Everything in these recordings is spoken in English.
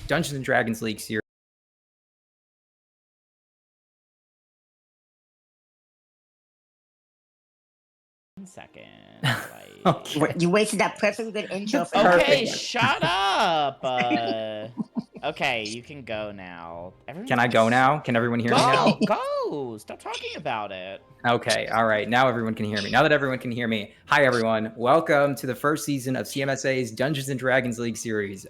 Dungeons and Dragons League series. Second. Okay. You wasted that perfectly good intro for Okay, nothing. shut up. Okay, you can go now. Can I go now? Can everyone hear me now? Go. Stop talking about it. Okay, all right. Now everyone can hear me. Now that everyone can hear me, hi everyone. Welcome to the first season of CMSA's Dungeons and Dragons League series.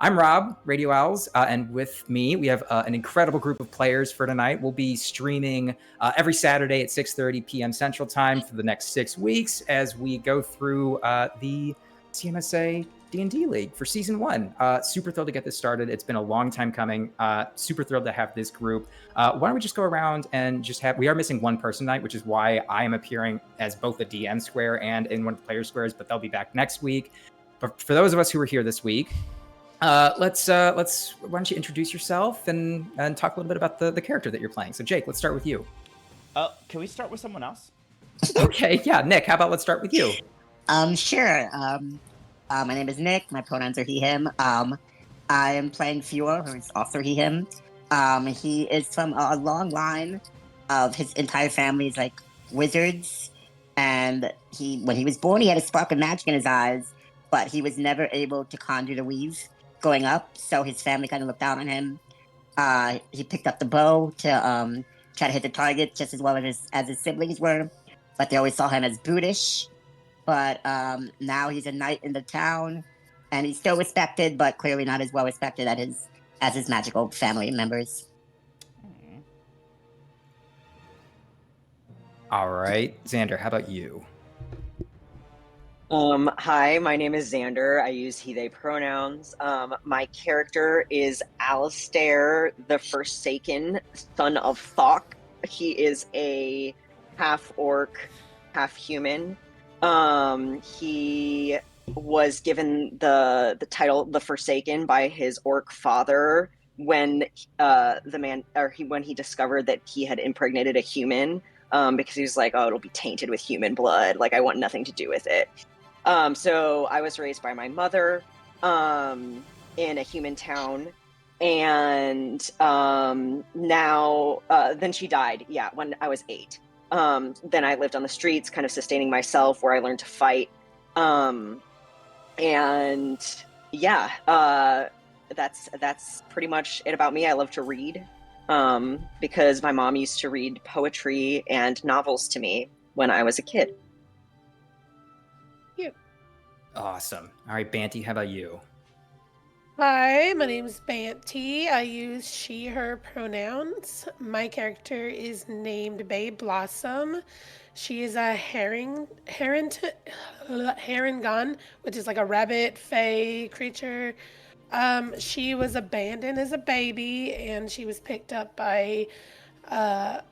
I'm Rob, Radio Owls, and with me we have an incredible group of players for tonight. We'll be streaming every Saturday at 6:30 p.m. Central Time for the next 6 weeks as we go through the CMSA D&D League for Season 1. Super thrilled to get this started. It's been a long time coming. Super thrilled to have this group. Why don't we just go around and just we are missing one person tonight, which is why I am appearing as both the DM square and in one of the player squares, but they'll be back next week. But for those of us who are here this week, let's why don't you introduce yourself and talk a little bit about the character that you're playing. So Jake, let's start with you. Can we start with someone else? Okay, yeah, Nick, how about let's start with you? Sure. My name is Nick. My pronouns are he, him. I am playing Fior, who is also he, him. He is from a long line of his entire family is like wizards. And when he was born, he had a spark of magic in his eyes, but he was never able to conjure the weave growing up. So his family kind of looked down on him. He picked up the bow to try to hit the target just as well as his siblings were, but they always saw him as brutish. But now he's a knight in the town, and he's still respected, but clearly not as well respected as his magical family members. All right, Xander, how about you? Hi, my name is Xander. I use he, they pronouns. My character is Alistair, the Forsaken, son of Thok. He is a half-orc, half-human. He was given the title the Forsaken by his orc father when when he discovered that he had impregnated a human, because he was like, oh, it'll be tainted with human blood. Like, I want nothing to do with it. So I was raised by my mother in a human town, and then she died, when I was 8. Then I lived on the streets, kind of sustaining myself, where I learned to fight. That's pretty much it about me. I love to read, because my mom used to read poetry and novels to me when I was a kid. Awesome. All right, Banty, how about you? Hi, my name is Banty. I use she, her pronouns. My character is named Babe Blossom. She is a Herringon, which is like a rabbit fae creature. She was abandoned as a baby, and she was picked up by a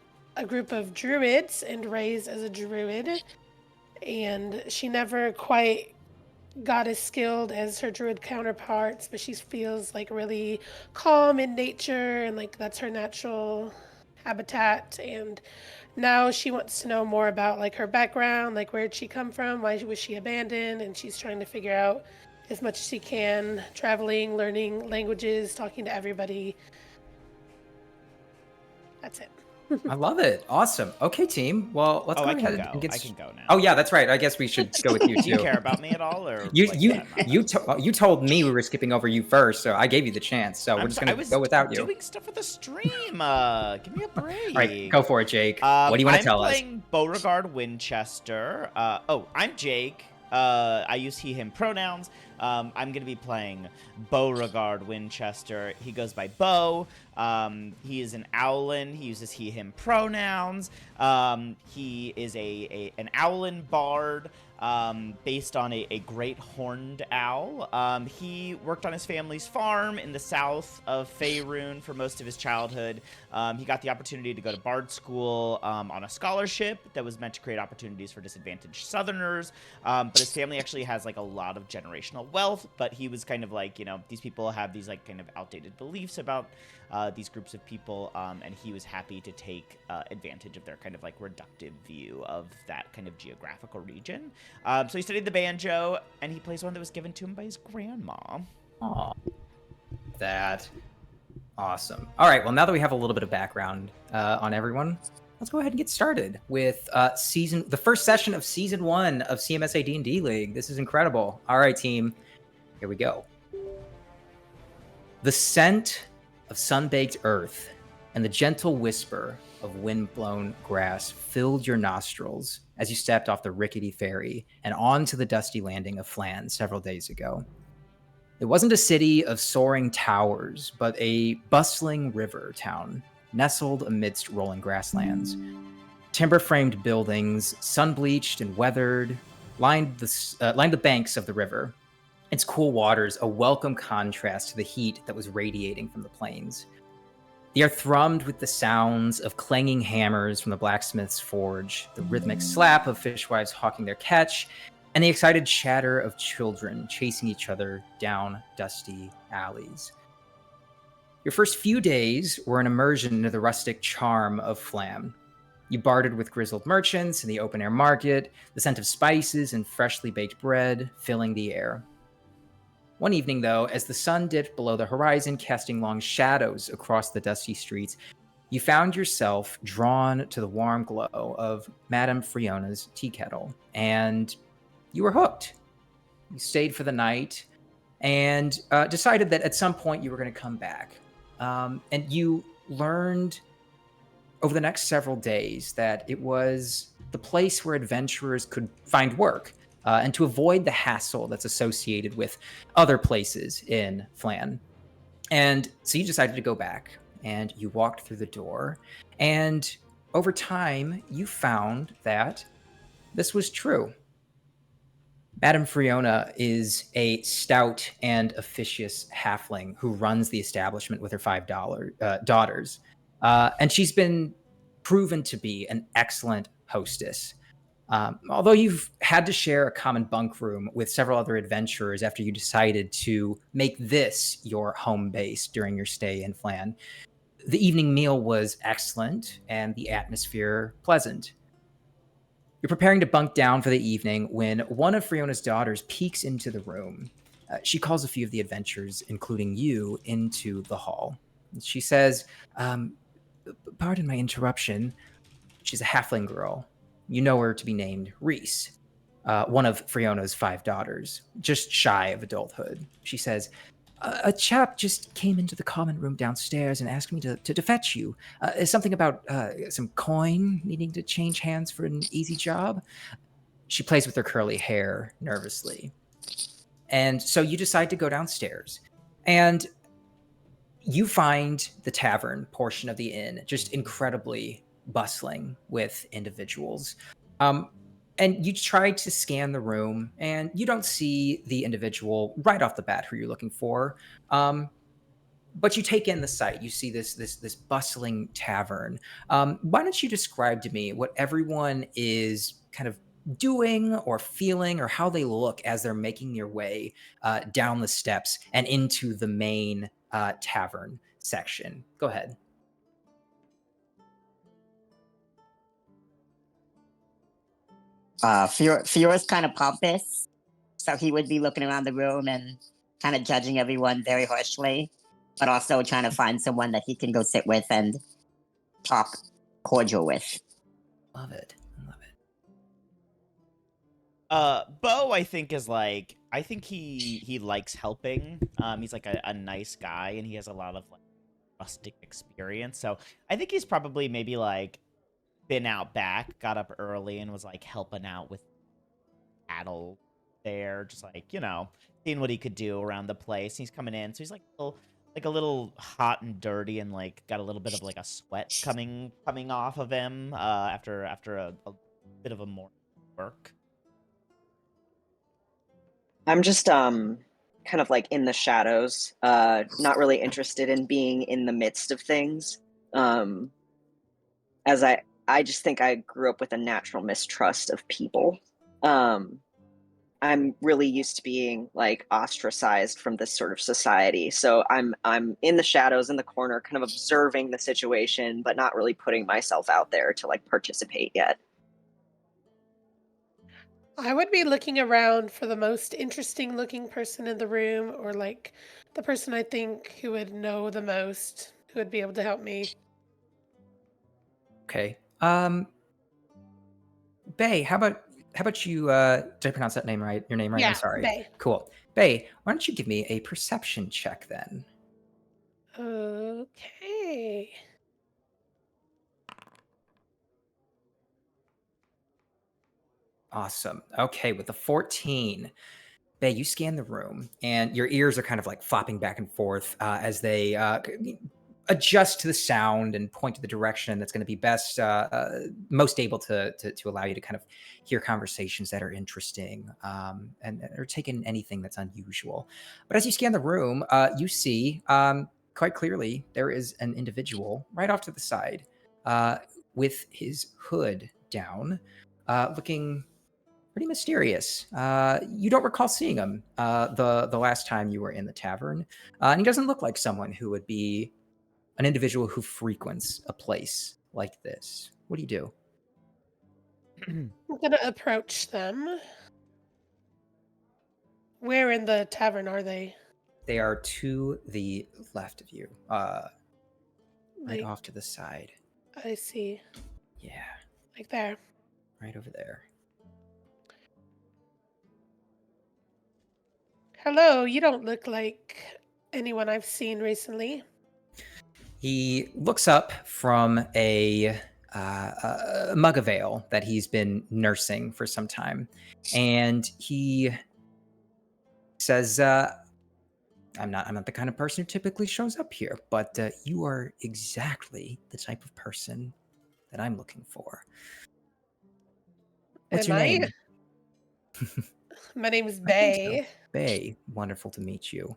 group of druids and raised as a druid. And she never quite got as skilled as her druid counterparts, but she feels like really calm in nature, and like that's her natural habitat. And now she wants to know more about like her background, like where did she come from, why was she abandoned, and she's trying to figure out as much as she can, traveling, learning languages, talking to everybody. That's it. I love it. Awesome. Okay, team. Well, let's go ahead and get. I can go now. Oh yeah, that's right. I guess we should go with you too. Do you care about me at all, or you told me we were skipping over you first, so I gave you the chance. So we're just gonna go without you. Doing stuff for the stream. Give me a break. All right, go for it, Jake. What do you want to tell us? I'm playing Beauregard Winchester. I'm Jake. I use he, him pronouns. I'm going to be playing Beauregard Winchester. He goes by Beau. He is an Owlin. He uses he, him pronouns. He is an Owlin bard, based on a great horned owl. He worked on his family's farm in the south of Faerun for most of his childhood. He got the opportunity to go to bard school on a scholarship that was meant to create opportunities for disadvantaged Southerners. But his family actually has like a lot of generational wealth, but he was kind of like, these people have these like kind of outdated beliefs about these groups of people, and he was happy to take advantage of their kind of like reductive view of that kind of geographical region. So he studied the banjo, and he plays one that was given to him by his grandma. Aw. that. Awesome. All right. Well, now that we have a little bit of background on everyone, let's go ahead and get started with the first session of season 1 of CMSA D&D League. This is incredible. All right, team. Here we go. The scent of sun-baked earth and the gentle whisper of wind-blown grass filled your nostrils as you stepped off the rickety ferry and onto the dusty landing of Flan several days ago. It wasn't a city of soaring towers, but a bustling river town nestled amidst rolling grasslands. Timber-framed buildings, sun-bleached and weathered, lined the banks of the river, its cool waters a welcome contrast to the heat that was radiating from the plains. The air thrummed with the sounds of clanging hammers from the blacksmith's forge, the rhythmic slap of fishwives hawking their catch, and the excited chatter of children chasing each other down dusty alleys. Your first few days were an immersion into the rustic charm of Flam. You bartered with grizzled merchants in the open-air market, the scent of spices and freshly baked bread filling the air. One evening, though, as the sun dipped below the horizon, casting long shadows across the dusty streets, you found yourself drawn to the warm glow of Madame Friona's tea kettle, and you were hooked. You stayed for the night and decided that at some point you were going to come back. And you learned over the next several days that it was the place where adventurers could find work and to avoid the hassle that's associated with other places in Flan. And so you decided to go back and you walked through the door. And over time, you found that this was true. Madame Friona is a stout and officious halfling who runs the establishment with her 5 daughters. And she's been proven to be an excellent hostess. Although you've had to share a common bunk room with several other adventurers after you decided to make this your home base during your stay in Flan, the evening meal was excellent and the atmosphere pleasant. You're preparing to bunk down for the evening when one of Friona's daughters peeks into the room. She calls a few of the adventurers, including you, into the hall. She says, pardon my interruption. She's a halfling girl. You know her to be named Reese, one of Friona's 5 daughters, just shy of adulthood. She says, a chap just came into the common room downstairs and asked me to fetch you. Something about some coin needing to change hands for an easy job. She plays with her curly hair nervously. And so you decide to go downstairs. And you find the tavern portion of the inn just incredibly bustling with individuals. And you try to scan the room, and you don't see the individual right off the bat who you're looking for. But you take in the sight. You see this bustling tavern. Why don't you describe to me what everyone is kind of doing or feeling, or how they look as they're making their way down the steps and into the main tavern section? Go ahead. Fiora's kind of pompous, so he would be looking around the room and kind of judging everyone very harshly, but also trying to find someone that he can go sit with and talk cordial with. Love it. Bo, I think, is like, I think he likes helping. He's like a nice guy, and he has a lot of like rustic experience. So I think he's probably maybe like been out back, got up early, and was like helping out with cattle there, just like, seeing what he could do around the place. He's coming in, so he's like a little hot and dirty, and like got a little bit of like a sweat coming off of him after a bit of a morning work. I'm just kind of like in the shadows, not really interested in being in the midst of things. As I just think I grew up with a natural mistrust of people. I'm really used to being like ostracized from this sort of society. So I'm in the shadows in the corner, kind of observing the situation, but not really putting myself out there to like participate yet. I would be looking around for the most interesting looking person in the room, or like the person I think who would know the most, who would be able to help me. Okay. Bay, how about you? Did I pronounce that name right? Your name right? I'm Yeah, sorry. Bay. Cool. Bay, why don't you give me a perception check then? Okay. Awesome. Okay, with the 14, Bay, you scan the room, and your ears are kind of like flopping back and forth as they adjust to the sound and point to the direction that's going to be best, most able to allow you to kind of hear conversations that are interesting and or take in anything that's unusual. But as you scan the room, you see quite clearly there is an individual right off to the side uh, with his hood down, looking pretty mysterious. You don't recall seeing him the last time you were in the tavern, and he doesn't look like someone who would be an individual who frequents a place like this. What do you do? I'm gonna approach them. Where in the tavern are they? They are to the left of you, right Like, off to the side. I see. Yeah, Like there. right over there. Hello, you don't look like anyone I've seen recently. He looks up from a mug of ale that he's been nursing for some time, and he says, I'm not the kind of person who typically shows up here, but you are exactly the type of person that I'm looking for. What's Am your I? name? My name is I think so. Bay. Bay. Wonderful to meet you.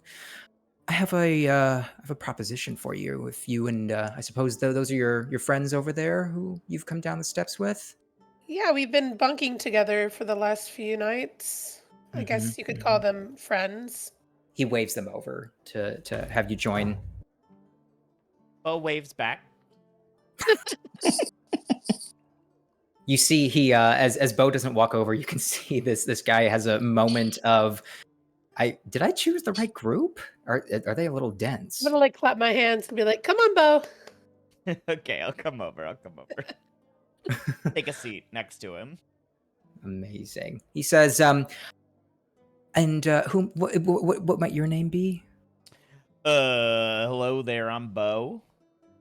I have a proposition for you. If you and I suppose those are your friends over there who you've come down the steps with. Yeah, we've been bunking together for the last few nights. I Mhm, guess you could call mhm. them friends. He waves them over to have you join. Bo waves back. You see, he as Bo doesn't walk over, you can see this guy has a moment of, did I choose the right group? Are they a little I'm dense? gonna like clap my hands and be like, "Come on, Bo." Okay, I'll come over. Take a seat next to him. Amazing. He says, and what might your name be? Hello there. I'm Bo.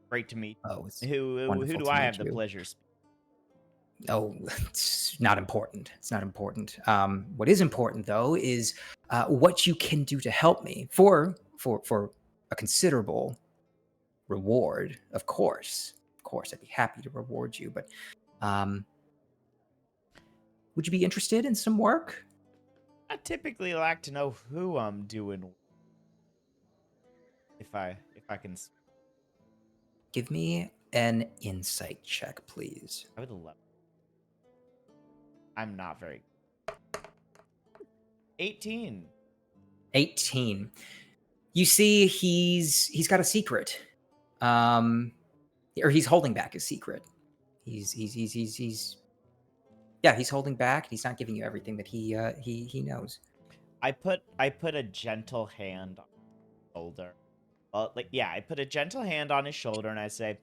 Great to meet Oh, it's you. Who wonderful do to I meet have the you. pleasure? Oh, it's not important. It's not important. What is important though is what you can do to help me for a considerable reward. Of course, I'd be happy to reward you. But um, would you be interested in some work? I typically like to know who I'm doing. If I can, Give me an insight check, please. I would love. I'm not very. 18. 18. You see, he's got a secret, or he's holding back a secret. He's yeah, he's holding back. He's not giving you everything that he knows. I put a gentle hand on his shoulder. I put a gentle hand on his shoulder and I say,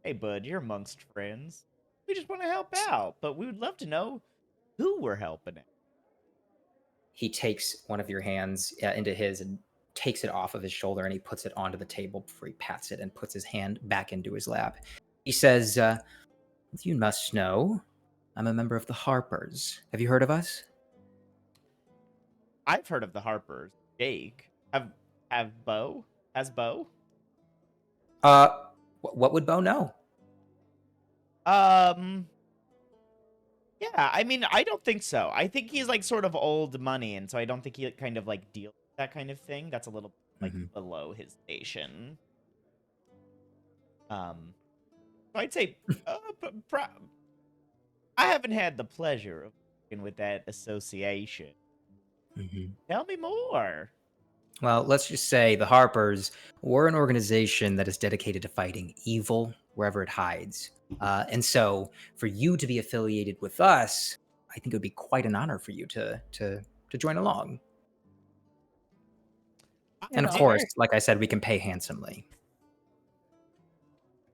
"Hey, bud, you're amongst friends. We just want to help out, but we would love to know who we're helping." He takes one of your hands into his and takes it off of his shoulder, and he puts it onto the table before he pats it and puts his hand back into his lap. He says, "You must know, I'm a member of the Harpers. Have you heard of us?" I've heard of the Harpers. Jake, have Bo? Has Bo? Uh, what would Bo know? Um, yeah, I mean, I don't think so. I think he's like sort of old money, and so I don't think he kind of like deals with that kind of thing. That's a little like Mhm. below his station. So I'd say, I haven't had the pleasure of working with that association. Mhm. Tell me more. Well, let's just say the Harpers were an organization that is dedicated to fighting evil wherever it hides. And so, for you to be affiliated with us I think it would be quite an honor for you to join along. And of course, like I said, we can pay handsomely.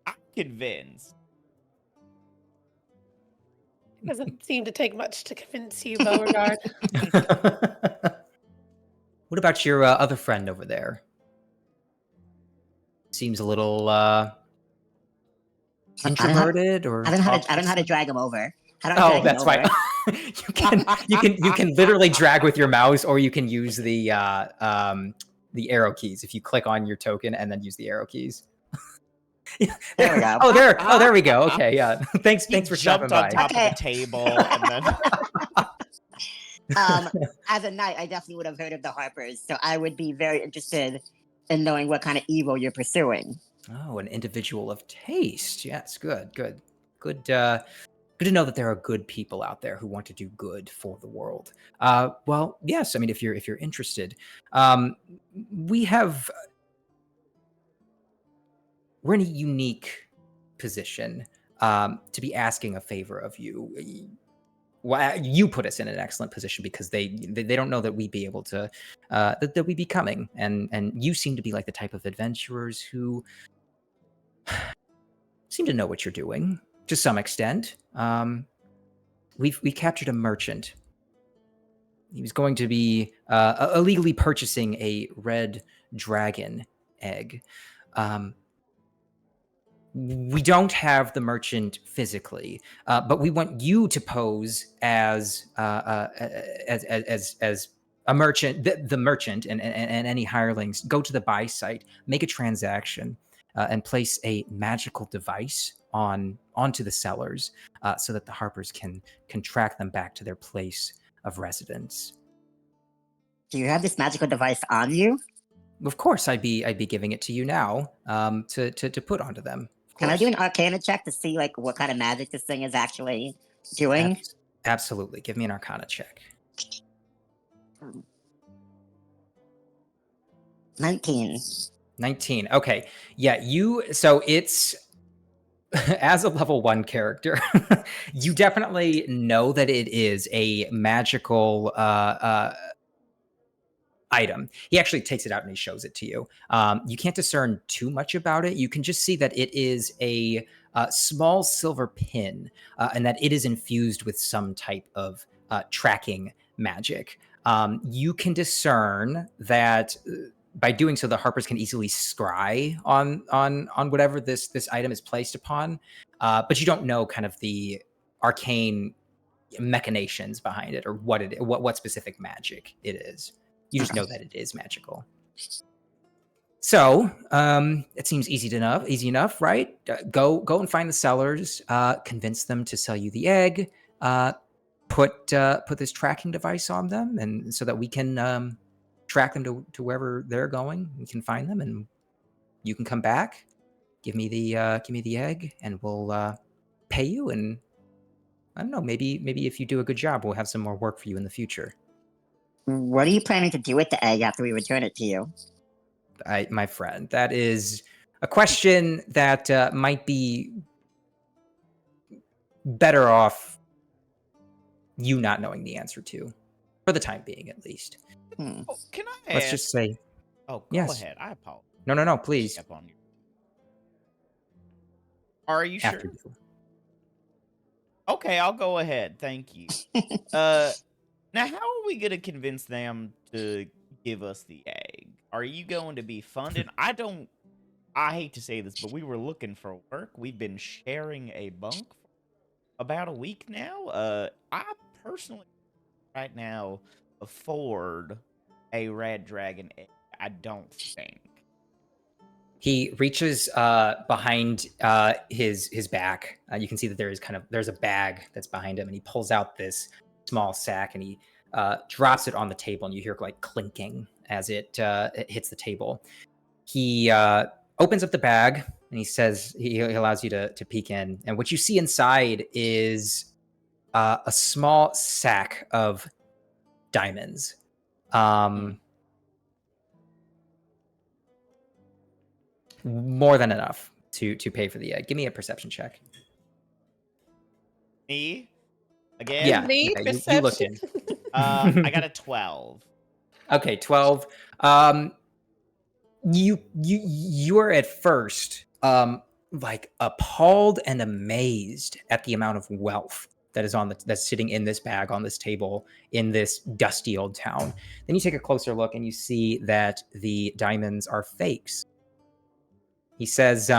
I'm convinced. It doesn't seem to take much to convince you, Beauregard. What about your other friend over there? Seems a little introverted, or I don't know how to drag him over. How do I oh, drag him that's over? fine. you can literally drag with your mouse, or you can use the arrow keys. If you click on your token and then use the arrow keys. There we go. There we go. Okay, yeah. Thanks for stopping Jumped on by. top of the table and then. As a knight, I definitely would have heard of the Harpers, so I would be very interested in knowing what kind of evil you're pursuing. Oh, an individual of taste. Yes, good to know that there are good people out there who want to do good for the world. Well, yes. I mean, if you're interested, we're in a unique position to be asking a favor of you. Well, you put us in an excellent position because they don't know that we'd be able to that we'd be coming, and you seem to be like the type of adventurers who seem to know what you're doing to some extent. We captured a merchant. He was going to be illegally purchasing a red dragon egg. We don't have the merchant physically, but we want you to pose as a merchant, the merchant, and any hirelings. Go to the buy site, make a transaction, and place a magical device onto the sellers, so that the Harpers can track them back to their place of residence. Do you have this magical device on you? Of course, I'd be giving it to you now, to put onto them. Can I do an Arcana check to see like what kind of magic this thing is actually doing? Absolutely. Give me an Arcana check. 19. 19. Okay. Yeah, so it's as a level 1 character, you definitely know that it is a magical item. He actually takes it out and he shows it to you. You can't discern too much about it. You can just see that it is a small silver pin, and that it is infused with some type of tracking magic. You can discern that by doing so, the Harpers can easily scry on whatever this item is placed upon, but you don't know kind of the arcane machinations behind it, or what specific magic it is. You just know that it is magical. So it seems easy enough, right? Go and find the sellers, convince them to sell you the egg, put this tracking device on them, and so that we can track them to wherever they're going. We can find them, and you can come back, give me the egg, and we'll pay you. And I don't know, maybe if you do a good job, we'll have some more work for you in the future. What are you planning to do with the egg after we return it to you? My friend, that is a question that might be better off you not knowing the answer to, for the time being, at least. Oh, can I ask? Let's just say. Oh, go yes. ahead. I apologize. No, please. Step on you. Are you After sure? you. Okay, I'll go ahead. Thank you. Now, how are we gonna convince them to give us the egg? Are you going to be funded? I hate to say this, but we were looking for work. We've been sharing a bunk for about a week now. I personally, right now, afford a red dragon egg. I don't think. He reaches behind his back. You can see that there's a bag that's behind him, and he pulls out this small sack, and he drops it on the table, and you hear like clinking as it hits the table. He opens up the bag, and he says he allows you to peek in, and what you see inside is a small sack of diamonds. More than enough to pay for the egg. Give me a perception check. Me? Again? Yeah, Me? you looked in. I got a 12. Okay, 12. You're at first like appalled and amazed at the amount of wealth that is that's sitting in this bag on this table in this dusty old town. Then you take a closer look and you see that the diamonds are fakes. He says,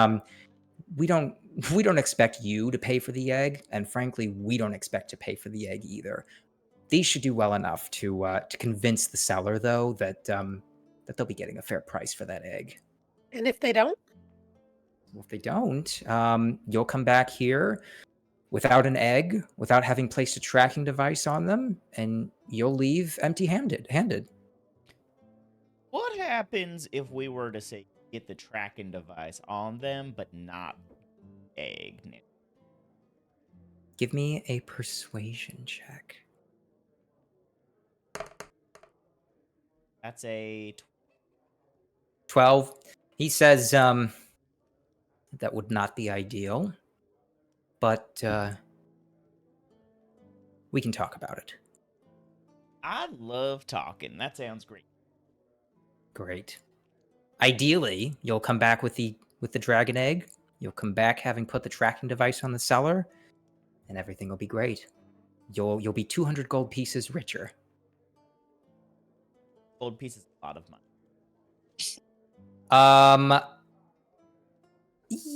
we don't expect you to pay for the egg, and frankly, we don't expect to pay for the egg either. These should do well enough to convince the seller, though, that that they'll be getting a fair price for that egg. And if they don't? Well, if they don't, you'll come back here without an egg, without having placed a tracking device on them, and you'll leave empty-handed. What happens if we were to say get the tracking device on them, but not the egg? Give me a persuasion check. That's a 12. He says, that would not be ideal, but we can talk about it. I love talking. That sounds great. Great. Ideally, you'll come back with the dragon egg. You'll come back having put the tracking device on the seller, and everything will be great. You'll be 200 gold pieces richer. Gold piece is a lot of money.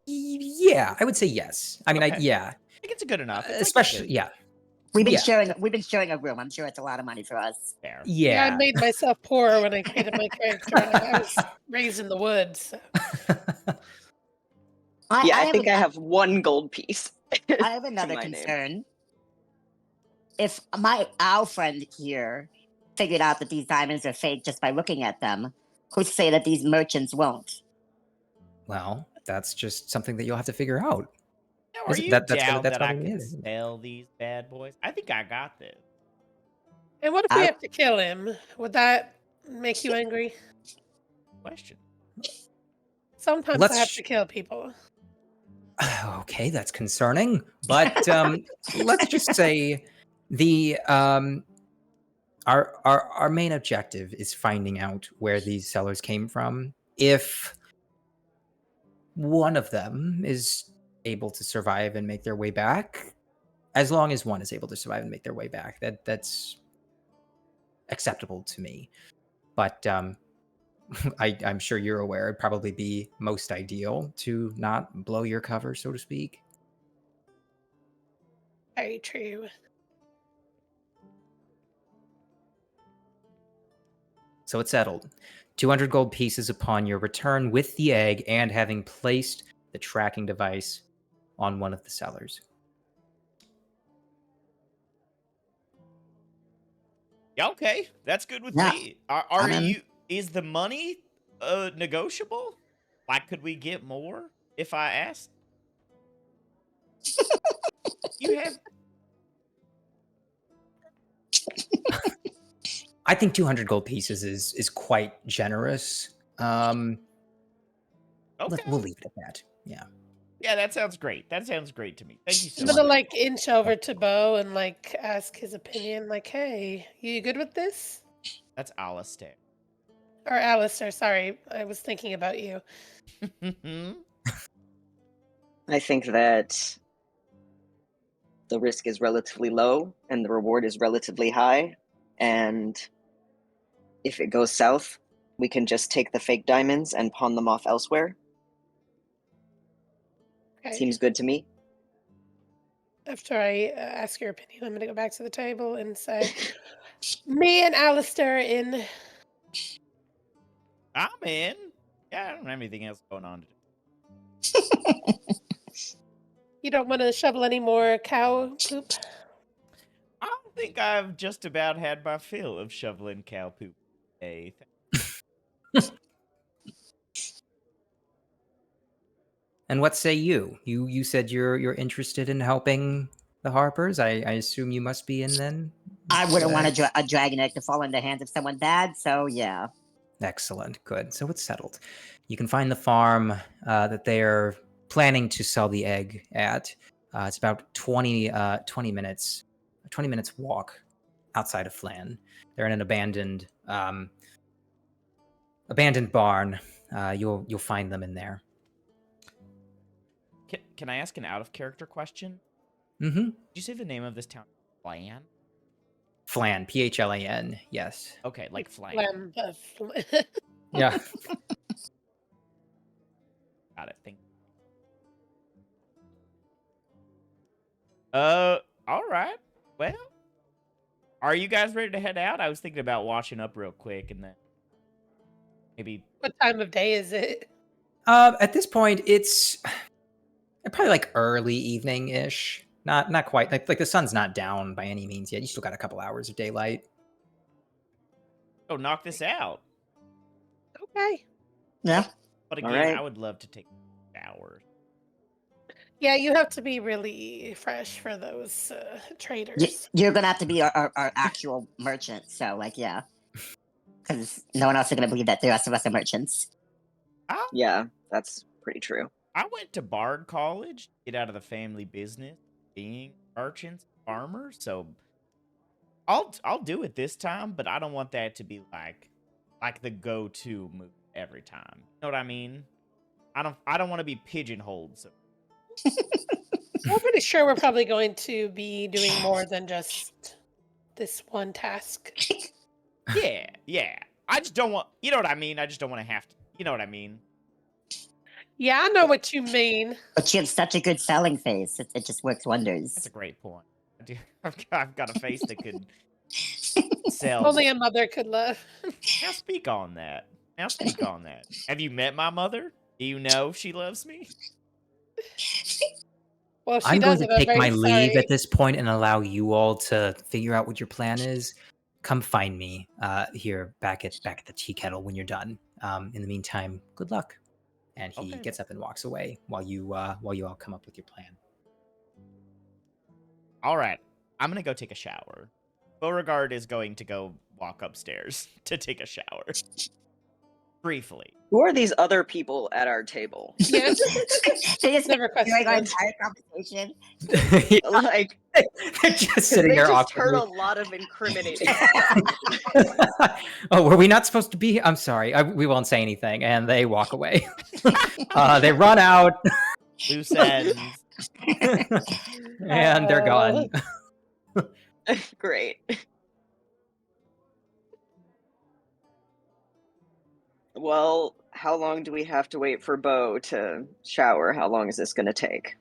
Yeah, I would say yes. I mean, Okay. yeah. I think it's good enough. It's Especially, good. yeah. We've been Yeah. sharing a room. I'm sure it's a lot of money for us. Fair. Yeah, I Yeah. made myself poor when I created my character. I was raised in the woods. So. I think I have one gold piece. I have another my name. concern. If our friend here figured out that these diamonds are fake just by looking at them, who's to say that these merchants won't? Well, that's just something that you'll have to figure out. Now, are you That's down that I probably can it, isn't it? sell these bad boys? I think I got this. And what if we have to kill him? Would that make you angry? Question. Sometimes I have to kill people. Okay, that's concerning. But let's just say our main objective is finding out where these sellers came from. If one of them is able to survive and make their way back, as long as one is able to survive and make their way back, that's acceptable to me. But I'm sure you're aware it'd probably be most ideal to not blow your cover, so to speak. Very true. So it's settled. 200 gold pieces upon your return with the egg and having placed the tracking device on one of the sellers. Okay, that's good with Yeah. me. Are you? Is the money negotiable? Like, could we get more if I asked? You have. I think 200 gold pieces is quite generous. Okay. We'll leave it at that. Yeah. Yeah, that sounds great. That sounds great to me. Thank you so I'm much. gonna like inch over to Bo and like ask his opinion. Like, hey, you good with this? That's Alistair. Or Alistair, sorry, I was thinking about you. I think that the risk is relatively low and the reward is relatively high. And if it goes south, we can just take the fake diamonds and pawn them off elsewhere. Okay. Seems good to me. After I ask your opinion, I'm gonna go back to the table and say, me and Alistair in. I'm in. Yeah, I don't have anything else going on. You don't want to shovel any more cow poop? I don't think I've just about had my fill of shoveling cow poop. Hey, And what say you? You said you're interested in helping the Harpers. I assume you must be in then. I wouldn't want a dragon egg to fall in the hands of someone bad, so yeah. Excellent. Good. So it's settled. You can find the farm that they are planning to sell the egg at. It's about 20 minutes 20 minutes walk outside of Flan. They're in an abandoned barn. You'll find them in there. Can I ask an out of character question? Mm-hmm. Did you say the name of this town? Flan? Flan, Phlan. Yes. Okay, like Flan. Yeah. Got it. Thank you. All right. Well, are you guys ready to head out? I was thinking about washing up real quick and then maybe. What time of day is it? At this point, it's probably like early evening-ish. Not quite. Like the sun's not down by any means yet. You still got a couple hours of daylight. Oh, knock this out. Okay. Yeah. But again, right. I would love to take a shower. Yeah, you have to be really fresh for those traders. You're gonna have to be our actual merchant. So like, yeah, because no one else is gonna believe that the rest of us are merchants. Yeah, that's pretty true. I went to Bard College to get out of the family business, being merchants, farmers. So I'll do it this time, but I don't want that to be like the go-to move every time. You know what I mean? I don't want to be pigeonholed. So. I'm pretty sure we're probably going to be doing more than just this one task. Yeah. I just don't want. You know what I mean? I just don't want to have to. You know what I mean? Yeah, I know what you mean. But you have such a good selling face. It just works wonders. That's a great point. I've got a face that could sell. Only a mother could love. Now speak on that. Have you met my mother? Do you know if she loves me? Well, if she I'm going doesn't, to I'm take very my leave sorry. at this point and allow you all to figure out what your plan is. Come find me here back at the tea kettle when you're done. In the meantime, good luck. And he Okay. gets up and walks away while you all come up with your plan. All right. I'm going to go take a shower. Beauregard is going to go walk upstairs to take a shower. Briefly. Who are these other people at our table? Yes. They just Never during our questioned. entire conversation. Like, They're just sitting they there just heard awkwardly. a lot of incriminating. Oh, were we not supposed to be here? I'm sorry. We won't say anything. And they walk away. They run out. Loose ends. And they're gone. Great. Well, how long do we have to wait for Bo to shower? How long is this going to take?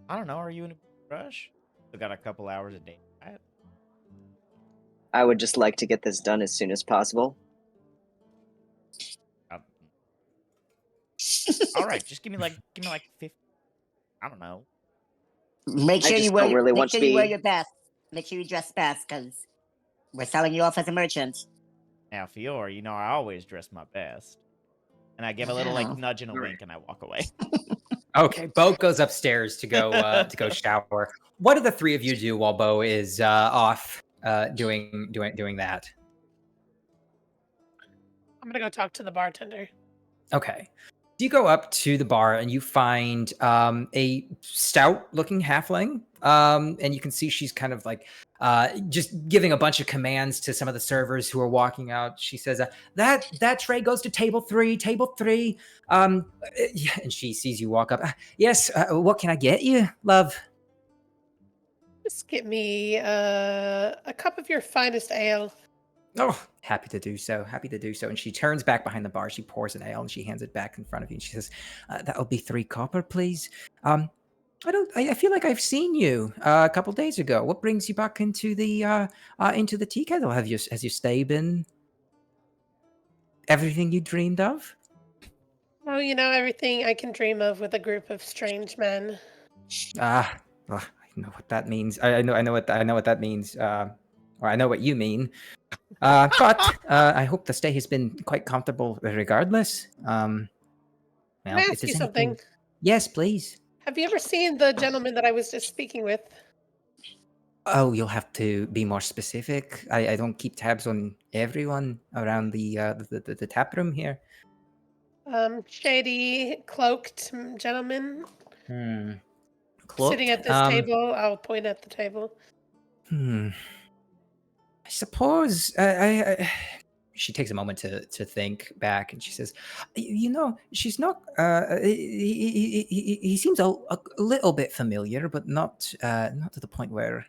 I don't know. Are you in a rush? Still got a couple hours a day. I would just like to get this done as soon as possible. All right. Just give me like 50. I don't know. Make I sure just you wear. don't really Make want sure to you wear be. your best. Make sure you dress best, because we're selling you off as a merchant. Now, Fior, you know I always dress my best. And I give a little Wow. nudge and a Right. wink, and I walk away. Okay, Bo goes upstairs to go shower. What do the three of you do while Bo is off doing that? I'm gonna go talk to the bartender. Okay. You go up to the bar and you find a stout-looking halfling, and you can see she's kind of like just giving a bunch of commands to some of the servers who are walking out. She says, "That tray goes to table 3, table 3." And she sees you walk up. Yes, what can I get you, love? Just get me a cup of your finest ale. Oh, happy to do so. And she turns back behind the bar. She pours an ale and she hands it back in front of you. And she says, "That'll be 3 copper, please. I feel like I've seen you a couple days ago. What brings you back into the tea kettle? Has your stay been everything you dreamed of?" Oh, everything I can dream of with a group of strange men. I know what that means. I know what that means. Or I know what you mean. But I hope the stay has been quite comfortable regardless. Can I ask you something? Yes, please. Have you ever seen the gentleman that I was just speaking with? Oh, you'll have to be more specific. I don't keep tabs on everyone around the tap room here. Shady, cloaked gentleman Cloaked? sitting at this table. I'll point at the table. I suppose she takes a moment to think back, and she says, she's not. He seems a little bit familiar, but not to the point where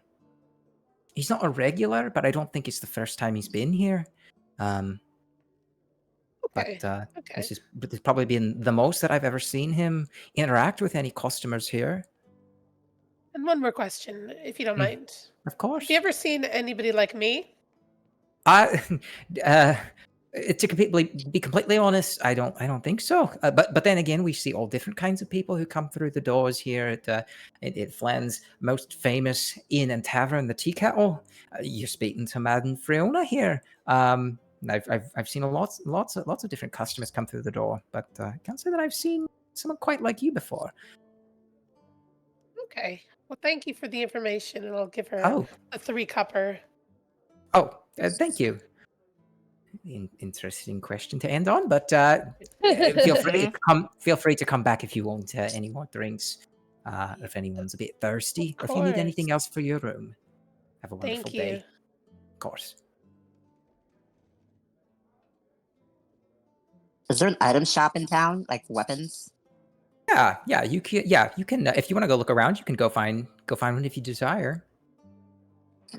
he's not a regular. But I don't think it's the first time he's been here. Um, Okay. this has probably been the most that I've ever seen him interact with any customers here. And one more question, if you don't mind. Of course. Have you ever seen anybody like me? I, be completely honest, I don't think so. But then again, we see all different kinds of people who come through the doors here at Flan's most famous inn and tavern, the Tea Kettle. You're speaking to Madame Fiona here. I've seen lots of different customers come through the door, but I can't say that I've seen someone quite like you before. Okay. Well, thank you for the information, and I'll give her Oh, a 3-copper. Thank you. Interesting question to end on, but feel free to come back if you want any more drinks. If anyone's a bit thirsty, or if you need anything else for your room. Have a wonderful Thank day. you. Of course. Is there an item shop in town, like weapons? Yeah, you can. If you want to go look around, you can go find one if you desire.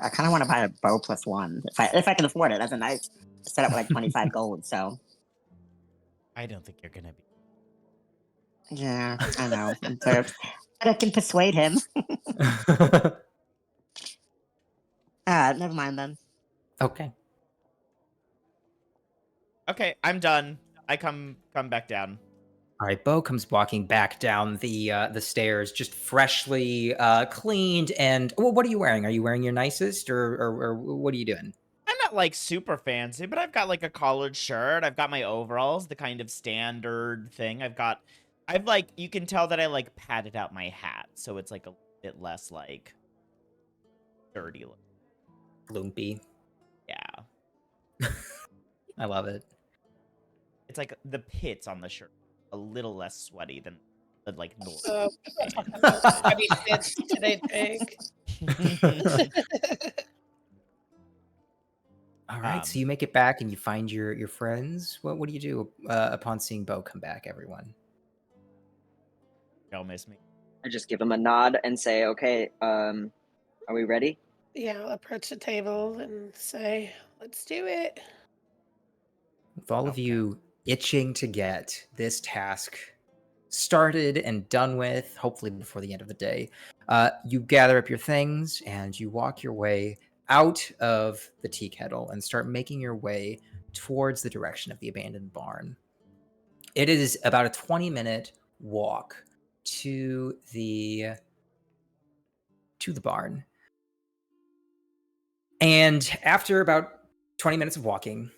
I kind of want to buy a bow +1 if I can afford it. That's a nice setup with like 25 gold. So I don't think you're gonna be. yeah, I know. But I can persuade him. Never mind then. Okay. Okay, I'm done. I come back down. All right, Bo comes walking back down the stairs, just freshly cleaned. And well, what are you wearing? Are you wearing your nicest, or what are you doing? I'm not like super fancy, but I've got like a collared shirt. I've got my overalls, the kind of standard thing. I've like, you can tell that I like padded out my hat, so it's like a bit less like dirty. Lumpy. Yeah. I love it. It's like the pits on the shirt, a little less sweaty than the like normal. I mean, it's today, Jake. All right, so you make it back and you find your friends. What do you do upon seeing Bo come back, everyone? Y'all miss me. I just give him a nod and say, "Okay, are we ready?" Yeah, I'll approach the table and say, "Let's do it." With all of you itching to get this task started and done with, hopefully before the end of the day, you gather up your things and you walk your way out of the tea kettle and start making your way towards the direction of the abandoned barn. It is about a 20-minute walk to the barn. And after about 20 minutes of walking,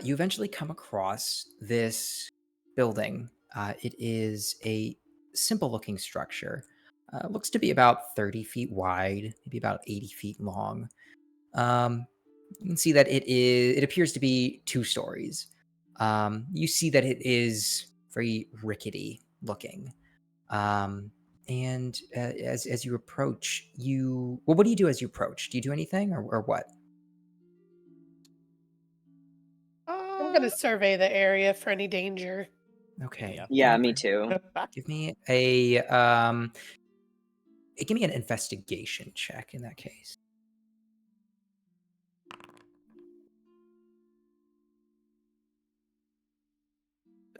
you eventually come across this building. It is a simple-looking structure. Looks to be about 30 feet wide, maybe about 80 feet long. You can see that it appears to be 2 stories. You see that it is very rickety looking. And as you approach, what do you do as you approach? Do you do anything or what? I'm gonna survey the area for any danger. Okay. Yeah, me too. Give me give me an investigation check in that case.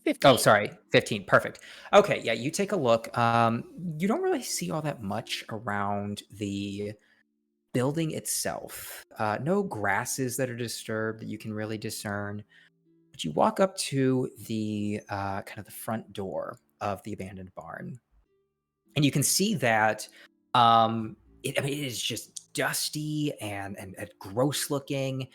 15. Oh, sorry, 15. Perfect. Okay, yeah, you take a look. You don't really see all that much around the building itself. No grasses that are disturbed that you can really discern. But you walk up to the kind of the front door of the abandoned barn, and you can see that it is just dusty and gross looking.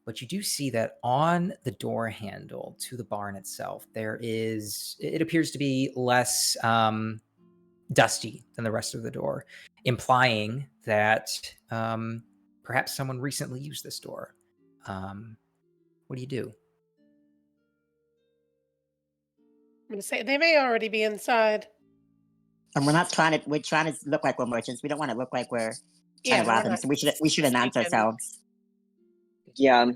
But you do see that on the door handle to the barn itself, it appears to be less dusty than the rest of the door, implying that perhaps someone recently used this door. What do you do? I'm gonna say they may already be inside. And we're trying to look like we're merchants. We don't want to look like we're Yeah, Hi, we're Robin. not So we should announce speaking. ourselves. Yeah.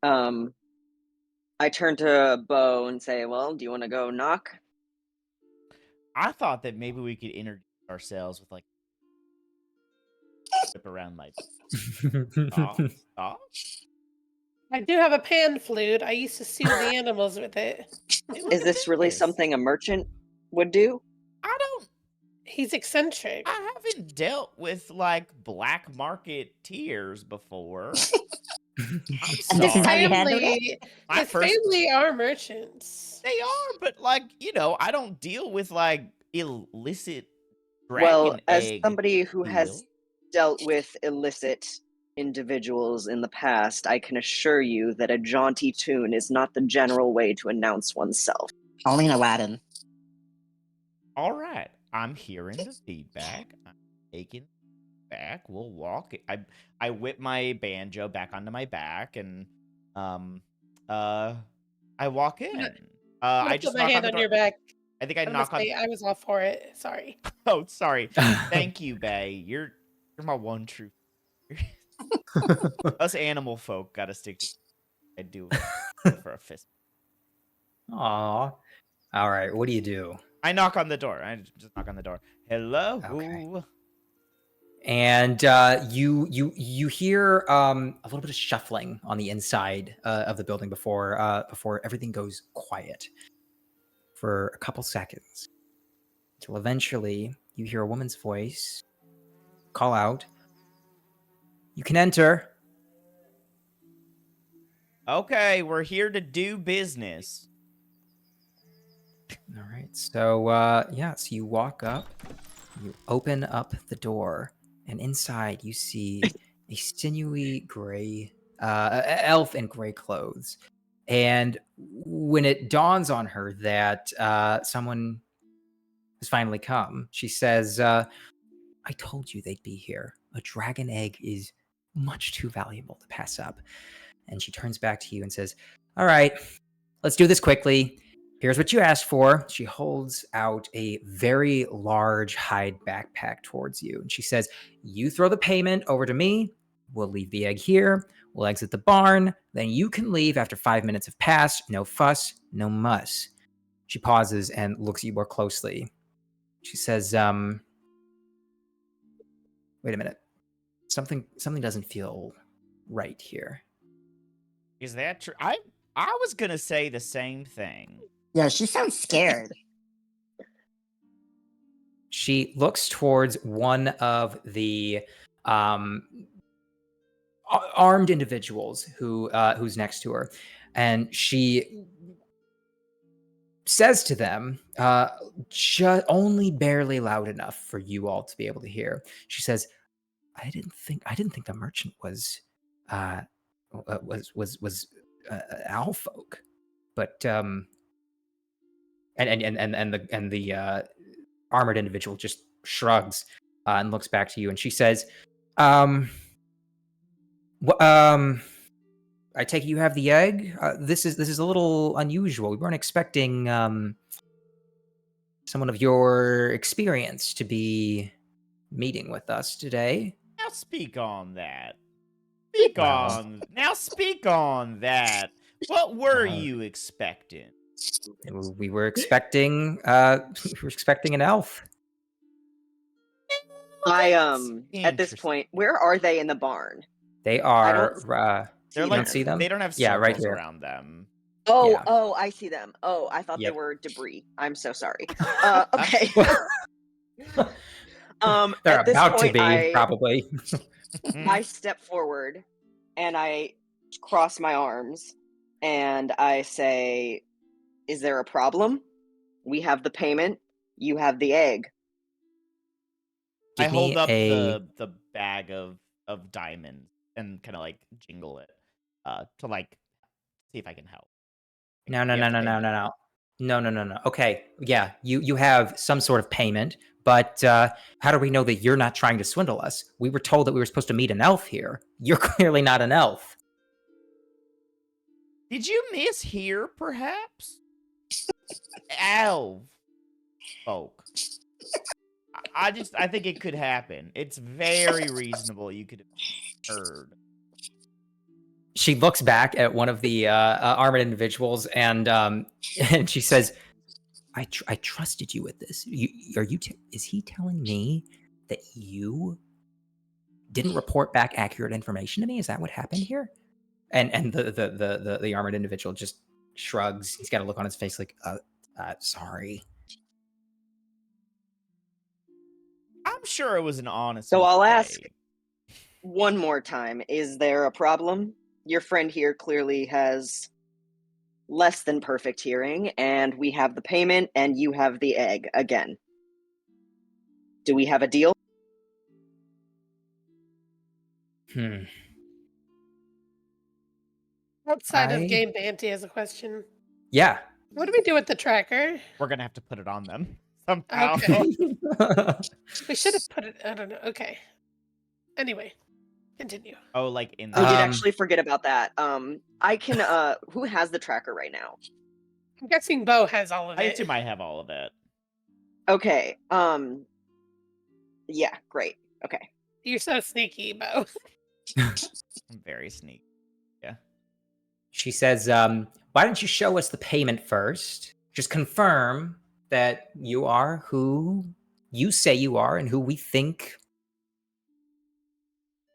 I turn to Bo and say, "Well, do you want to go knock?" I thought that maybe we could introduce ourselves with like whip around my thoughts. I do have a pan flute. I used to soothe the animals with it. Is this really something a merchant would do? I don't. He's eccentric. I haven't dealt with like black market tears before. I'm And this is how sorry. you handled it? My His first. family are merchants. They are, but like I don't deal with like illicit Well, dragon as egg somebody who deal. has dealt with illicit individuals in the past, I can assure you that a jaunty tune is not the general way to announce oneself. Only in Aladdin. All right, I'm hearing the feedback. I'm taking it back. We'll walk. I whip my banjo back onto my back and I walk in. I'm I gonna just put my knock on hand the on door. your back. I think I I'm gonna knock on. say I was all for it. Sorry. Oh, sorry. Thank you, Bay. You're my one true. Us animal folk gotta stick together. I do for a fist. Aw. All right. What do you do? I knock on the door. I just knock on the door. Hello. Okay. And you hear a little bit of shuffling on the inside of the building before everything goes quiet for a couple seconds, until eventually you hear a woman's voice call out, "You can enter." Okay, we're here to do business. All right. So so you walk up, you open up the door, and inside you see a sinewy gray elf in gray clothes. And when it dawns on her that someone has finally come, she says, "I told you they'd be here. A dragon egg is much too valuable to pass up." And she turns back to you and says, "All right, let's do this quickly. Here's what you asked for." She holds out a very large hide backpack towards you. And she says, "You throw the payment over to me. We'll leave the egg here. We'll exit the barn. Then you can leave after 5 minutes have passed. No fuss, no muss." She pauses and looks at you more closely. She says, "Wait a minute. Something doesn't feel right here." Is that true? I was gonna say the same thing. Yeah, she sounds scared. She looks towards one of the armed individuals who's next to her, and she says to them, just only barely loud enough for you all to be able to hear. She says, I didn't think the merchant was owl folk, but and the armored individual just shrugs and looks back to you, and she says, um, I take it you have the egg. This is a little unusual. We weren't expecting someone of your experience to be meeting with us today." Now speak on that. Well, Speak on that. What were uh, you expecting? we were expecting an elf. At this point, where are they in the barn? They I are. don't They're You like don't see them? they don't have Yeah, right circles here. around them. Yeah. Oh, I see them. Oh, I thought they Yep. were debris. I'm so sorry. Okay. They're At this about point, to be probably. I step forward and I cross my arms and I say, "Is there a problem? We have the payment. You have the egg." I Give hold me up a. the bag of diamonds and kind of like jingle it to like see if I can help. No. We have the payment. No. Okay, yeah, you have some sort of payment, but how do we know that you're not trying to swindle us? We were told that we were supposed to meet an elf here. You're clearly not an elf. Did you mishear, perhaps? Elf folk. I think it could happen. It's very reasonable. You could have heard. She looks back at one of the armored individuals and and she says, I trusted you with this. Is he telling me that you didn't report back accurate information to me? Is that what happened here?" And the armored individual just shrugs. He's got a look on his face like, sorry. I'm sure it was an honest So I'll ask mistake. one more time, is there a problem? Your friend here clearly has less than perfect hearing, and we have the payment and you have the egg again. Do we have a deal? Outside of game Banty as a question. Yeah. What do we do with the tracker? We're gonna have to put it on them somehow. Okay. We should have put it. I don't know. Okay. Anyway, continue. Oh, like in We the did actually forget about that. I can who has the tracker right now? I'm guessing Bo has all of I it. assume I have all of it. Okay. Yeah, great. Okay. You're so sneaky, Bo. I'm very sneaky. She says, why don't you show us the payment first? Just confirm that you are who you say you are and who we think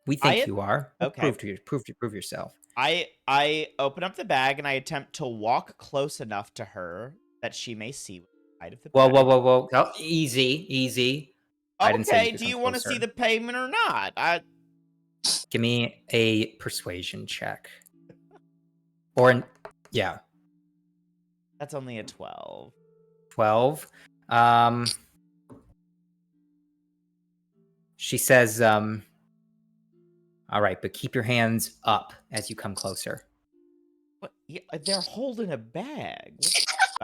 you are. Okay. Prove yourself. I open up the bag and I attempt to walk close enough to her that she may see inside of the bag. Whoa. Oh, easy. I didn't say Okay, you could do come you want to closer. see the payment or not? Give me a persuasion check. Yeah. That's only a 12. 12. She says, all right, but keep your hands up as you come closer. What? Yeah, they're holding a bag. What do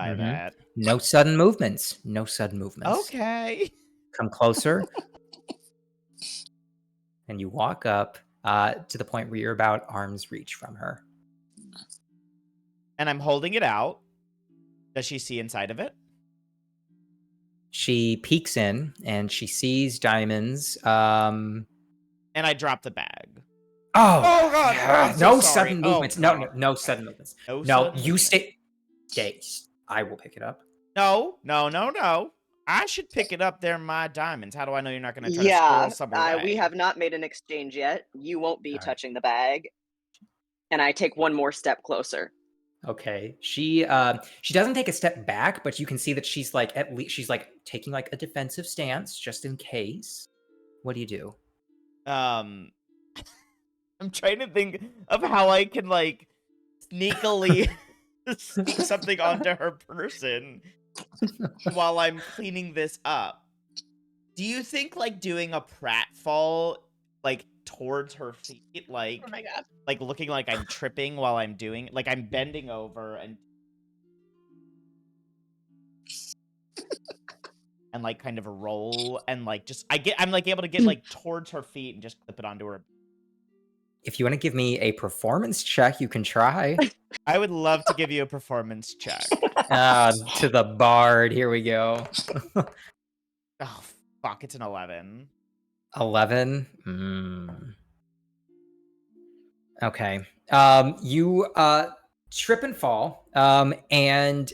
you mean by that? No sudden movements. Okay. Come closer. And you walk up to the point where you're about arm's reach from her. And I'm holding it out. Does she see inside of it? She peeks in and she sees diamonds. And I drop the bag. Oh God! I'm so no sorry. sudden movements. No sudden movements. No, you stay. I will pick it up. No. I should pick it up. They're my diamonds. How do I know you're not going to try to squirrel some away? We have not made an exchange yet. You won't be All right. touching the bag. And I take one more step closer. Okay. She doesn't take a step back, but you can see that she's like she's like taking like a defensive stance just in case. What do you do? I'm trying to think of how I can like sneakily sneak something onto her person while I'm cleaning this up. Do you think like doing a pratfall like towards her feet, like Oh my god. like looking like I'm tripping while I'm doing, like I'm bending over and like kind of a roll and like just I'm like able to get like towards her feet and just clip it onto her. If you want to give me a performance check, you can try. I would love to give you a performance check. To the bard. Here we go. Oh fuck! It's an 11. 11. Okay. You trip and fall. And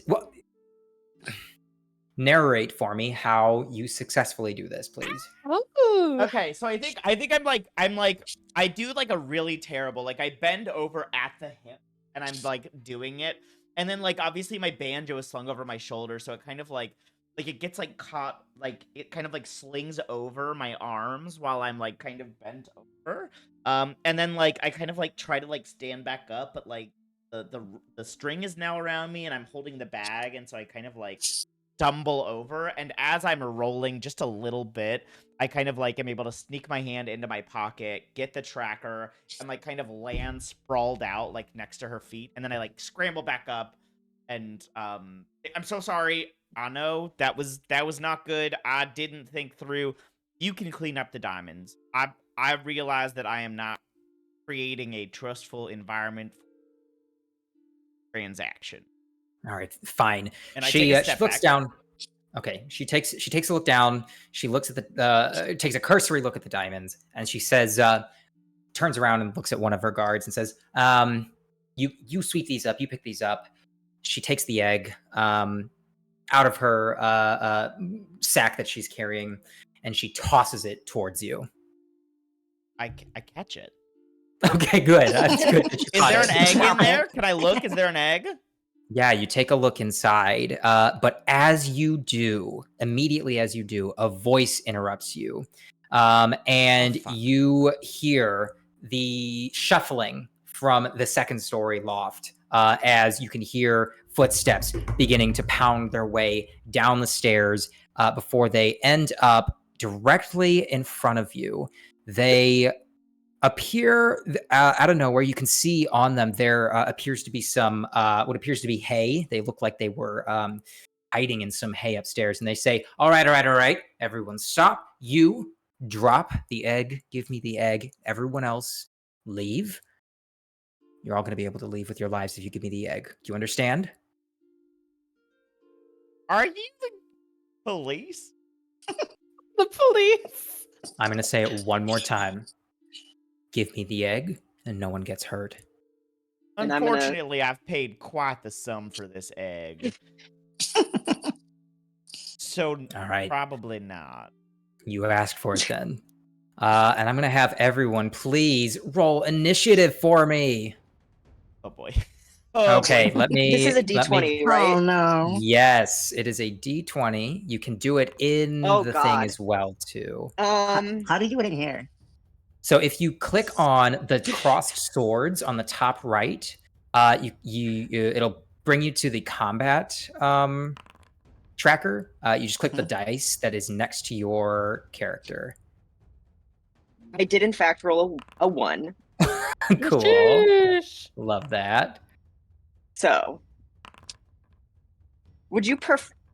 narrate for me how you successfully do this, please. Oh. Okay, so I think I'm like I do like a really terrible, like I bend over at the hip and I'm like doing it, and then like obviously my banjo is slung over my shoulder, so it kind of like it gets like caught, like it kind of like slings over my arms while I'm like kind of bent over, and then like I kind of like try to like stand back up, but like the string is now around me and I'm holding the bag, and so I kind of like stumble over, and as I'm rolling just a little bit, I kind of like am able to sneak my hand into my pocket, get the tracker, and like kind of land sprawled out like next to her feet, and then I like scramble back up, and I'm so sorry. I know that was not good. I didn't think through. You can clean up the diamonds. I realize that I am not creating a trustful environment for transaction. All right, fine. And I She take a step looks back. down. Okay, she takes a look down. She looks at the takes a cursory look at the diamonds, and she says, turns around and looks at one of her guards and says, "You sweep these up. You pick these up." She takes the egg out of her sack that she's carrying, and she tosses it towards you. I catch it. Okay, good. That's good. Is there an egg in there? Can I look? Is there an egg? Yeah, you take a look inside, but as you do, immediately as you do, a voice interrupts you, and you hear the shuffling from the second story loft, as you can hear footsteps beginning to pound their way down the stairs before they end up directly in front of you. They appear out of nowhere. You can see on them there appears to be some what appears to be hay. They look like they were hiding in some hay upstairs, and they say, all right, everyone stop. You drop the egg, give me the egg. Everyone else leave. You're all going to be able to leave with your lives if you give me the egg. Do you understand? Are you the police? The police. I'm going to say it one more time. Give me the egg, and no one gets hurt. And Unfortunately, I've paid quite the sum for this egg. So All right. probably not. You asked for it then. And I'm going to have everyone please roll initiative for me. Oh boy. Okay, boy. let me... This is a D20, right? Oh, no. Yes, it is a D20. You can do it in the thing as well, too. How do you do it in here? So if you click on the crossed swords on the top right, it'll bring you to the combat tracker. You just click the dice that is next to your character. I did, in fact, roll a 1. Cool. Sheesh. Love that. So, would you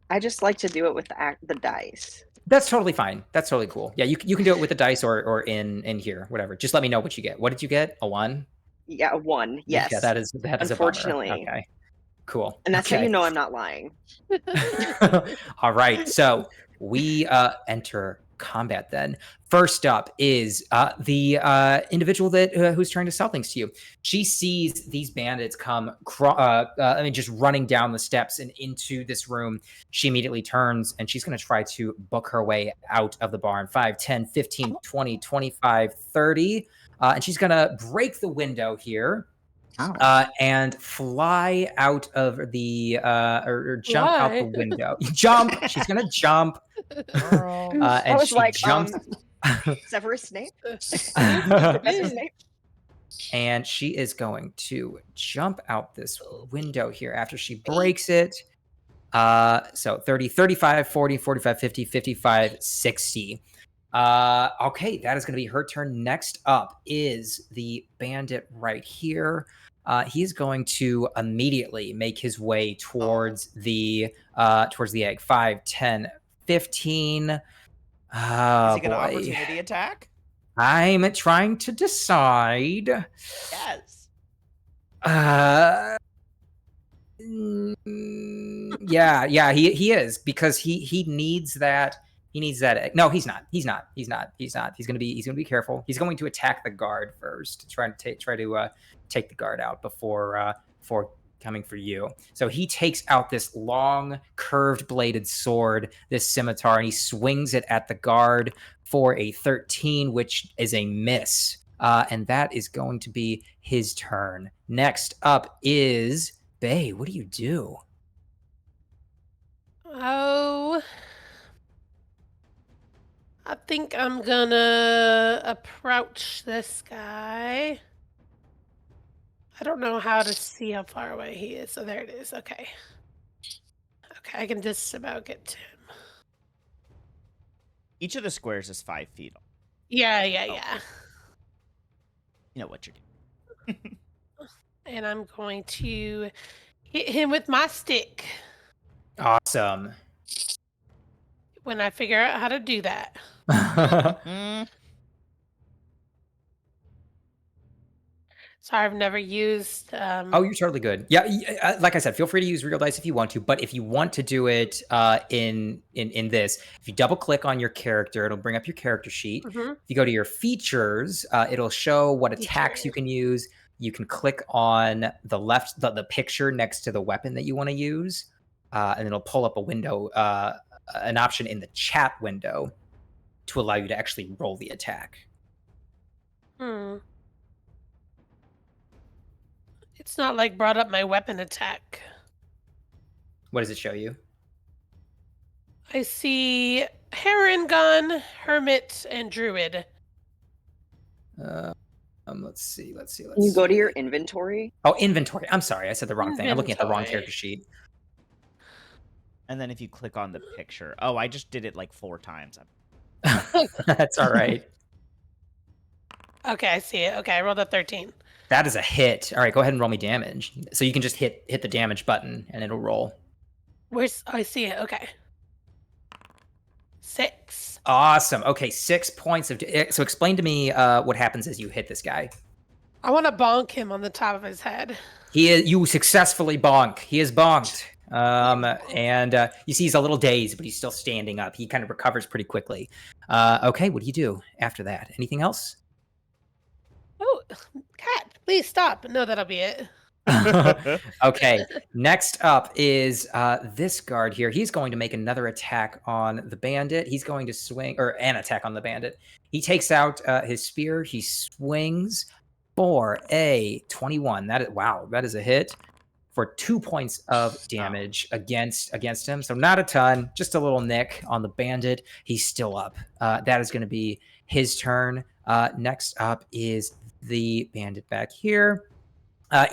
I just like to do it with the dice. That's totally fine. That's totally cool. Yeah, you can do it with the dice or in here, whatever. Just let me know what you get. What did you get? A 1? Yeah, a 1. Yes. Yeah, that is unfortunately. A bummer. Okay. Cool. And that's okay. how you know I'm not lying. All right. So we enter combat then. First up is the individual that who's trying to sell things to you. She sees these bandits come just running down the steps and into this room. She immediately turns and she's going to try to book her way out of the barn. 5, 10, 15, 20, 25, 30. And she's going to break the window here. And fly out of the or jump out the window. Jump. She's gonna jump. And she jumps. Severus Snape. And she is going to jump out this window here after she breaks it. So 30, 35, 40, 45, 50, 55, 60. Okay, that is going to be her turn. Next up is the bandit right here. He's going to immediately make his way towards the egg. 5, 10, 15. Is he going to opportunity attack? I'm trying to decide. Yes. Yeah, he is, because he needs that. He needs that egg. No, he's not. He's gonna be careful. He's going to attack the guard first, try to take the guard out before coming for you. So he takes out this long, curved bladed sword, this scimitar, and he swings it at the guard for a 13, which is a miss. And that is going to be his turn. Next up is Bay. What do you do? Oh, I think I'm gonna approach this guy. I don't know how to see how far away he is. So there it is. Okay. Okay, I can just about get to him. Each of the squares is 5 feet. Yeah. You know what you're doing. And I'm going to hit him with my stick. Awesome. When I figure out how to do that. Sorry, I've never used. Oh, you're totally good. Yeah, like I said, feel free to use real dice if you want to. But if you want to do it in this, if you double click on your character, it'll bring up your character sheet. Mhm. If you go to your features, it'll show what attacks you can use. You can click on the left, the picture next to the weapon that you want to use, and it'll pull up a window, an option in the chat window to allow you to actually roll the attack. Hmm. It's not like brought up my weapon attack. What does it show you? I see heron gun, hermit, and druid. Let's see. Can you go to your inventory? Oh, inventory. I'm sorry, I said the wrong thing. I'm looking at the wrong character sheet. And then if you click on the picture, oh, I just did it like 4 times. That's all right. Okay, I see it. Okay, I rolled a 13. That is a hit. All right, go ahead and roll me damage. So you can just hit the damage button and it'll roll. Where's? Oh, I see it. Okay. 6. Awesome. Okay, 6 points of. So explain to me what happens as you hit this guy. I want to bonk him on the top of his head. You successfully bonk. He is bonked. And you see he's a little dazed, but he's still standing up. He kind of recovers pretty quickly. Okay, what do you do after that? Anything else? Oh, cat! Please stop. No, that'll be it. Okay, next up is this guard here. He's going to make another attack on the bandit. He's going to swing, or an attack on the bandit. He takes out his spear. He swings for a 21. That is a hit for 2 points of damage against him. So not a ton, just a little nick on the bandit. He's still up. That is going to be his turn. Next up is the bandit back here.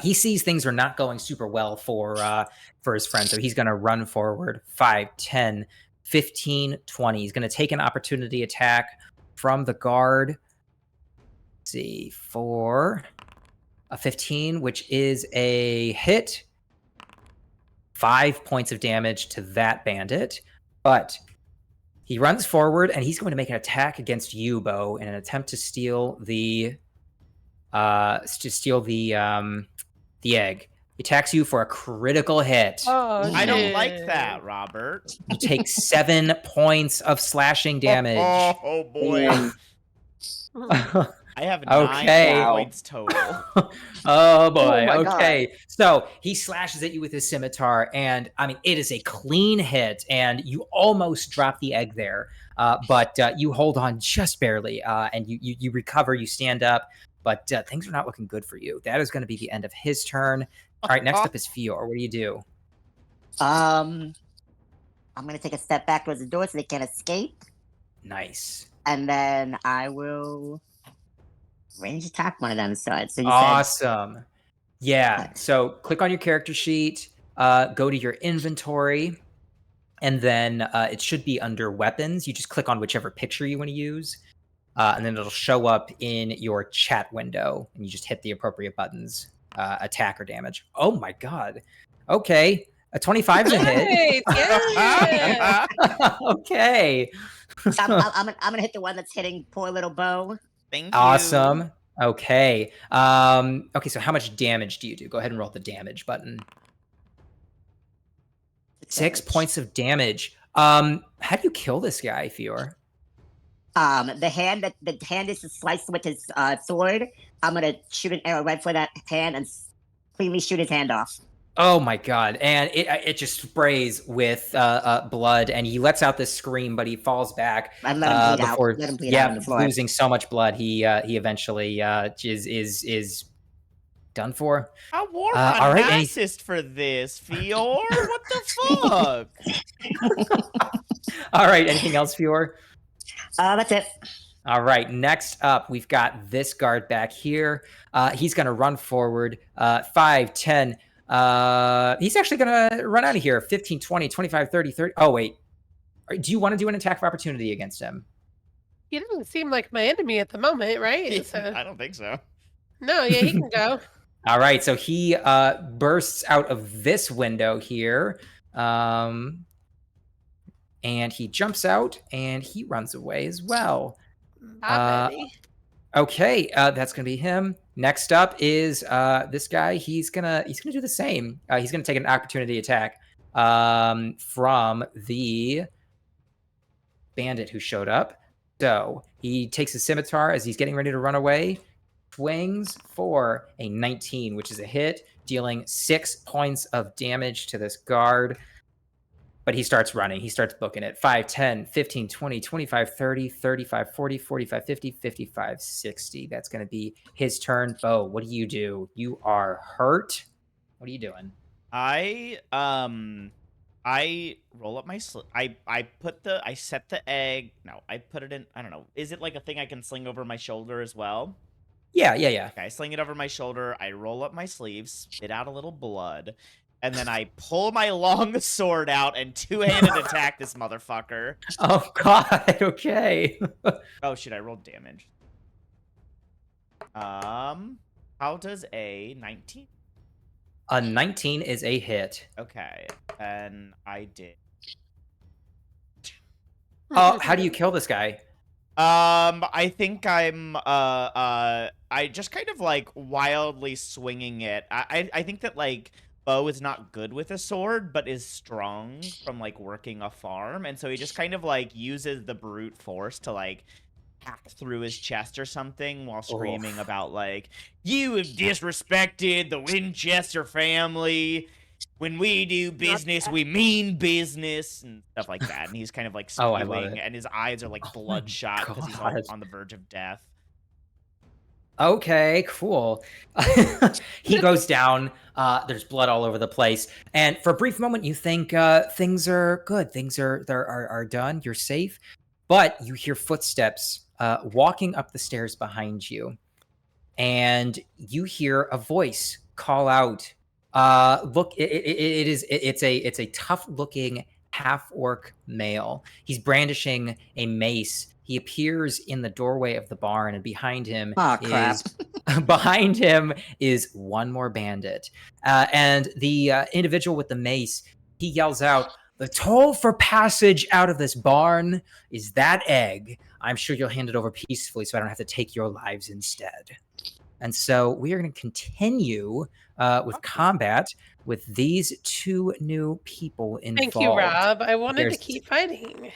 He sees things are not going super well for his friend, so he's going to run forward 5, 10, 15, 20. He's going to take an opportunity attack from the guard. Let's see, for a 15, which is a hit. 5 points of damage to that bandit, but he runs forward and he's going to make an attack against you, Bo, in an attempt to steal the egg. He attacks you for a critical hit. Oh, I don't shit. like that, Robert. You take 7 points of slashing damage. Oh boy. I have 9 Okay. points total. Oh boy. my Okay. So he slashes at you with his scimitar, and I mean, it is a clean hit, and you almost drop the egg there, but you hold on just barely, and you recover. You stand up, but things are not looking good for you. That is going to be the end of his turn. All right. Next up is Fior. What do you do? I'm gonna take a step back towards the door so they can't escape, Nice. and then I will range attack one of them. So you said Awesome. Yeah. So click on your character sheet, go to your inventory, and then it should be under weapons. You just click on whichever picture you want to use, and then it'll show up in your chat window, and you just hit the appropriate buttons, attack or damage. Oh my god. Okay. A 25 is a hit. Right, yeah. Okay. I'm gonna hit the one that's hitting poor little Bo. Thank you. Awesome. Okay. Okay, so how much damage do you do? Go ahead and roll the damage button. 6 points of damage. How do you kill this guy, Fior? The hand is sliced with his sword. I'm gonna shoot an arrow right for that hand and cleanly shoot his hand off. Oh my god. And it just sprays with blood, and he lets out this scream, but he falls back. I let him bleed before, out. Let him bleed out on the floor. losing so much blood, he eventually is done for. I wore all my right, assist for this, Fior. What the fuck? All right, anything else, Fior? That's it. All right, next up, we've got this guard back here. He's going to run forward 5, 10. He's actually going to run out of here 15, 20, 25, 30, 30. Oh, wait. Do you want to do an attack of opportunity against him? He doesn't seem like my enemy at the moment, right? So, I don't think so. no, yeah, he can go. All right, so he bursts out of this window here. And he jumps out and he runs away as well. Bye, baby. Okay, that's going to be him. Next up is this guy. He's gonna do the same. He's gonna take an opportunity attack from the bandit who showed up. So he takes a scimitar as he's getting ready to run away, swings for a 19, which is a hit, dealing 6 points of damage to this guard. But he starts running. He starts booking it. 5, 10, 15, 20, 25, 30, 35, 40, 45, 50, 55, 60. That's going to be his turn. Bo, what do? You are hurt. What are you doing? I roll up my I set the egg. No, I put it in. I don't know. Is it like a thing I can sling over my shoulder as well? Yeah. Okay, I sling it over my shoulder. I roll up my sleeves, spit out a little blood, and then I pull my long sword out and two-handed attack this motherfucker. Oh God. Okay. Oh shit! I rolled damage. How does a 19? A 19 is a hit. Okay, and I did. Oh, how do you kill this guy? I think I just kind of like wildly swinging it. I think that like Bo is not good with a sword, but is strong from like working a farm, and so he just kind of like uses the brute force to like hack through his chest or something while screaming about like, "You have disrespected the Winchester family. When we do business, we mean business," and stuff like that. And he's kind of like Oh, I love spewing, it. and his eyes are like bloodshot because he's God. on the verge of death. Okay, cool. He goes down. There's blood all over the place, and for a brief moment, you think things are good. Things are done. You're safe, but you hear footsteps walking up the stairs behind you, and you hear a voice call out. Look, it's a tough looking half orc male. He's brandishing a mace. He appears in the doorway of the barn, and behind him is one more bandit. And the individual with the mace, he yells out, "The toll for passage out of this barn is that egg. I'm sure you'll hand it over peacefully so I don't have to take your lives instead." And so we are going to continue with combat with these two new people involved. Thank you, Rob. I wanted to keep fighting.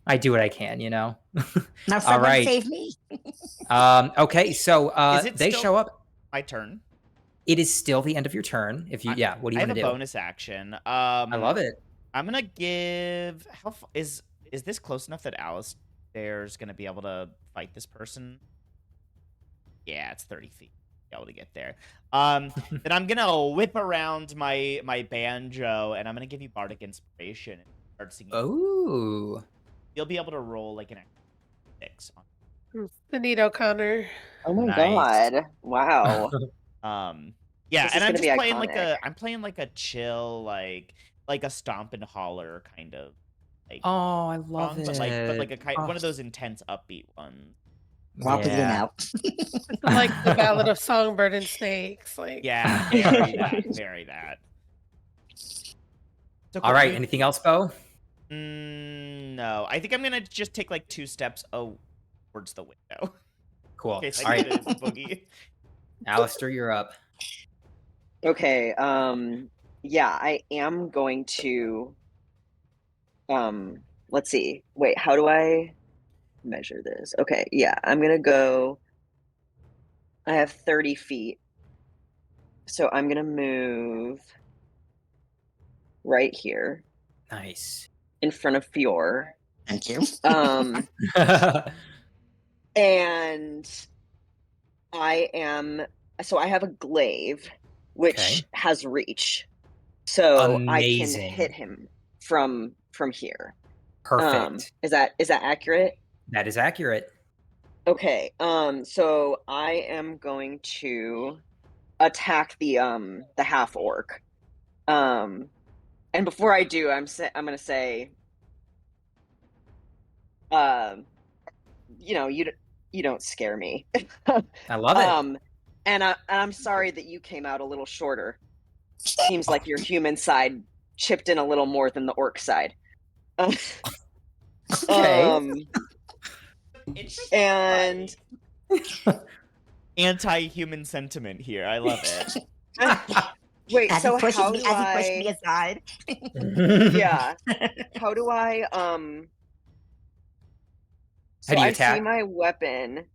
I do what I can, you know. Now All someone right. save me. Okay, so they still show up. My turn. It is still the end of your turn. If you, what do you I want have to a do? bonus action. I love it. I'm gonna give. Is this close enough that Alistair's gonna be able to fight this person? Yeah, it's 30 feet. Be able to get there. Then I'm gonna whip around my banjo, and I'm gonna give you bardic inspiration and start singing. Oh. You'll be able to roll like an 6. Sinead O'Connor. Oh my Nice. god! Wow. Yeah, This is and I'm gonna just be playing iconic. I'm playing like a chill like a stomp and holler kind of like Oh, I love song, it. but like a kind Oh, one of those intense upbeat ones. Rob bleeding yeah. out. Like the Ballad of Songbird and Snakes. Like Yeah, very that, very that. So All right. Anything else, Bo? No, I think I'm gonna just take like 2 steps towards the window. Cool. In case All I right, get a boogie. Alistair, you're up. Okay. Yeah, I am going to. Let's see. Wait, how do I measure this? Okay, yeah, I'm gonna go. I have 30 feet, so I'm gonna move right here Nice. in front of Fior. Thank you. And I have a glaive, which Okay. has reach, so Amazing. I can hit him from here. Perfect. Is that accurate? That is accurate. Okay. So I am going to attack the half orc. And before I do, I'm gonna say, you don't scare me. I love it. And I'm sorry that you came out a little shorter. Seems like your human side chipped in a little more than the orc side. Okay. Interesting. And anti-human sentiment here. I love it. Wait, As so he pushes how me, do as he pushed me I? aside. Yeah, how do I? How So do you I see attack? my weapon.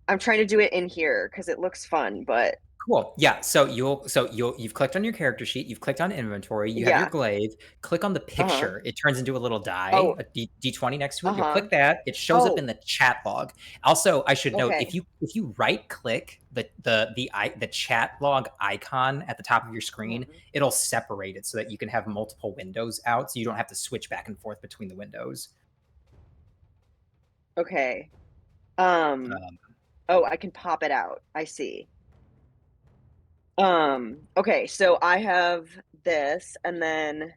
I'm trying to do it in here because it looks fun, but Cool. Yeah. You've clicked on your character sheet. You've clicked on inventory. You have your yeah. glaive. Click on the Uh-huh. picture. It turns into a little die, Oh, a D20 next to it. You'll uh-huh. click that. It shows up in Oh, the chat log. Also, I should note okay. if you right click the chat log icon at the top of your screen, Uh-huh. it'll separate it so that you can have multiple windows out, so you don't have to switch back and forth between the windows. Okay. Um, Oh, I can pop it out. I see. Okay, so I have this, and then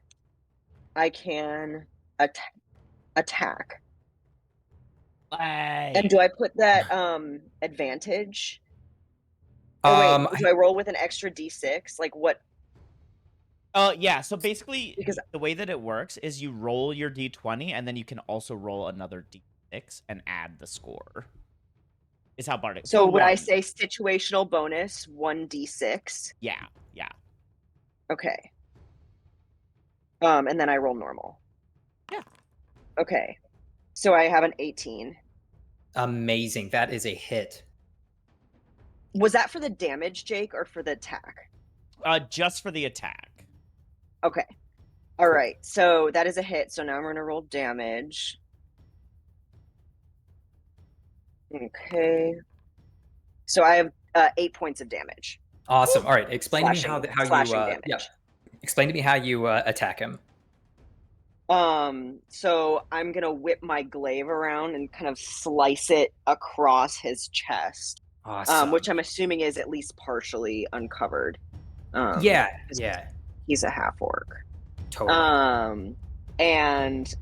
I can attack. And do I put that advantage? Or wait, um, do I roll with an extra d6? Like what? Yeah, so basically Because the way that it works is you roll your d20 and then you can also roll another d6 and add the score. Is how Bardic so for would I one. say situational bonus 1d6? Yeah, yeah. Okay. And then I roll normal. Yeah. Okay. So I have an 18. amazing. That is a hit. Was that for the damage, Jake, or for the attack? Just for the attack. Okay. All right. So that is a hit. So now I'm going to roll damage. Okay. So I have 8 points of damage. Awesome. All right. Explain to me how slashing you damage. yeah. Explain to me how you attack him. So I'm gonna whip my glaive around and kind of slice it across his chest. Awesome. Which I'm assuming is at least partially uncovered. Yeah. 'Cause Yeah. he's a half orc. Totally. And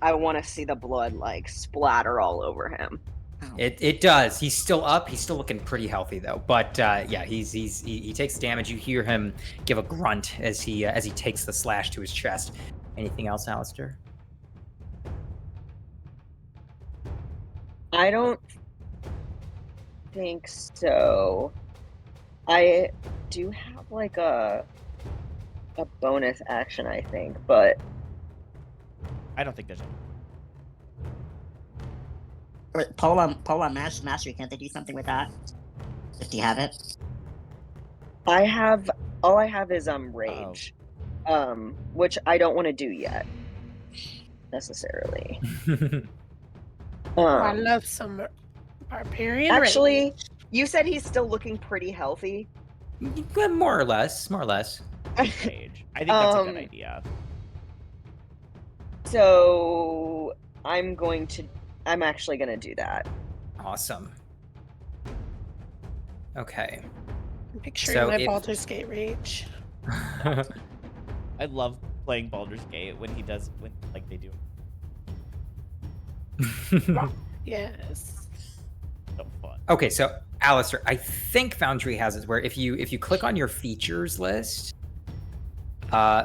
I want to see the blood like splatter all over him. It does. He's still up. He's still looking pretty healthy though. But yeah, he takes damage. You hear him give a grunt as he takes the slash to his chest. Anything else, Alistair? I don't think so. I do have like a bonus action, I think, but I don't think there's Polar Mastery, can't they do something with that? Do you have it? all I have is rage. Which I don't want to do yet necessarily. I love some barbarian Actually, rage. you said he's still looking pretty healthy. More or less. More or less. rage. I think that's a good idea. So I'm actually gonna do that. Awesome. Okay. I'm picturing So my if- Baldur's Gate rage. I love playing Baldur's Gate when they do. Yes. So fun. Okay, so Alistair, I think Foundry has it where if you click on your features list,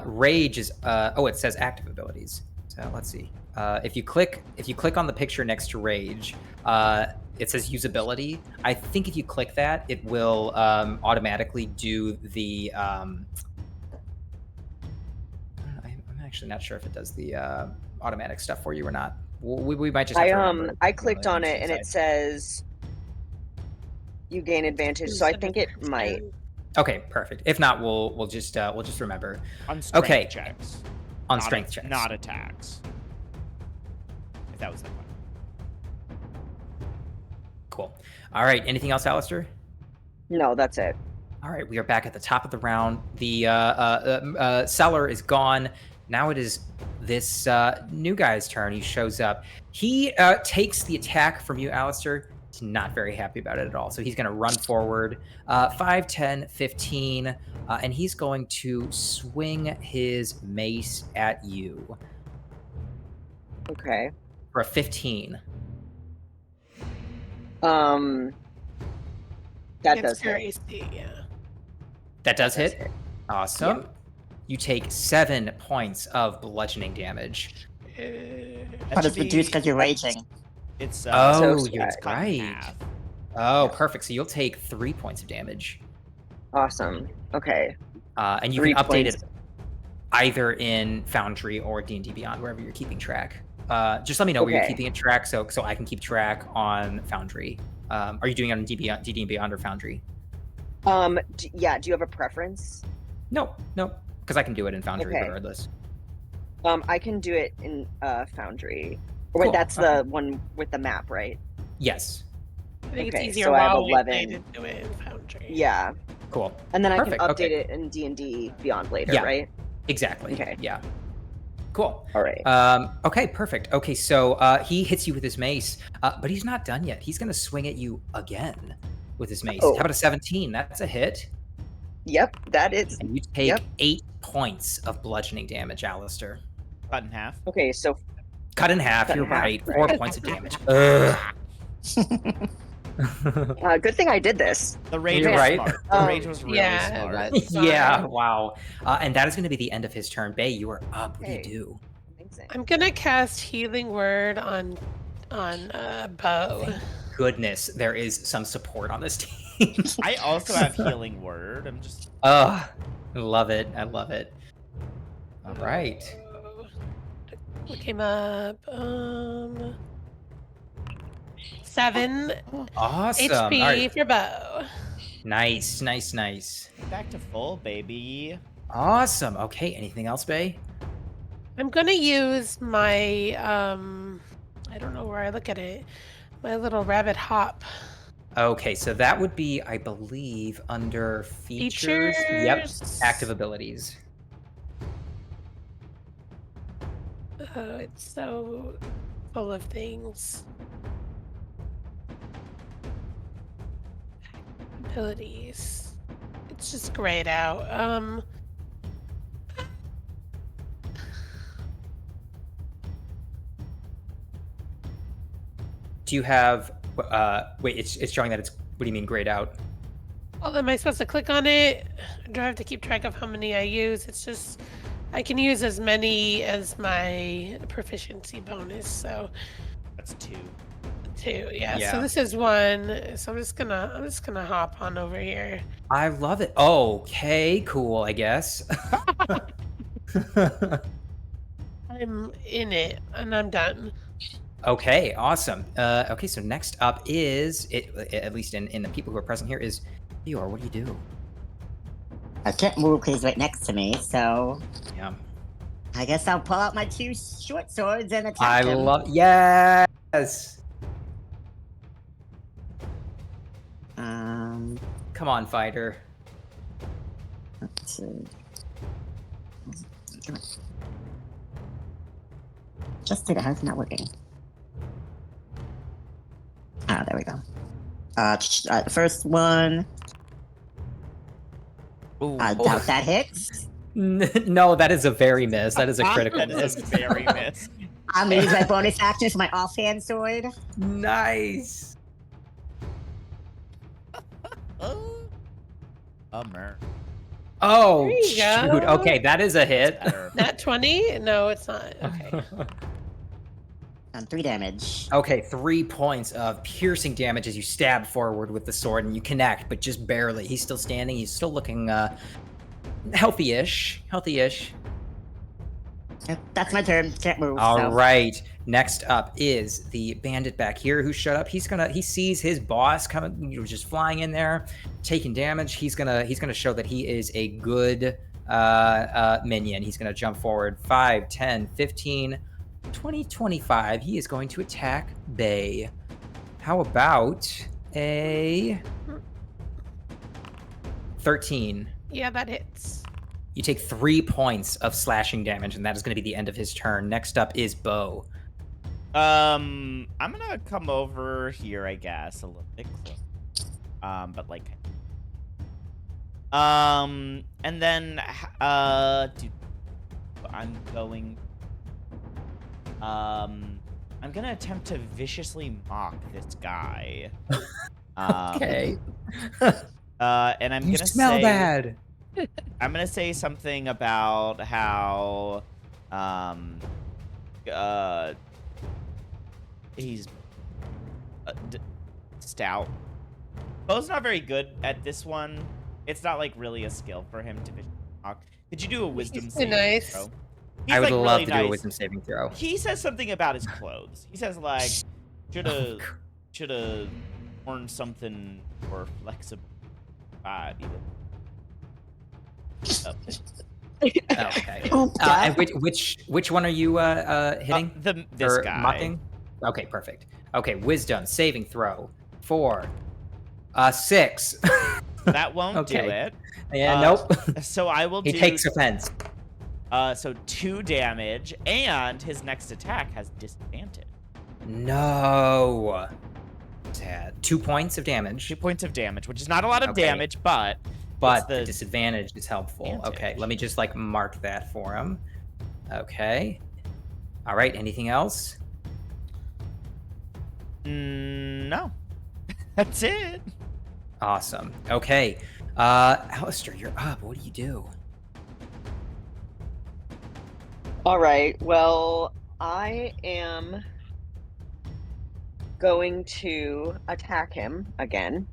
Rage is it says active abilities. So let's see. If you click on the picture next to Rage, it says usability. I think if you click that, it will automatically do the. I'm actually not sure if it does the automatic stuff for you or not. We might just have to remember. I clicked on it and it says you gain advantage, so I think it might. Okay, perfect. If not, we'll just remember. On strength Okay. checks. On strength checks. Not attacks. If that was the one. Cool. All right. Anything else, Alistair? No, that's it. All right. We are back at the top of the round. The seller is gone. Now it is this new guy's turn. He shows up. He takes the attack from you, Alistair. He's not very happy about it at all. So he's going to run forward 5, 10, 15, and he's going to swing his mace at you Okay. for a 15. That does your hit. AC, yeah. That does Does hit. hit. Awesome. You take 7 points of bludgeoning damage. That But should it's reduced be- because you're raging. It's Oh, So you're it's cut in right. half. Oh, perfect. So you'll take 3 points of damage. Awesome. Okay. And you 3 can update points. it either in Foundry or D&D Beyond, wherever you're keeping track. Just let me know where you're Okay. keeping it track, so I can keep track on Foundry. Are you doing it on D&D Beyond or Foundry? Yeah. Do you have a preference? No, because I can do it in Foundry Okay. regardless. I can do it in Foundry. Or Cool. wait, that's Okay. the one with the map, right? Yes. I think Okay, it's easier so I have while we 11. play to do it in Foundry. Yeah. Cool. And then I Perfect, can update okay. it in D&D Beyond later, Yeah. right? Exactly. Okay. Yeah. Cool. All right. Okay, perfect. Okay, so he hits you with his mace, but he's not done yet. He's going to swing at you again with his mace. Oh. How about a 17? That's a hit. Yep, that is. And you take 8 points of bludgeoning damage, Alistair. Cut in half. Okay, so Cut in half, Cut in you're half, right. right. 4 points of damage. Ugh. good thing I did this. The rage You're was right. smart. The rage was really Yeah, smart. that's Yeah, fine. wow. And that is going to be the end of his turn. Bay, you are up. What do you Hey. do? Amazing. I'm gonna cast Healing Word on Bo. Thank goodness there is some support on this team. I also have healing word. I'm just I love it. I love it. All right. Look him up. 7 Awesome. HP All right. for Bo. Nice, nice, nice. back to full, baby. Awesome. Okay, anything else, Bay? I'm gonna use my I don't know where I look at it. My little rabbit hop. Okay, so that would be, I believe, under features. Yep. Features. Active abilities. Oh, it's so full of things. Abilities. It's just grayed out. Do you have wait, it's showing that it's, what do you mean grayed out? Well, am I supposed to click on it? Do I have to keep track of how many I use? It's just I can use as many as my proficiency bonus, so That's 2. 2, yeah. Yeah. So this is 1. So I'm just gonna hop on over here. I love it. Okay, cool, I guess. I'm in it and I'm done. Okay, awesome. Okay, so next up is, at least in the people who are present here, is Dior. What do you do? I can't move because he's right next to me, so Yeah. I guess I'll pull out my 2 short swords and attack I him. love, yes! Come on, fighter. Let's see. Just did it. How's it not working? Ah, there we go. The first one. Ooh. I doubt that hits. No, that is a very miss. That is a critical That miss. is a very miss. I'm gonna use my bonus action for my offhand sword. Nice. Bummer. Oh, There you shoot. go. Okay, that is a hit. Better. Nat 20? No, it's not. Okay. And 3 damage. Okay, 3 points of piercing damage as you stab forward with the sword, and you connect, but just barely. He's still standing. He's still looking healthy-ish. Healthy-ish. Yep, that's my turn. Can't move. All so. right. Next up is the bandit back here who shut up. He sees his boss coming, just flying in there, taking damage. He's gonna show that he is a good minion. He's gonna jump forward 5, 10, 15, 20, 25. He is going to attack Bay. How about a 13? Yeah, that hits. You take 3 points of slashing damage, and that is going to be the end of his turn. Next up is Bo. I'm gonna come over here, I guess, a little bit closer. But like, and then, dude, I'm gonna attempt to viciously mock this guy. Okay. And I'm You gonna smell say, bad. I'm gonna say something about how, he's stout. Bo's not very good at this one. It's not like really a skill for him to talk. Could you do a wisdom He's saving nice. throw? I would like love really to do a nice. wisdom saving throw. He says something about his clothes. He says like, shoulda worn something more flexible. Even. Okay. Oh, And which one are you hitting? This or guy. mocking? Okay, perfect. Okay, wisdom saving throw for 6. That won't do Okay. it. Yeah, nope. So I will He do. takes offense. So 2 damage, and his next attack has disadvantage. No. Sad. 2 points of damage. 2 points of damage, which is not a lot of Okay. damage, but But the the disadvantage is helpful. advantage. Okay, let me just like mark that for him. Okay. All right, anything else? No, that's it. Awesome. Okay. Alistair, you're up. What do you do? All right. Well, I am going to attack him again.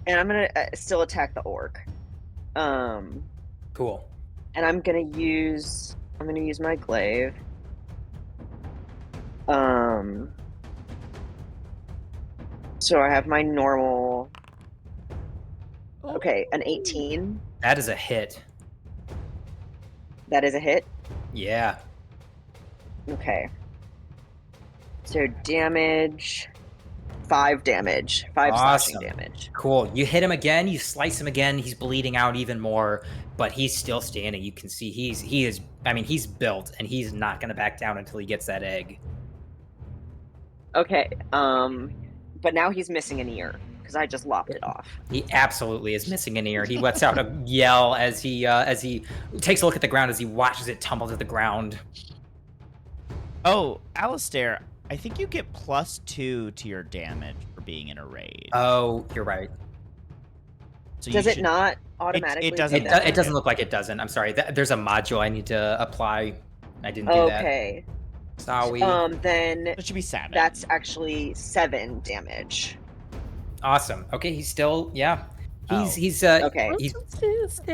And I'm gonna still attack the orc. Cool. And I'm gonna use my glaive. So I have my normal. Okay, an 18. That is a hit. That is a hit. Yeah. Okay. So damage. 5 damage. 5 slashing Awesome. damage. Cool. You hit him again, you slice him again, he's bleeding out even more, but he's still standing. You can see he's built and he's not gonna back down until he gets that egg. Okay. But now he's missing an ear because I just lopped it off. He absolutely is missing an ear. He lets out a yell as he takes a look at the ground as he watches it tumble to the ground. Oh, Alistair, I think you get +2 to your damage for being in a rage. Oh, you're right. So Does it not automatically? It doesn't. do that? It doesn't look like it doesn't. I'm sorry. There's a module I need to apply. I didn't do that. Okay. Sorry. Then It should be 7. that's actually 7 damage. Awesome. Okay, he's still He's Okay.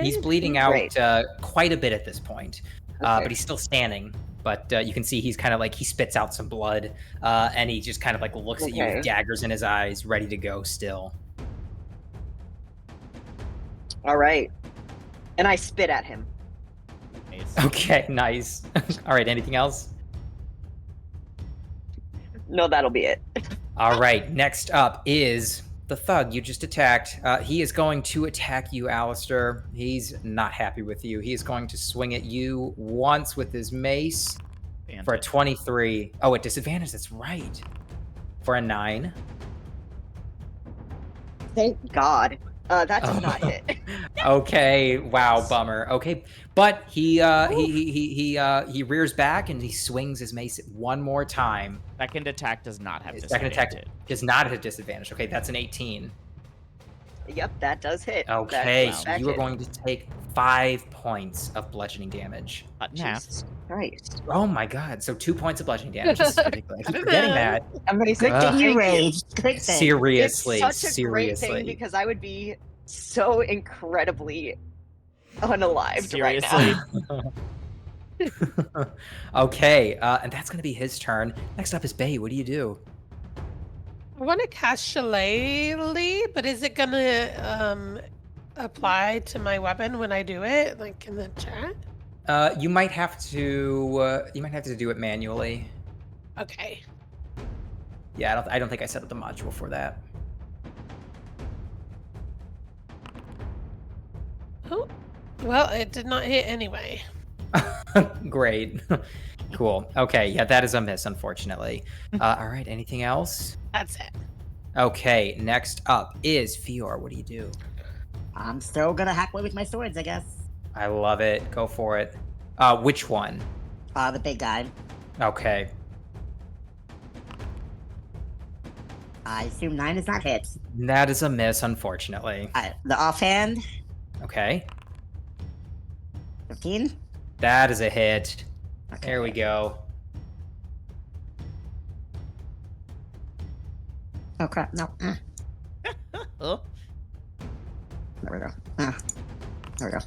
he's bleeding out Great. quite a bit at this point, Okay. but he's still standing. But you can see he's kind of like he spits out some blood, and he just kind of like looks at you Okay. with daggers in his eyes, ready to go. Still. All right. And I spit at him. Nice. Okay, nice. All right, anything else? No, that'll be it. All right, next up is the thug you just attacked. He is going to attack you, Alistair. He's not happy with you. He is going to swing at you once with his mace for a 23. Oh, at disadvantage, that's right. For a 9. Thank God. That does not hit. Okay, wow, bummer. Okay, but he rears back and he swings his mace one more time. Second attack does not have His second disadvantage. attack does not have disadvantage. Okay, that's an 18. Yep, that does hit. Okay, That- so that you are hit. going to take 5 points of bludgeoning damage. Cut in half. Jesus Christ. Oh my god, so 2 points of bludgeoning damage. This is ridiculous. I keep forgetting that. Good Good thing you raged. Good thing. Seriously, It's such a great thing seriously. because I would be so incredibly unalived right Seriously. now. Okay, and that's going to be his turn. Next up is Bay. What do you do? I want to cast Shillelagh, but is it gonna apply to my weapon when I do it, like in the chat? You might have to do it manually. Okay. Yeah, I don't think I set up the module for that. Oh, well, it did not hit anyway. Great. Cool. Okay, yeah, that is a miss, unfortunately. All right, anything else? That's it. Okay, next up is Fior. What do you do? I'm still gonna hack away with my swords, I guess. I love it. Go for it. Which one? The big guy. Okay. I assume 9 is not hit. That is a miss, unfortunately. The offhand, Okay. 15. That is a hit. Okay. There we go. Oh crap! No. Oh, There we go. There we go.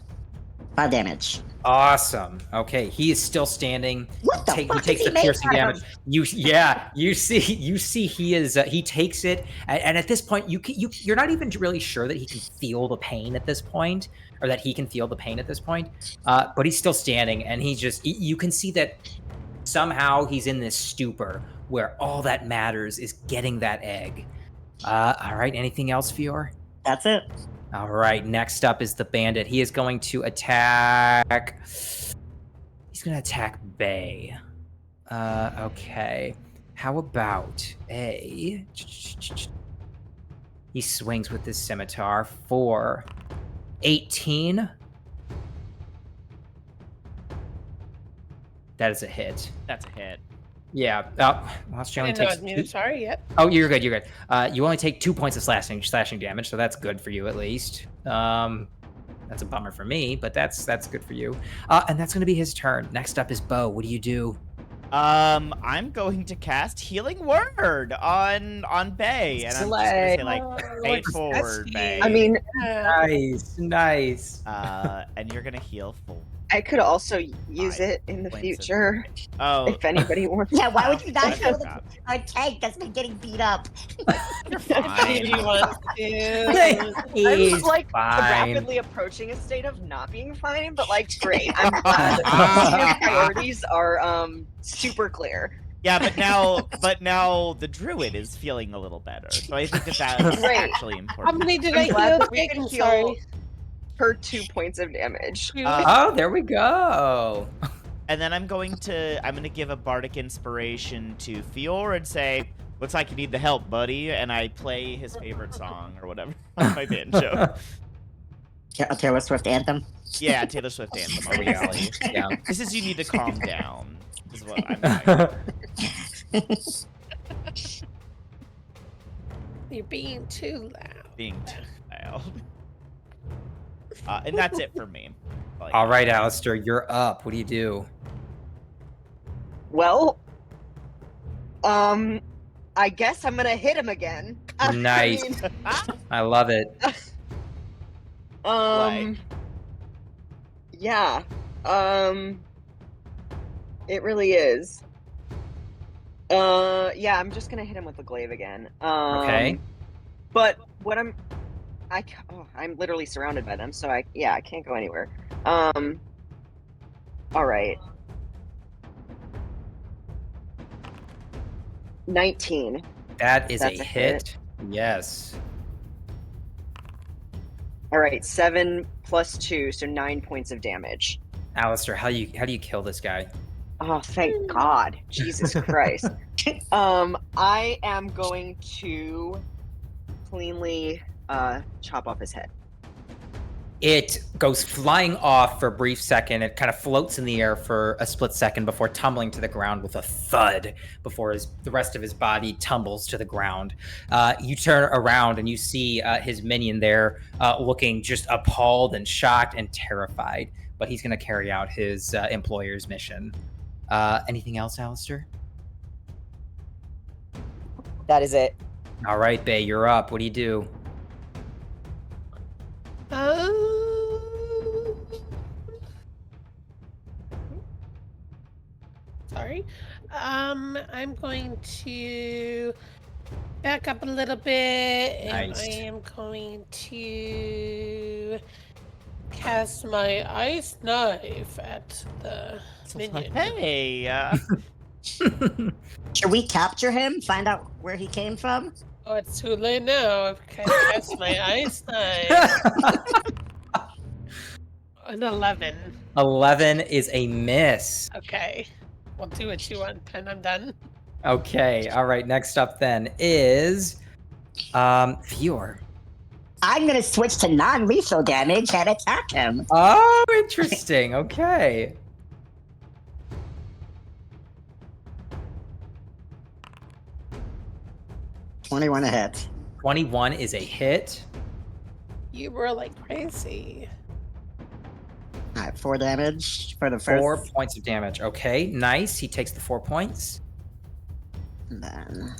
5 damage. Awesome. Okay, he is still standing. What the He fuck takes is the he made piercing out damage. of? You see he is he takes it, and at this point you're not even really sure that he can feel the pain at this point, or that he can feel the pain at this point. But he's still standing, and you can see that somehow he's in this stupor where all that matters is getting that egg. All right. Anything else, Fior? That's it. All right, next up is the bandit. He is going to attack. He's going to attack Bay. Okay. How about a. He swings with his scimitar for 18. That is a hit. that's a hit. Yeah. Well, she I only didn't know I takes was muted. Sorry. Yep. Oh, you're good. You're good. You only take 2 points of slashing damage, so that's good for you at least. That's a bummer for me, but that's good for you. And that's going to be his turn. Next up is Bo. What do you do? I'm going to cast Healing Word on Bay, and I'm just gonna say like, "Pay it forward, Bay." I mean, Nice. And you're gonna heal full. I could also use 5 it in the points of future Oh, if anybody wants. Yeah, why would you not that's kill crap. a tank that's been getting beat up? You're fine. You want to? I He's was like fine. rapidly approaching a state of not being fine, but like great. I'm glad. My priorities are super clear. Yeah, but now the druid is feeling a little better, so I think that's Great. actually How important. many did I'm I glad heal? that we can I'm heal sorry. her 2 points of damage. Oh, there we go. And then I'm gonna give a bardic inspiration to Fior and say, "Looks like you need the help, buddy." And I play his favorite song or whatever on my banjo. A Taylor Swift anthem. Yeah, Taylor Swift anthem, There we go. obviously. Yeah. This is "You Need to Calm Down." Is what I'm saying. You're being too loud. Being too loud. And that's it for me. All right, Alistair, you're up. What do you do? Well, I guess I'm gonna hit him again. Nice. I mean, I love it. Like. Yeah. It really is. Yeah, I'm just gonna hit him with the glaive again. Okay. But what I'm literally surrounded by them, so I can't go anywhere. All right. 19. That's a a hit. Yes. All right, 7 plus 2, so 9 points of damage. Alistair, how do you kill this guy? Oh, thank God. Jesus Christ. I am going to cleanly chop off his head. It goes flying off for a brief second. It kind of floats in the air for a split second before tumbling to the ground with a thud before the rest of his body tumbles to the ground. You turn around and you see his minion there looking just appalled and shocked and terrified, but he's going to carry out his employer's mission. Anything else, Alistair? That is it. All right, Bay, you're up. What do you do? Sorry. I'm going to back up a little bit, and Nice. I am going to cast my ice knife at the minion. Hey, Should we capture him? Find out where he came from? Oh, it's too late now. I've cast my ice knife. An 11. 11 is a miss. Okay. We'll do what you want, and I'm done. Okay. All right. Next up then is Fior. I'm gonna switch to non-lethal damage and attack him. Oh, interesting. Okay. $21 a hit. 21 is a hit. You were like crazy. Alright, 4 damage for the first. 4 points of damage. Okay, nice. He takes the 4 points. And then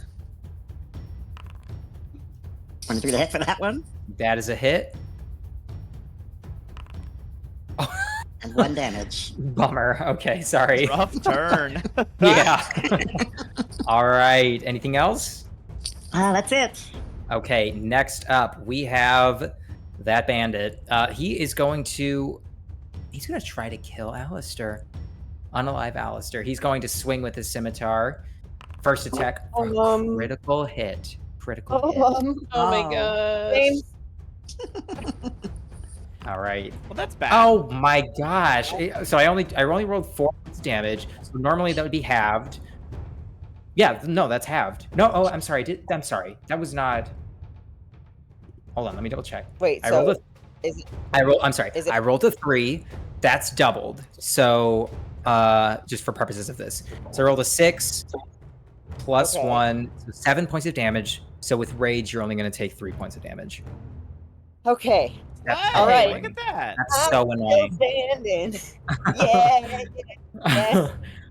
23 to hit for that one. That is a hit. And 1 damage. Bummer. Okay, sorry. Rough turn. Yeah. All right. Anything else? That's it. Okay, next up, we have that bandit. He's going to try to kill Alistair. Unalive Alistair. He's going to swing with his scimitar. First attack, critical hit. Critical hit. Oh my god. All right. Well, that's bad. Oh my gosh. So I only rolled 4 points damage. So normally that would be halved. Yeah, no, that's halved. No, oh, I'm sorry. I'm sorry. That was not. Hold on, let me double check. Wait, I so rolled is it, I'm sorry. is it- I rolled a 3. That's doubled. So just for purposes of this. So I rolled a 6 plus Okay. 1, so 7 points of damage. So with rage, you're only going to take 3 points of damage. okay? That's Hey, so all right. Look annoying. at that. That's so annoying. Standing. Yeah.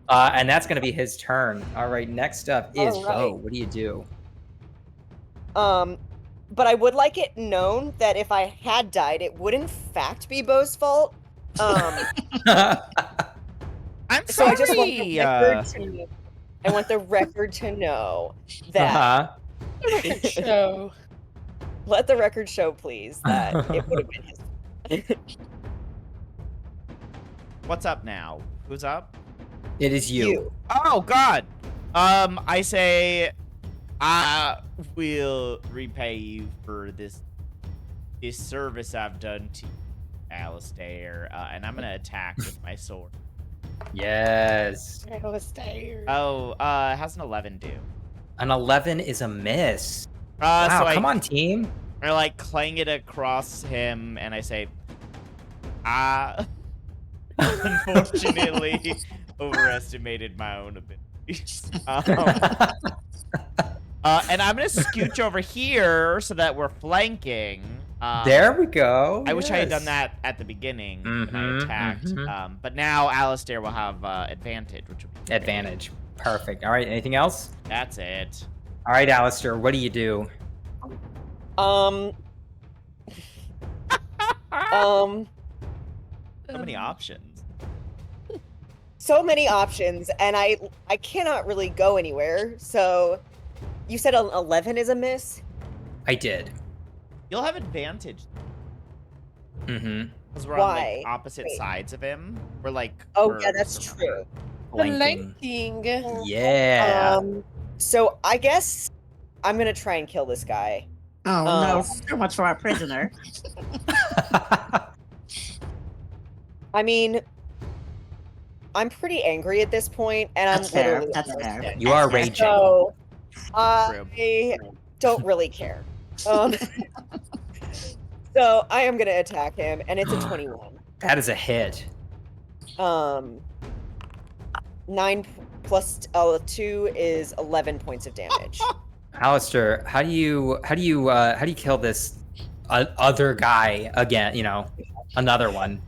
And that's going to be his turn. All right, next up is All right. Bo. What do you do? But I would like it known that if I had died, it would in fact be Bo's fault. I'm So I sorry. just want the record to, I want the record to know that. Show. Let the record show, please, that it would have been his. What's up now? Who's up? It is you. You. Oh God. I say, I will repay you for this service I've done to you, Alistair, and I'm gonna attack with my sword. Yes. Alistair. Oh, how's an 11 do? An 11 is a miss. So Wow, I, come on, team. I like clang it across him, and I say, unfortunately, overestimated my own abilities. And I'm gonna scooch over here so that we're flanking. There we go. I wish I had done Yes. that at the beginning when I Mhm, attacked. mhm. But now Alistair will have advantage, which will be great. Advantage. Perfect. All right, anything else? That's it. All right, Alistair, what do you do? So many options. So many options, and I cannot really go anywhere. So, you said an 11 is a miss. I did. You'll have advantage Mm-hmm. because we're on Why? like opposite Wait. sides of him. We're like. Oh yeah, curves that's around. true. Flanking. Flanking. Yeah. So I guess I'm gonna try and kill this guy. Oh no, so much for our prisoner. I mean, I'm pretty angry at this point, and I'm That's fair. literally That's almost fair. dead. You are That's fair. raging. So I don't really care. So I am gonna attack him, and it's a 21. That is a hit. 9 plus 2 is 11 points of damage. Alistair, how do you kill this other guy again? You know, another one.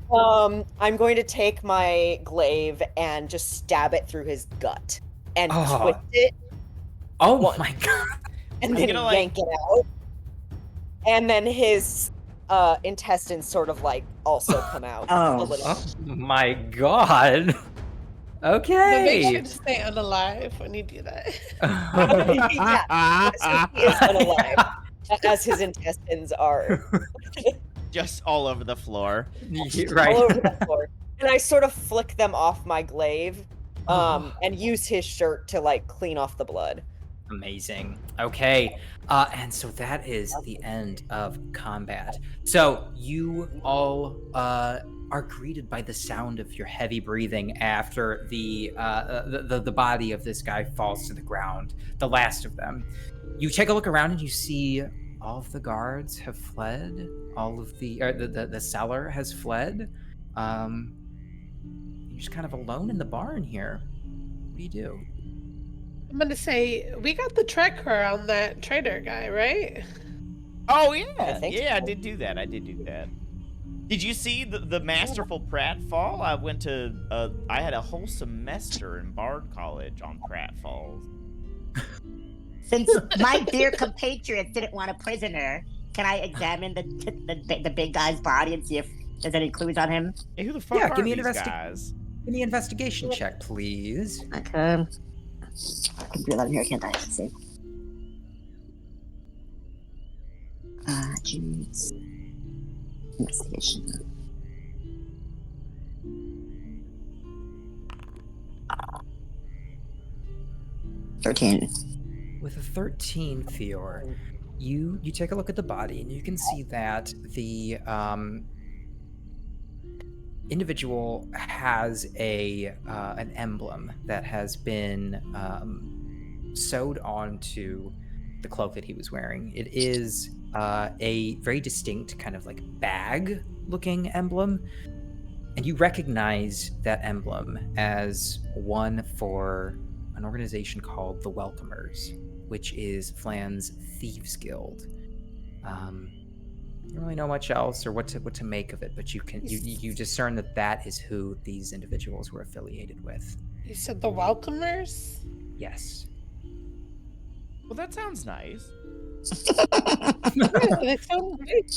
I'm going to take my glaive and just stab it through his gut and Oh. twist it, Oh What? my god. and I'm then gonna, like- yank it out. And then his intestines sort of like also come out a Oh. little. Oh my god. But make Okay. sure to stay unalive when you do that. Yeah, so he is unalive, as his intestines are Just all over the floor. Right. all over the floor. And I sort of flick them off my glaive, and use his shirt to like clean off the blood. Amazing. Okay. And so that is the end of combat. So you all are greeted by the sound of your heavy breathing after the body of this guy falls to the ground, the last of them. You take a look around and you see all of the guards have fled. All of the seller has fled. You're just kind of alone in the barn here. What do you do? I'm gonna say we got the tracker on that trader guy, right? Oh I yeah, think yeah, I so. did do that. Did you see the masterful pratfall? I went to I had a whole semester in Bard College on pratfalls. Since my dear compatriots didn't want a prisoner, can I examine the big guy's body and see if there's any clues on him? Hey, who the fuck Yeah, are give me an these guys? give me an investigation check, please. Okay. I can do that here, can't I? Let's see. Jeez. Investigation. $13. With a 13, Fior, you take a look at the body and you can see that the individual has an emblem that has been sewed onto the cloak that he was wearing. It is a very distinct kind of like bag-looking emblem, and you recognize that emblem as one for an organization called the Welcomers, which is Flan's Thieves Guild. You don't really know much else or what to make of it, but you discern that is who these individuals were affiliated with. You said the Welcomers? Yes. Well, that sounds nice. Yeah, they sound great.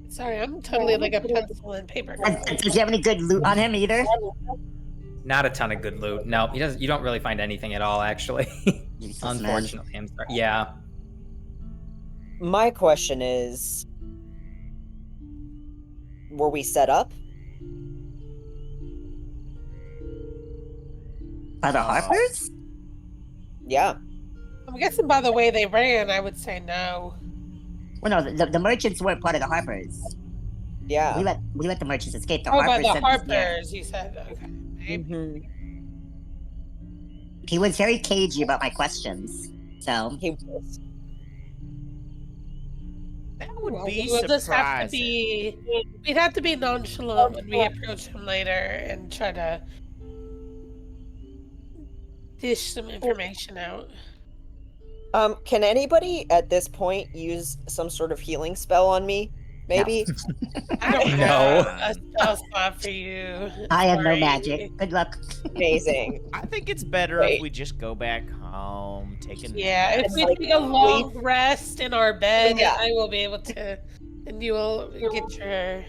Sorry, I'm totally like a pencil and paper guy. Does he have any good loot on him either? Not a ton of good loot. No, he doesn't. You don't really find anything at all, actually. Useless man. Unfortunately, I'm sorry. Yeah. My question is, were we set up? By the Harpers? Yeah. I'm guessing by the way they ran, I would say no. Well, no, the merchants weren't part of the Harpers. Yeah. We let the merchants escape. The Oh, by Harpers the sent us there. Harpers, you said. Okay. Maybe. Mhm. He was very cagey about my questions. So He was. That would Well, be we'll just have to surprising. we'd have to be nonchalant when we approach him later and try to dish some information out. Can anybody at this point use some sort of healing spell on me? Maybe? I don't No. have a spell slot for you. I have no Sorry. magic. Good luck. Amazing. I think it's better Right. if we just go back home, take a Yeah, nap. if we like, take a long rest in our bed, Yeah. I will be able to, and you will get your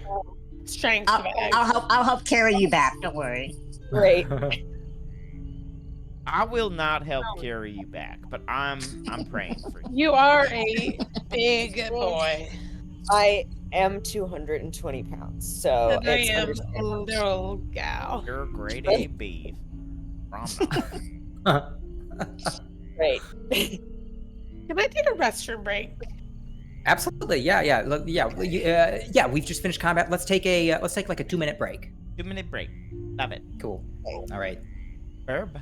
strength back. I'll help carry you back. Don't worry. Great. I will not help carry you back, but I'm praying for you. You are a big boy, I am 220 pounds, so and I it's am a understandable. little gal. You're a grade A beef. From now. Great. Can I take a restroom break? Absolutely. Yeah. We've just finished combat. Let's take like a 2-minute break. 2-minute break. Love it. Cool. All right. Herb.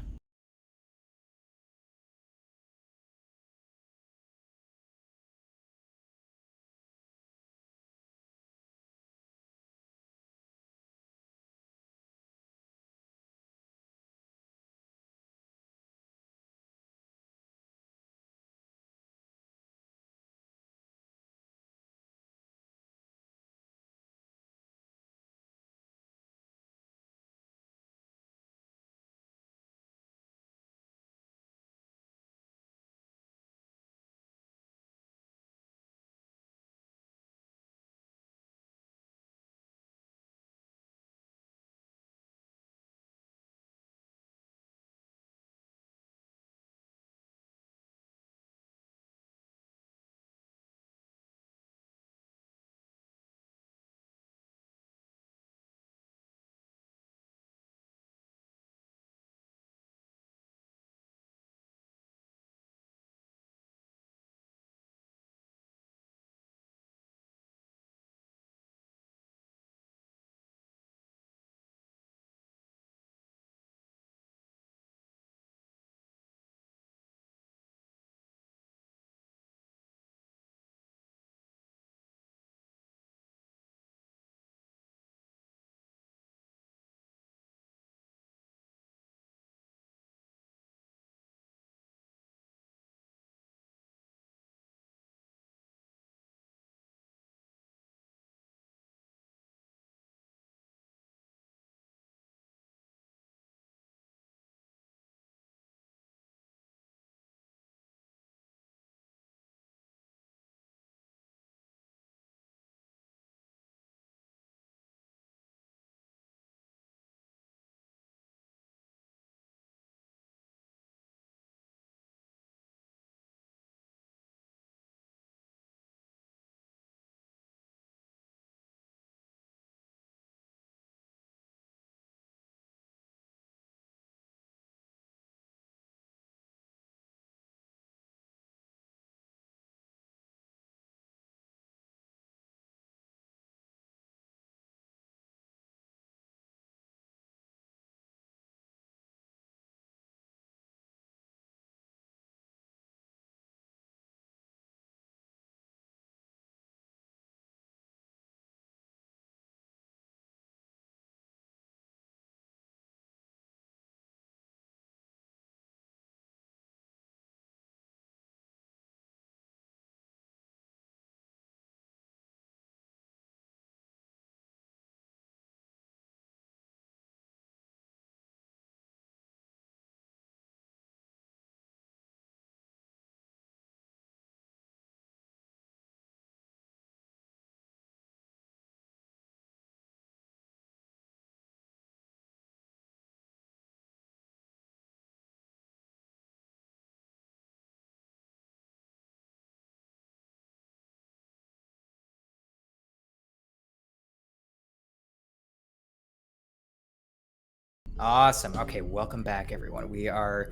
Awesome. Okay, welcome back, everyone. We are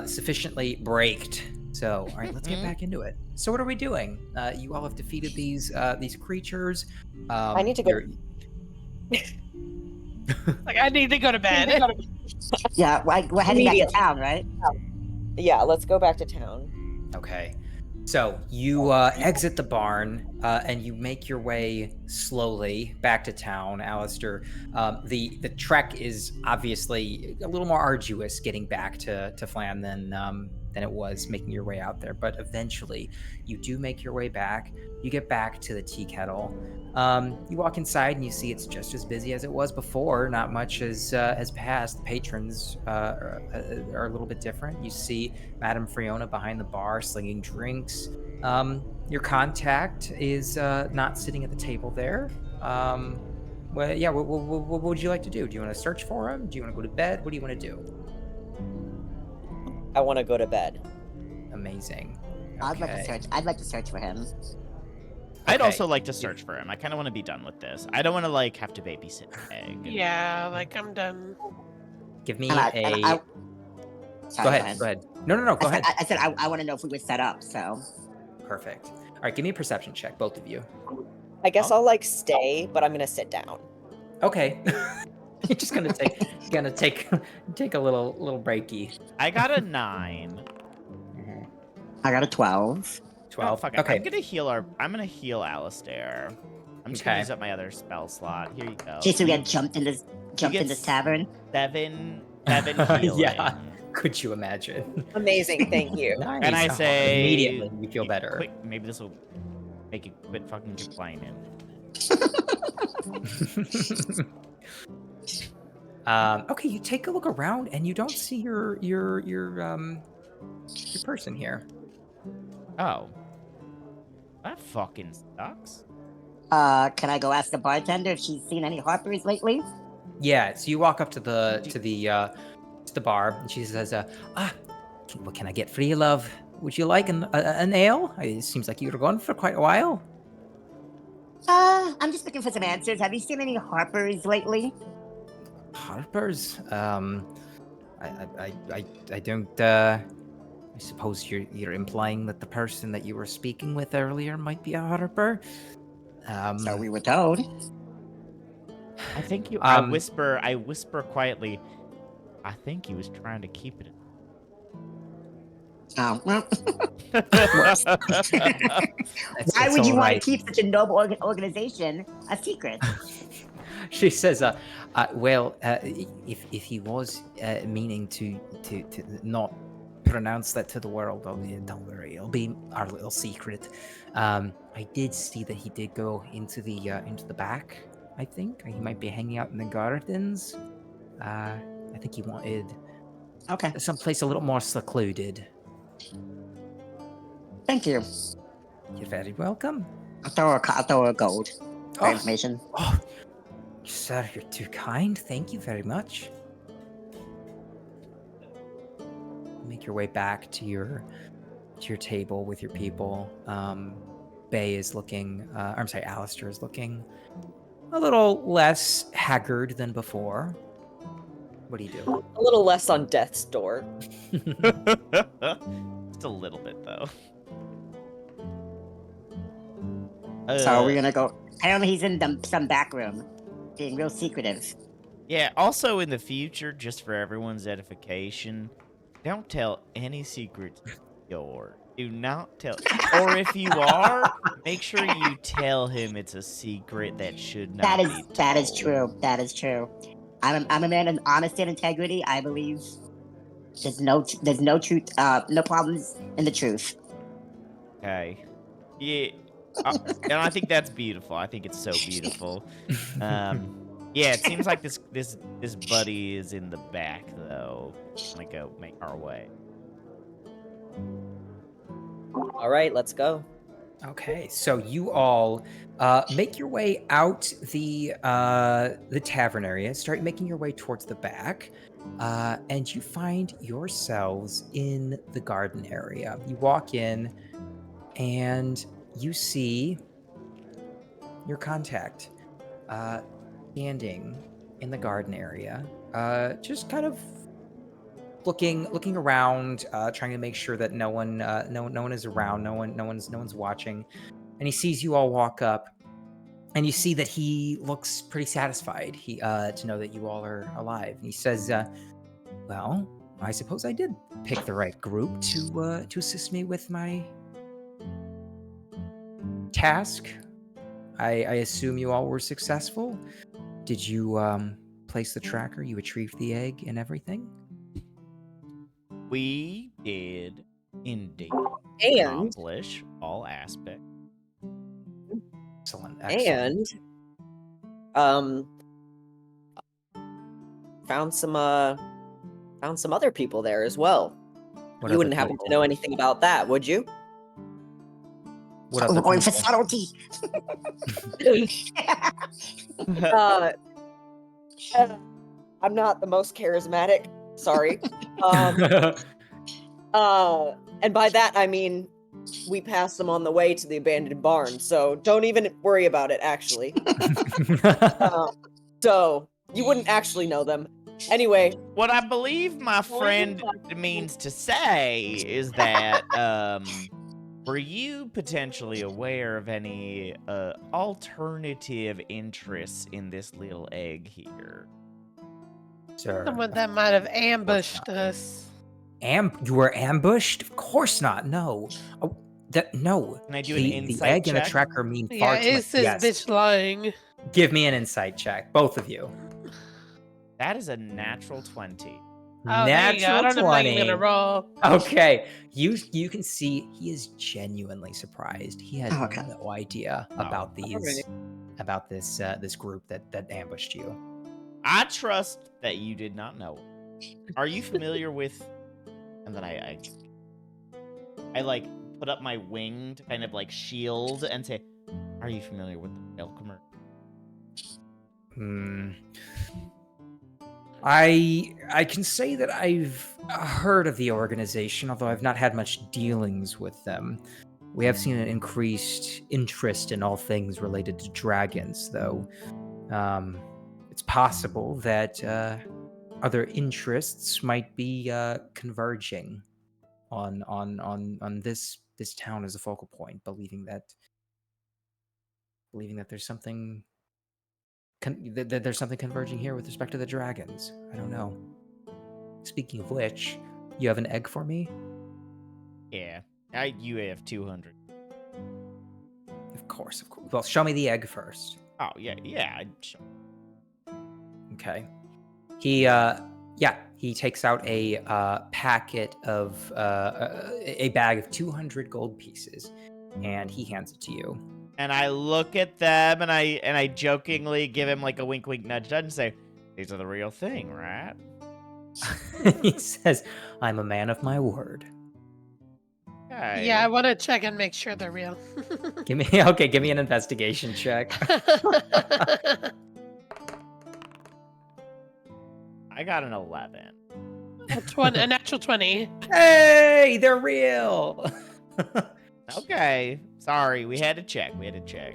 sufficiently braked. So, all right, let's get back into it. So, what are we doing? You all have defeated these creatures. I need to go. Like, I need to go to bed. Yeah, we're heading back to town, right? Yeah, let's go back to town. Okay. So you exit the barn and you make your way slowly back to town, Alistair. The trek is obviously a little more arduous getting back to Flan than it was making your way out there. But eventually, you do make your way back. You get back to the tea kettle. You walk inside and you see it's just as busy as it was before. Not much has passed. The patrons are a little bit different. You see Madame Fiona behind the bar slinging drinks. Your contact is not sitting at the table there. Well, yeah. What would you like to do? Do you want to search for him? Do you want to go to bed? What do you want to do? I want to go to bed. Amazing. I'd like to Okay. search. I'd like to search for him. I'd Okay. also like to search for him. I kind of want to be done with this. I don't want to like have to babysit Egg. Yeah, like I'm done. Give me And a. Sorry, Go ahead. Go ahead. No. Go ahead. I said I want to know if we were set up. So Perfect. All right. Give me a perception check, both of you. I guess I'll like stay, but I'm gonna sit down. Okay. You're just gonna take a little breaky. I got a 9. I got a 12. 12. Oh, fuck it. Okay. I'm gonna heal Alistair. I'm just Okay. gonna use up my other spell slot. Here you go. In case we get jumped in this get tavern. 7 healing. Yeah. Could you imagine? Amazing, thank you. Nice. And I say immediately you feel better. Quick, maybe this will make you quit fucking complaining. Okay, you take a look around and you don't see your person here. Oh. That fucking sucks. Can I go ask the bartender if she's seen any Harpers lately? Yeah, so you walk up to the bar and she says, what can I get for you, love? Would you like an ale? It seems like you were gone for quite a while. I'm just looking for some answers. Have you seen any Harpers lately? Harpers? I don't. I suppose you're implying that the person that you were speaking with earlier might be a Harper. So we were told. I think you. I whisper quietly. I think he was trying to keep it. Oh, well. That's Why would you want to alright. keep such a noble organization a secret? She says, well, if he was meaning to not pronounce that to the world, don't worry, it'll be our little secret. I did see that he did go into the back. I think he might be hanging out in the gardens. I think he wanted Okay, someplace a little more secluded. thank you. You're very welcome. I'll throw her a gold for Oh. information. Oh, sir, you're too kind. Thank you very much. Make your way back to your table with your people. Bay is looking. I'm sorry, Alistair is looking a little less haggard than before. What do you do? A little less on death's door. Just a little bit though. So we're gonna go. Apparently, he's in some back room, being real secretive. Yeah. Also, in the future, just for everyone's edification, don't tell any secrets. Do not tell. Or if you are, make sure you tell him it's a secret that should not be told. That is true. That is true. I'm a man of honesty and integrity. I believe there's no truth, no problems in the truth. Okay. Yeah. And I think that's beautiful. I think it's so beautiful. Yeah, it seems like this buddy is in the back though. I'm gonna go make our way. All right, let's go. Okay, so you all make your way out the tavern area. Start making your way towards the back, and you find yourselves in the garden area. You walk in, and you see your contact standing in the garden area, just kind of looking around, trying to make sure that no one is around, no one's watching. And he sees you all walk up, and you see that he looks pretty satisfied. To know that you all are alive. And he says, "Well, I suppose I did pick the right group to assist me with my task. I assume you all were successful. Did you place the tracker? You retrieved the egg and everything?" We did indeed And accomplish all aspects. Excellent. and found some other people there as well. What You other wouldn't happen to people? know anything about that, would you? What We're other going for people? subtlety. uh, I'm not the most charismatic. Sorry. And by that I mean we passed them on the way to the abandoned barn, so don't even worry about it. Actually, so you wouldn't actually know them. Anyway, What I believe my friend means to say is that, were you potentially aware of any alternative interests in this little egg here? Sir, Someone that might have ambushed us. you were ambushed? Of course not. No. Oh, no. Can I do an The insight egg and the check? tracker mean Yeah, far too much. is this Yes. bitch lying? Give me an insight check, both of you. That is a natural 20. Oh, there you go. I don't know how you're gonna roll. Okay, you can see he is genuinely surprised. He had Okay. no idea about this group that ambushed you. I trust that you did not know. Are you familiar with? And then I like put up my wing to kind of like shield and say, "Are you familiar with the Milkmer?" I can say that I've heard of the organization, although I've not had much dealings with them. We have seen an increased interest in all things related to dragons, though. It's possible that other interests might be converging on this town as a focal point, believing that there's something there's something converging here with respect to the dragons. I don't know. Speaking of which, you have an egg for me? Yeah, you have 200. Of course. Well, show me the egg first. Oh yeah. Sure. Okay. He takes out a packet of a bag of 200 gold pieces, and he hands it to you. And I look at them and I jokingly give him like a wink, nudge, and say, "These are the real thing, right?" He says, "I'm a man of my word." Okay. Yeah, I want to check and make sure they're real. Give me an investigation check. I got an 11. A natural 20. Hey, they're real. Okay. Sorry, we had to check.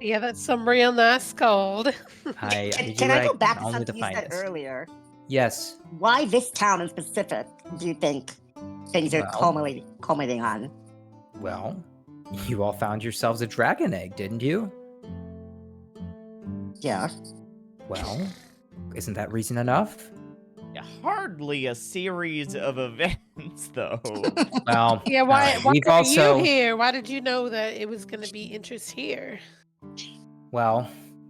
Yeah, that's some real nice gold. Can I go back to only something you said finest. earlier? Yes. Why this town in specific do you think things are Well- culminating on? Well, you all found yourselves a dragon egg, didn't you? Yeah. Well, isn't that reason enough? Hardly a series of events, though. Well, Yeah, why we've are also you here? Why did you know that it was going to be interest here? Well,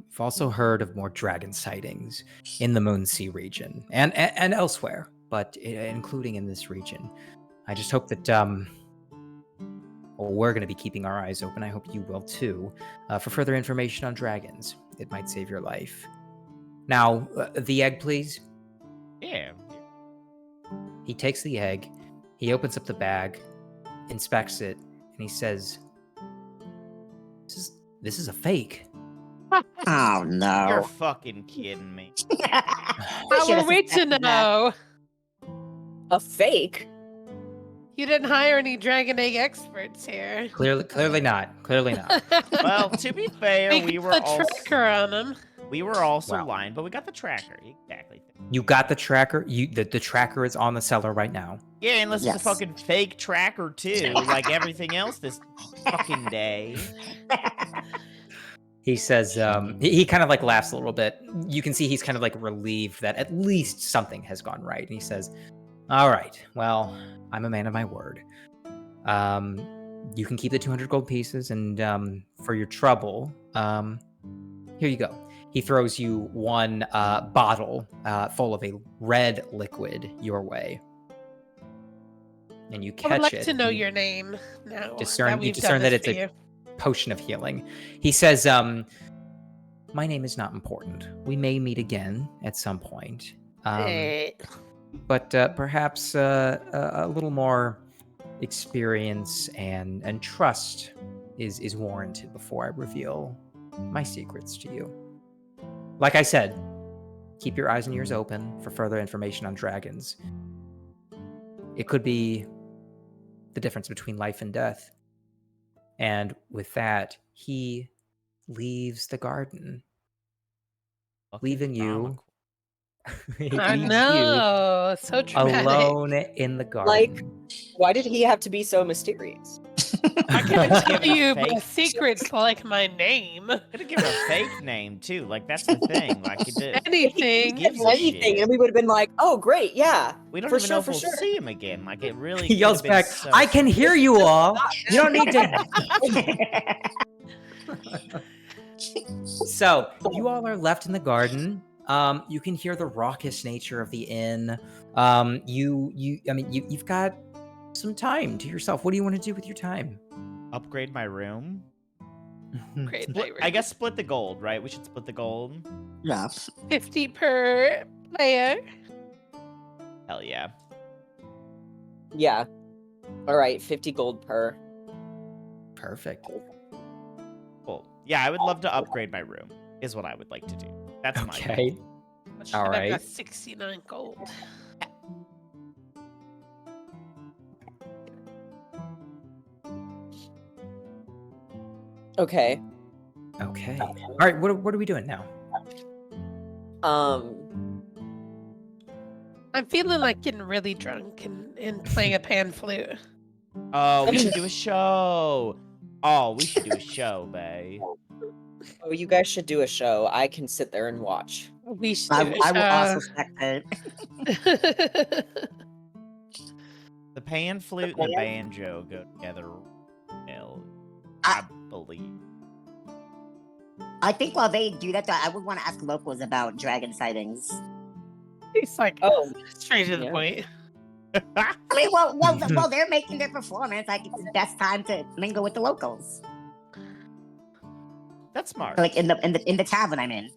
we've also heard of more dragon sightings in the Moonsea region and elsewhere, but including in this region. I just hope that we're going to be keeping our eyes open. I hope you will too, for further information on dragons. It might save your life. Now, the egg, please. Yeah. He takes the egg, he opens up the bag, inspects it, and he says, "This is a fake." Oh no. You're fucking kidding me. How should've were we to suspected that. know? a fake. You didn't hire any dragon egg experts here. Clearly not. Clearly not. Well, to be fair, we were put all a tracker on them. We were also Wow. lying, but we got the tracker. Exactly. You got the tracker. The tracker is on the cellar right now. Yeah, unless it's a Yes. fucking fake tracker too, like everything else this fucking day. He says, he kind of like laughs a little bit. You can see he's kind of like relieved that at least something has gone right. And he says, all right, well, I'm a man of my word. You can keep the 200 gold pieces, and for your trouble, here you go. He throws you one bottle full of a red liquid your way. And you catch I would like it. to know and your name now. you that discern we've done that this it's for a you. potion of healing. He says, my name is not important. We may meet again at some point. But perhaps a little more experience and trust is warranted before I reveal my secrets to you. Like I said, keep your eyes and ears open for further information on dragons. It could be the difference between life and death. And with that, he leaves the garden, Fucking leaving you. comical. He I leaves you know. So dramatic. alone in the garden. Like, why did he have to be so mysterious? I could have Tell given you a fake. my secrets like my name. Could have given a fake name too. Like that's the thing. Like it did. Anything. gives a Anything, shit? and we would have been like, "Oh, great, yeah." We don't For even sure, know if for we'll sure. see him again. Like it really. He yells could have back, been so I can hear you all. You don't need to. So, you all are left in the garden. You can hear the raucous nature of the inn. You've got some time to yourself. What do you want to do with your time? upgrade my room. Great. I guess split the gold, right? We should split the gold. Yeah. 50 per player. Hell yeah. Yeah. All right, 50 gold per. Perfect. Cool. Yeah, I would love to upgrade my room. Is what I would like to do. That's my Okay. goal. All I've right. got 69 gold. Okay. Okay. All right. What are we doing now? Um. I'm feeling like getting really drunk and playing a pan flute. Oh, we should do a show. Oh, we should do a show, bae. Oh, you guys should do a show. I can sit there and watch. We should I do will also spectate. The pan flute and the banjo go together. I believe. I think while they do that, though, I would want to ask locals about dragon sightings. He's like, Oh, straight to the yeah. point. I mean, while they're making their performance, like it's the best time to mingle with the locals. That's smart. Like in the tavern I'm in.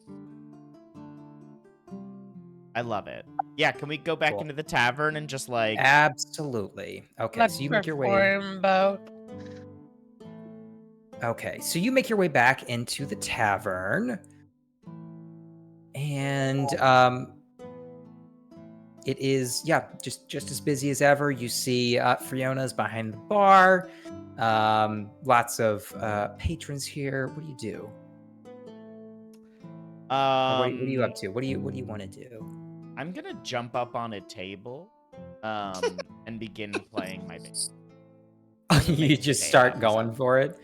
I love it. Yeah, can we go back Cool. into the tavern and just like Absolutely. Okay. Let's So you make your way. perform, Bo. Okay, so you make your way back into the tavern, and it is just as busy as ever. You see Fiona's behind the bar. Lots of patrons here. What do you do? Or what are you up to? What do you want to do? I'm gonna jump up on a table and begin playing my bass. You just start going for it.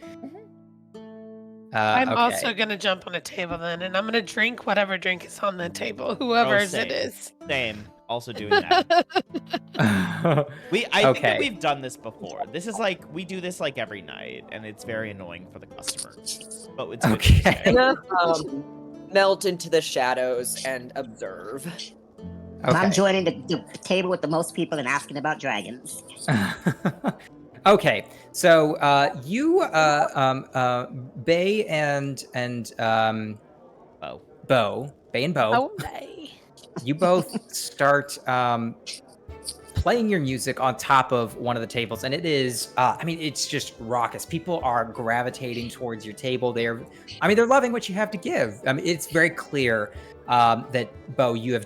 I'm okay. also gonna jump on a table then, and I'm gonna drink whatever drink is on the table, whoever's same. it is. Same. Also doing that. I think that Okay. we've done this before. This is like we do this like every night, and it's very annoying for the customers. But it's good to Okay. say. Gonna melt into the shadows and observe. I'm Okay. joining the table with the most people and asking about dragons. Okay, so you, Bay and Oh. Bay and Bo, Okay. you both start playing your music on top of one of the tables, and it is, it's just raucous. People are gravitating towards your table. They're loving what you have to give. It's very clear that Bo, you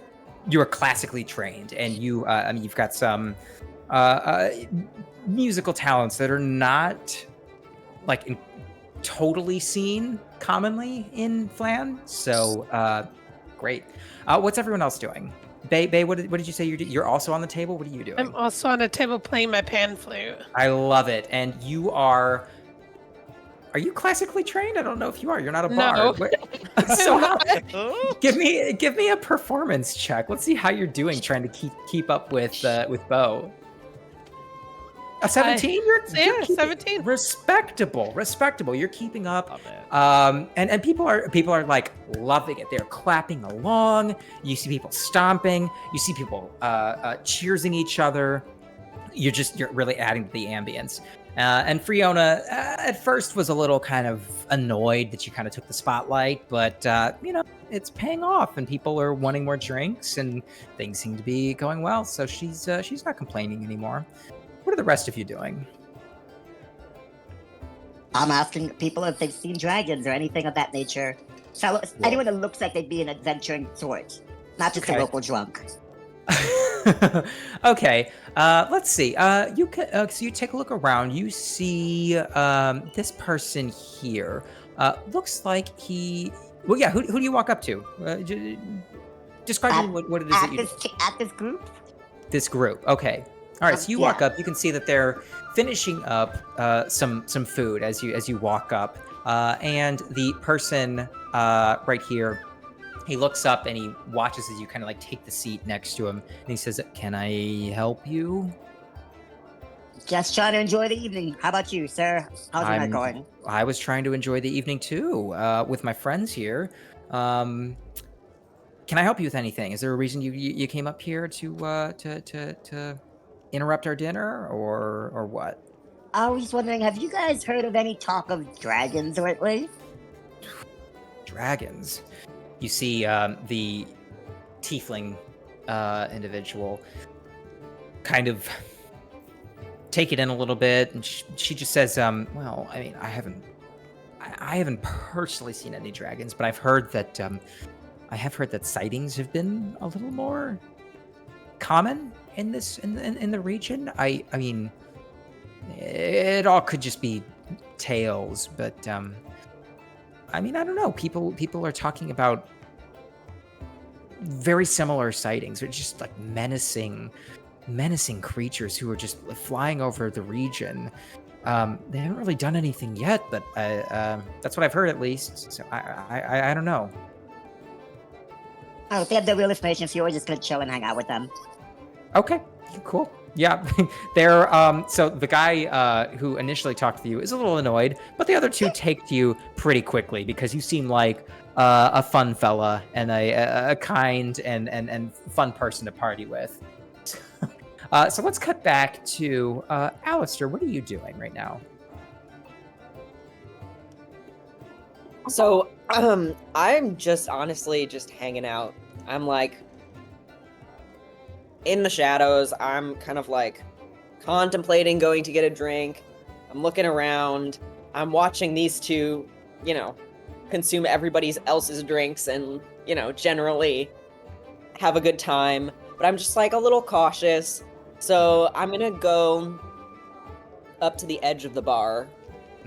are classically trained, and you've got some musical talents that are not like totally seen commonly in Flan. So great. What's everyone else doing? Bay, what did you say you're also on the table? What are you doing? I'm also on a table playing my pan flute. I love it. And you are you classically trained? I don't know if you are. You're not a No. bard. So Oh. give me a performance check. Let's see how you're doing trying to keep up with Bo. A 17? You're 17. Respectable. You're keeping up. Love it. And people are like loving it. They're clapping along. You see people stomping. You see people cheersing each other. You're really adding to the ambience. And Fiona at first was a little kind of annoyed that you kind of took the spotlight, but it's paying off, and people are wanting more drinks, and things seem to be going well. So she's not complaining anymore. What are the rest of you doing? I'm asking people if they've seen dragons or anything of that nature. So anyone that looks like they'd be an adventuring sort, not just a local drunk. Okay, let's see. You can so you take a look around. You see this person here. Looks like he. Well, yeah. Who do you walk up to? Describe to me what it is that you do. At this group. This group. Okay. All right. So you walk up. You can see that they're finishing up some food as you walk up, and the person right here. He looks up and he watches as you kind of like take the seat next to him, and he says, "Can I help you?" Just trying to enjoy the evening. How about you, sir? How's your night going? I was trying to enjoy the evening too, with my friends here. Can I help you with anything? Is there a reason you came up here to interrupt our dinner, or what? I was wondering, have you guys heard of any talk of dragons lately? Dragons. You see the tiefling individual kind of take it in a little bit, and she just says, well, I mean, I haven't personally seen any dragons, but I've heard that sightings have been a little more common in the region. I mean, it all could just be tales, but I mean, I don't know. People are talking about very similar sightings. They're just like menacing creatures who are just flying over the region. They haven't really done anything yet, but that's what I've heard at least. So I don't know. Oh, if they have the real information, so you're just gonna chill and hang out with them. Okay, cool. Yeah, they're so the guy who initially talked to you is a little annoyed, but the other two take to you pretty quickly because you seem like a fun fella and a kind and fun person to party with. So let's cut back to Alistair. What are you doing right now? So, I'm just honestly just hanging out. I'm like in the shadows. I'm kind of like contemplating going to get a drink. I'm looking around. I'm watching these two, consume everybody else's drinks and, generally have a good time. But I'm just like a little cautious. So I'm going to go up to the edge of the bar.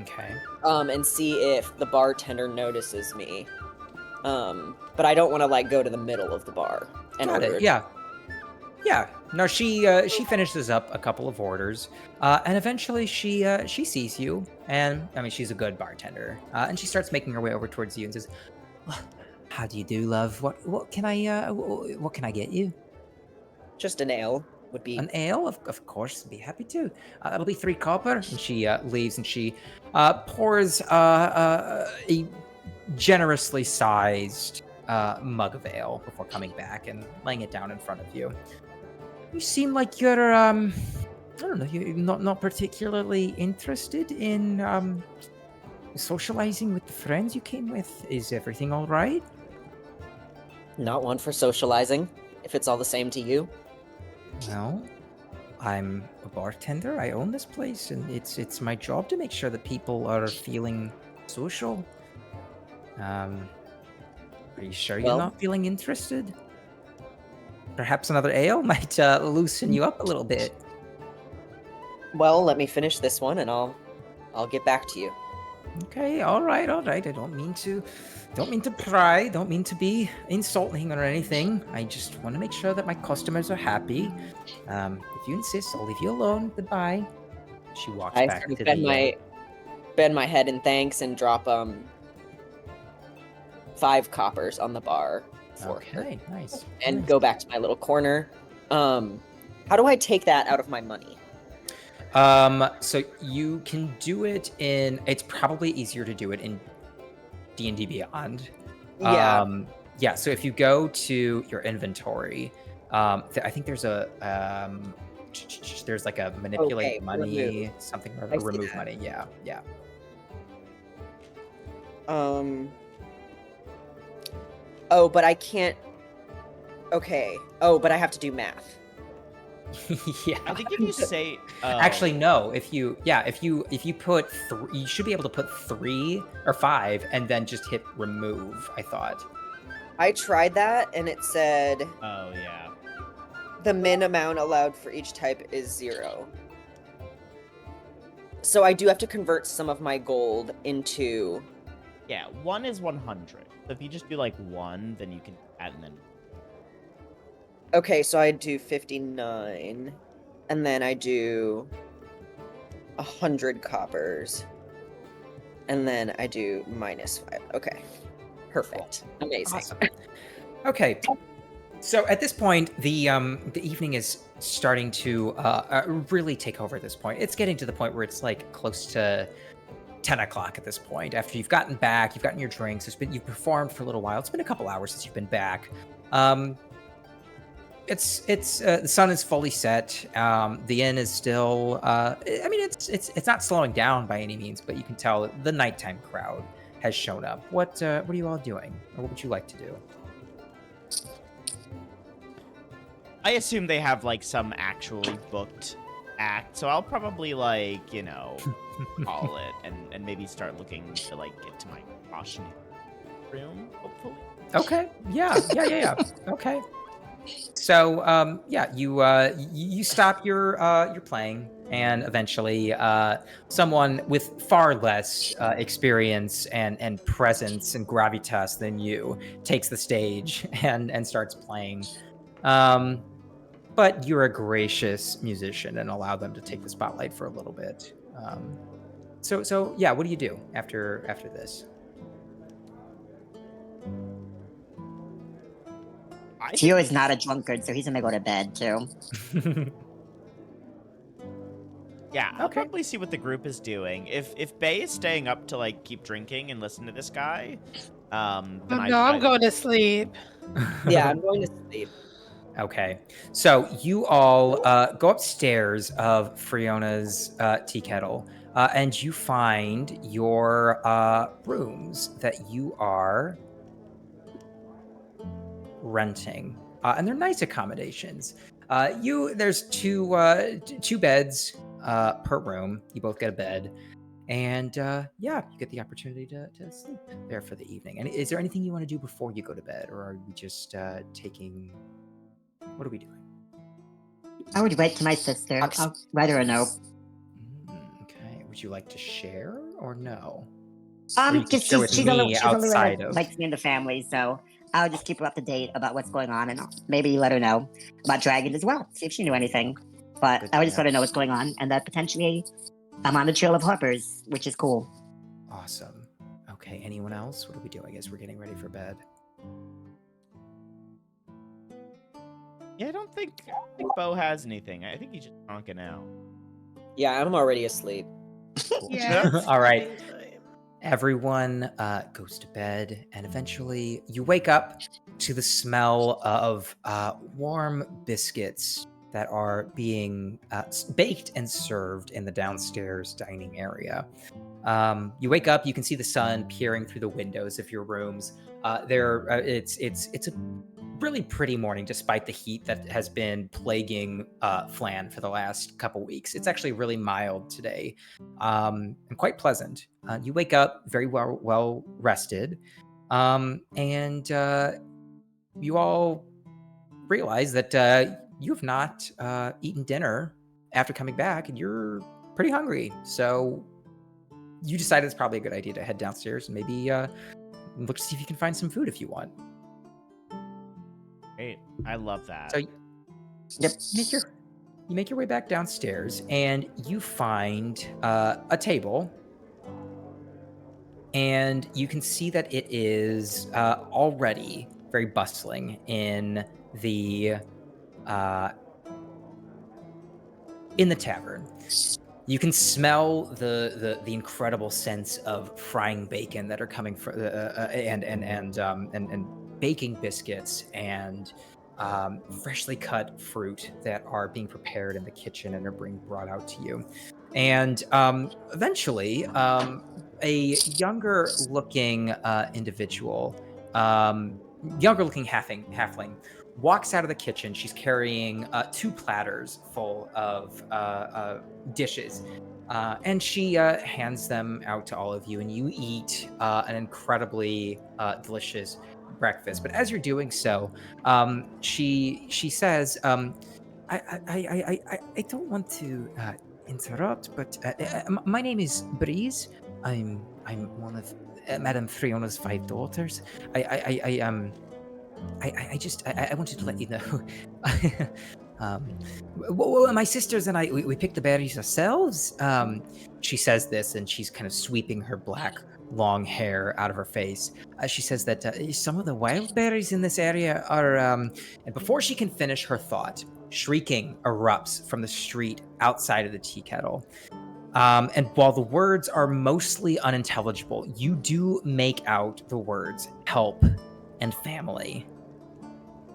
Okay. And see if the bartender notices me. But I don't want to like go to the middle of the bar and Got order. it. Yeah. No, she finishes up a couple of orders, and eventually she sees you, and I mean she's a good bartender, and she starts making her way over towards you and says, well, "How do you do, love? What can I get you?" Just an ale would be. An ale, of course, be happy to. It'll be 3 copper. And she leaves and she pours a generously sized mug of ale before coming back and laying it down in front of you. You seem like you're, I don't know, you're not particularly interested in socializing with the friends you came with. Is everything all right? Not one for socializing, if it's all the same to you. Well, I'm a bartender. I own this place, and it's my job to make sure that people are feeling social. Are you sure you're not feeling interested? Perhaps another ale might loosen you up a little bit. Well, let me finish this one, and I'll get back to you. Okay, all right. I don't mean to pry, don't mean to be insulting or anything. I just want to make sure that my customers are happy. If you insist, I'll leave you alone. Goodbye. She walks I back sort of to bend the. my head in thanks and drop 5 coppers on the bar for her Okay, nice. and nice. go back to my little corner. How do I take that out of my money? So you can do it in. It's probably easier to do it in D&D Beyond. Yeah. Yeah. So if you go to your inventory, I think there's a there's like a manipulate Okay, money, remove. something I or see remove that. money. Yeah. Oh, but I can't. Okay. Oh, but I have to do math. Yeah. I think if you say Actually, no. If you put you should be able to put 3 or 5 and then just hit remove. I thought. I tried that and it said Oh yeah. the min amount allowed for each type is 0. So I do have to convert some of my gold into. Yeah, 1 is 100. So if you just do like 1, then you can add and then. Okay, so I do 59, and then I do 100 coppers, and then I do -5. Okay, perfect, amazing. Awesome. Okay. So at this point, the evening is starting to really take over. At this point, it's getting to the point where it's like close to 10 o'clock at this point. After you've gotten back, you've gotten your drinks. You've performed for a little while. It's been a couple hours since you've been back. It's the sun is fully set. The inn is still. I mean, it's not slowing down by any means, but you can tell the nighttime crowd has shown up. What are you all doing, or what would you like to do? I assume they have like some actually booked act, so I'll probably like, call it and maybe start looking to like get to my caution room, hopefully. Okay. Yeah. Okay. So, you stop your playing, and eventually, someone with far less experience and presence and gravitas than you takes the stage and starts playing. But you're a gracious musician and allow them to take the spotlight for a little bit. So yeah, what do you do after this? Tio is not a drunkard, so he's gonna go to bed too. Yeah, I'll Okay. probably see what the group is doing. If Bay is staying up to like keep drinking and listen to this guy, then I'm going to sleep. Yeah, I'm going to sleep. Okay. So you all go upstairs of Friona's tea kettle, and you find your rooms that you are renting, and they're nice accommodations. There's two beds per room. You both get a bed, and you get the opportunity to sleep there for the evening. And is there anything you want to do before you go to bed, or are we just taking? What are we doing? I would write to my sister. I'll write her a note. Okay. Would you like to share or no? Or you can Just share with she's me only outside of. likes me in the family, so I'll just keep her up to date about what's going on, and I'll maybe let her know about Dragon as well. See if she knew anything. But Good I would to just know. let her know what's going on, and that potentially I'm on the trail of Harper's, which is cool. Awesome. Okay. Anyone else? What are we doing as we're getting ready for bed? Yeah, I don't think Bo has anything. I think he's just knocking out. Yeah, I'm already asleep. Yeah. it's All right. sleeping time. Everyone goes to bed, and eventually you wake up to the smell of warm biscuits that are being baked and served in the downstairs dining area. You wake up, you can see the sun peering through the windows of your rooms. It's a really pretty morning, despite the heat that has been plaguing Flan for the last couple weeks. It's actually really mild today, and quite pleasant. You wake up very well rested, and you all realize that you have not eaten dinner after coming back, and you're pretty hungry. So you decide it's probably a good idea to head downstairs and maybe look to see if you can find some food if you want. Great. I love that. So Yep. you make your way back downstairs, and you find a table, and you can see that it is already very bustling in the tavern. You can smell the incredible sense of frying bacon that are coming from and baking biscuits and freshly cut fruit that are being prepared in the kitchen and are being brought out to you. And eventually, a younger-looking individual, younger-looking halfling, walks out of the kitchen. She's carrying 2 platters full of dishes, and she hands them out to all of you, and you eat an incredibly delicious breakfast. But as you're doing so, she says, I don't want to interrupt, but my name is Breeze. I'm one of Madame Friona's 5 daughters. I wanted to let you know. My sisters and I, we picked the berries ourselves. She says this, and she's kind of sweeping her black, long hair out of her face. She says that some of the wild berries in this area are. And before she can finish her thought, shrieking erupts from the street outside of the tea kettle. And while the words are mostly unintelligible, you do make out the words help and family.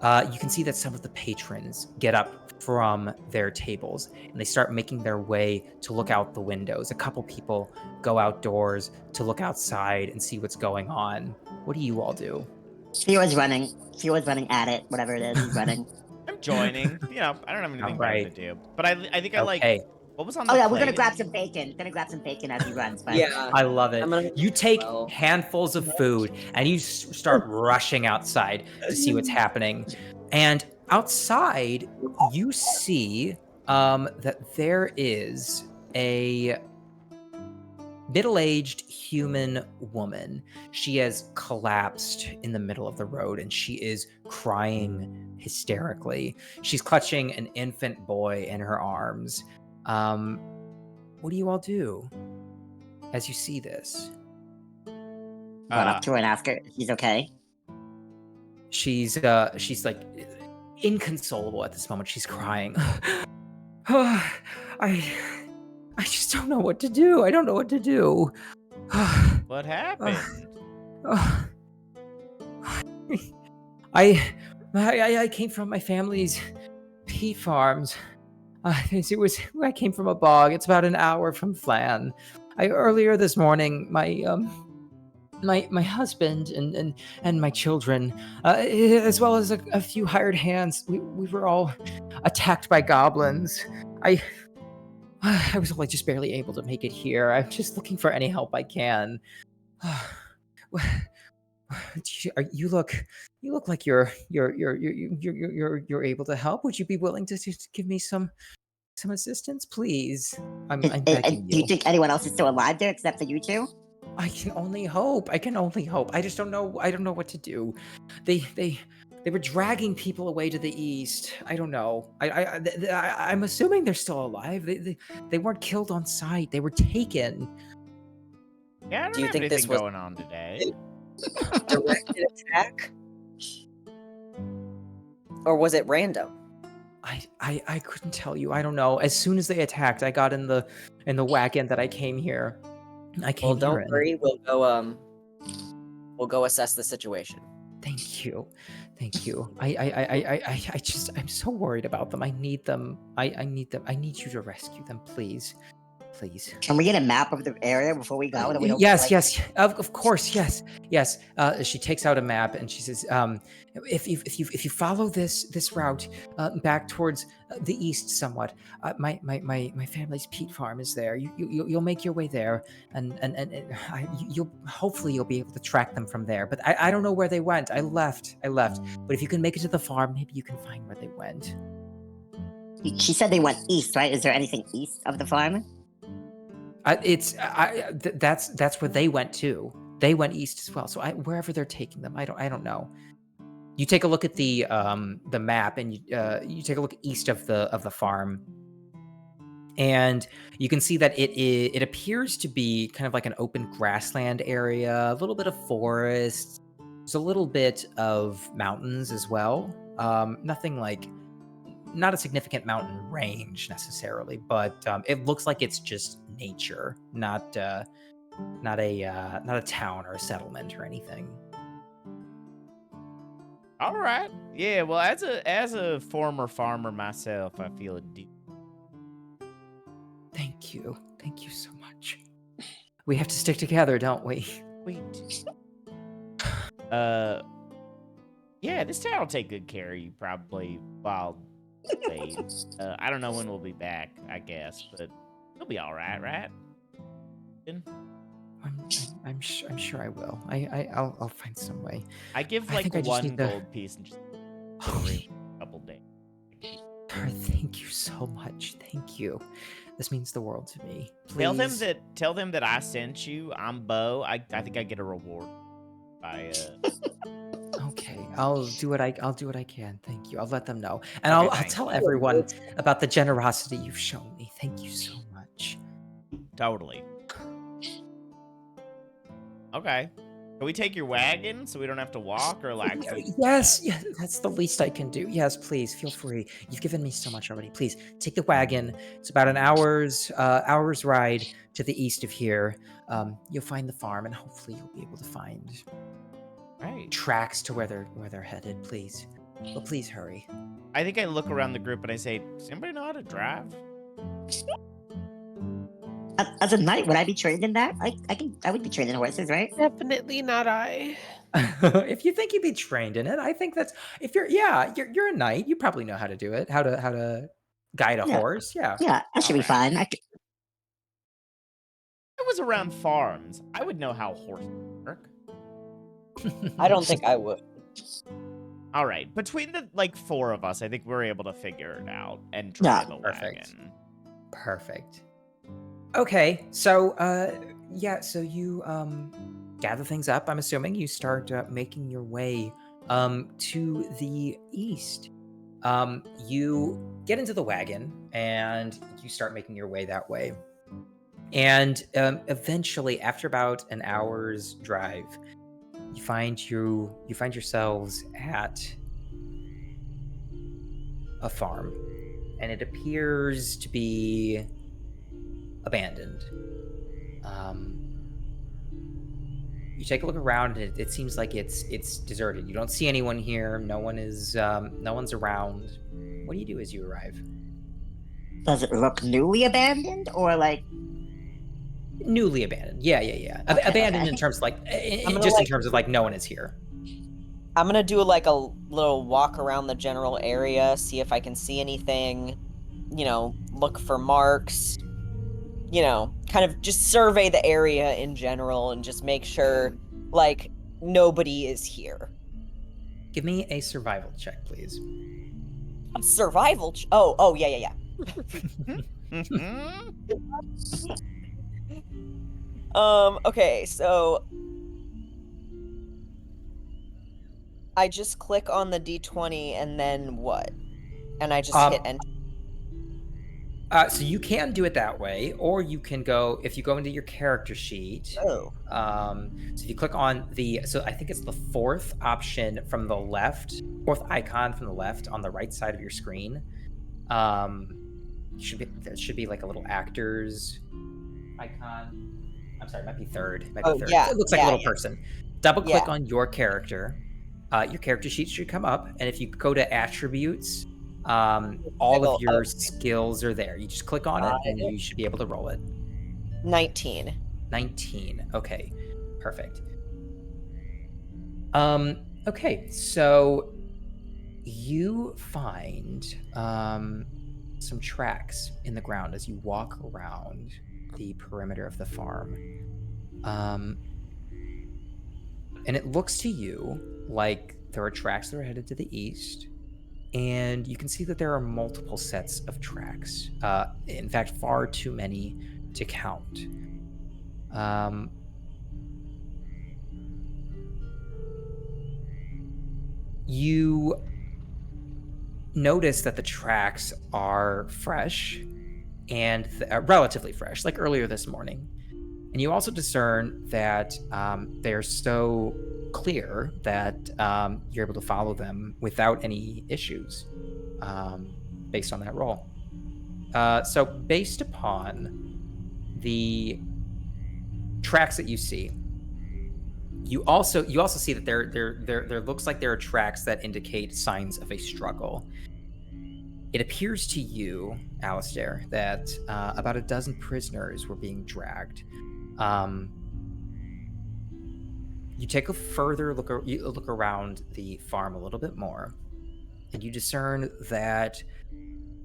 You can see that some of the patrons get up from their tables and they start making their way to look out the windows. A couple people go outdoors to look outside and see what's going on. What do you all do? Fio's running. Fio's running at it. Whatever it is, he's running. I'm joining. I don't have anything better to do. But I think I like. Okay. What was on the Oh yeah, plate? we're gonna grab some bacon. Gonna grab some bacon as he runs. But Yeah. I love it. I'm gonna- You take well. handfuls of food and you start rushing outside to see what's happening. And outside, you see that there is a middle-aged human woman. She has collapsed in the middle of the road and she is crying hysterically. She's clutching an infant boy in her arms. What do you all do as you see this? run up to her and ask her if he's okay. She's like inconsolable at this moment. She's crying. I just don't know what to do. I don't know what to do. What happened? I came from my family's peat farms. I came from a bog. It's about an hour from Flan. Earlier this morning, my husband and my children, as well as a few hired hands, we were all attacked by goblins. I was only just barely able to make it here. I'm just looking for any help I can. You look like you're able to help. Would you be willing to just give me some assistance, please? I'm begging Do you think anyone else is still alive there except for you two? I can only hope. I just don't know. I don't know what to do. They were dragging people away to the east. I don't know. I'm assuming they're still alive. They weren't killed on sight. They were taken. Yeah, I don't Do you have think anything this was- going on today. Directed attack? Or was it random? I couldn't tell you. I don't know. As soon as they attacked, I got in the wagon that I came here. I came Well, don't here. worry. We'll go assess the situation. Thank you. I'm so worried about them. I need them. I need them. I need you to rescue them, please. Can we get a map of the area before we go? That we don't, Yes. Of course. Yes. She takes out a map and she says, "If you follow this route back towards the east somewhat, my family's peat farm is there. You'll make your way there, and you'll hopefully be able to track them from there. But I don't know where they went. I left. But if you can make it to the farm, maybe you can find where they went." She said they went east, right? Is there anything east of the farm? That's where they went too. They went east as well. So wherever they're taking them, I don't know. You take a look at the map, and you take a look east of the farm, and you can see that it appears to be kind of like an open grassland area, a little bit of forest. There's a little bit of mountains as well. Nothing like, not a significant mountain range necessarily, but it looks like it's just nature, not a town or a settlement or anything. All right. Yeah. Well, as a former farmer myself, I feel a deep. Thank you so much. We have to stick together, don't we? Wait. Yeah, this town will take good care of you probably while they. I don't know when we'll be back, I guess, but it'll be all right, right? I'm sure I will. I'll find some way. I give I like think I just one need to- gold piece and just a couple days. Thank you so much. Thank you. This means the world to me. Please. Tell them that I sent you. I'm Bo. I think I get a reward. Okay, I'll do what I can. Thank you. I'll let them know, and Okay, I'll thanks. tell everyone about the generosity you've shown me. Thank you so much. Totally. Okay. Can we take your wagon so we don't have to walk, or like? Yes, that's the least I can do. Yes, please feel free. You've given me so much already. Please take the wagon. It's about an hour's ride to the east of here. You'll find the farm, and hopefully you'll be able to find Right. tracks to where they're headed. Please, but please hurry. I think I look around the group and I say, "Does anybody know how to drive?" As a knight, would I be trained in that? I would be trained in horses, right? Definitely not I. If you think you'd be trained in it, I think that's you're a knight. You probably know how to do it. How to guide a Yeah. horse. Yeah. Yeah, I should be fine. I was around farms. I would know how horses work. I don't think I would. All right, between the four of us, I think we're able to figure it out and drive a Perfect. wagon. Perfect. Okay, so so you gather things up. I'm assuming you start making your way to the east. You get into the wagon and you start making your way that way. And eventually, after about an hour's drive, you find yourselves at a farm, and it appears to be abandoned. You take a look around, and it seems like it's deserted. You don't see anyone here. No one's around. What do you do as you arrive? Does it look newly abandoned or like? Newly abandoned. Yeah. Abandoned okay. in terms of gonna, in terms of no one is here. I'm gonna do a little walk around the general area, see if I can see anything, look for marks, kind of just survey the area in general and just make sure, nobody is here. Give me a survival check, please. A survival oh, yeah. Okay, so I just click on the D20 and then what? And I just hit enter. So you can do it that way, or you can go, if you go into your character sheet. Oh. So if you click on so I think it's the fourth option from the left, fourth icon from the left on the right side of your screen. There should be like a little actors icon. I'm sorry, it might be third. Third. Yeah, It looks like a little person. Double click Yeah. on your character. Your character sheet should come up, and if you go to attributes, all of your skills are there. You just click on it, and you should be able to roll it. 19. 19. Okay, perfect. Okay, so you find some tracks in the ground as you walk around the perimeter of the farm. And it looks to you like there are tracks that are headed to the east, and you can see that there are multiple sets of tracks. In fact, far too many to count. You notice that the tracks are fresh and relatively fresh, like earlier this morning. And you also discern that they're so clear that you're able to follow them without any issues based on that roll. So based upon the tracks that you see, you also see that there looks like there are tracks that indicate signs of a struggle. It appears to you, Alistair, that about a dozen prisoners were being dragged. You take a further look. You look around the farm a little bit more, and you discern that,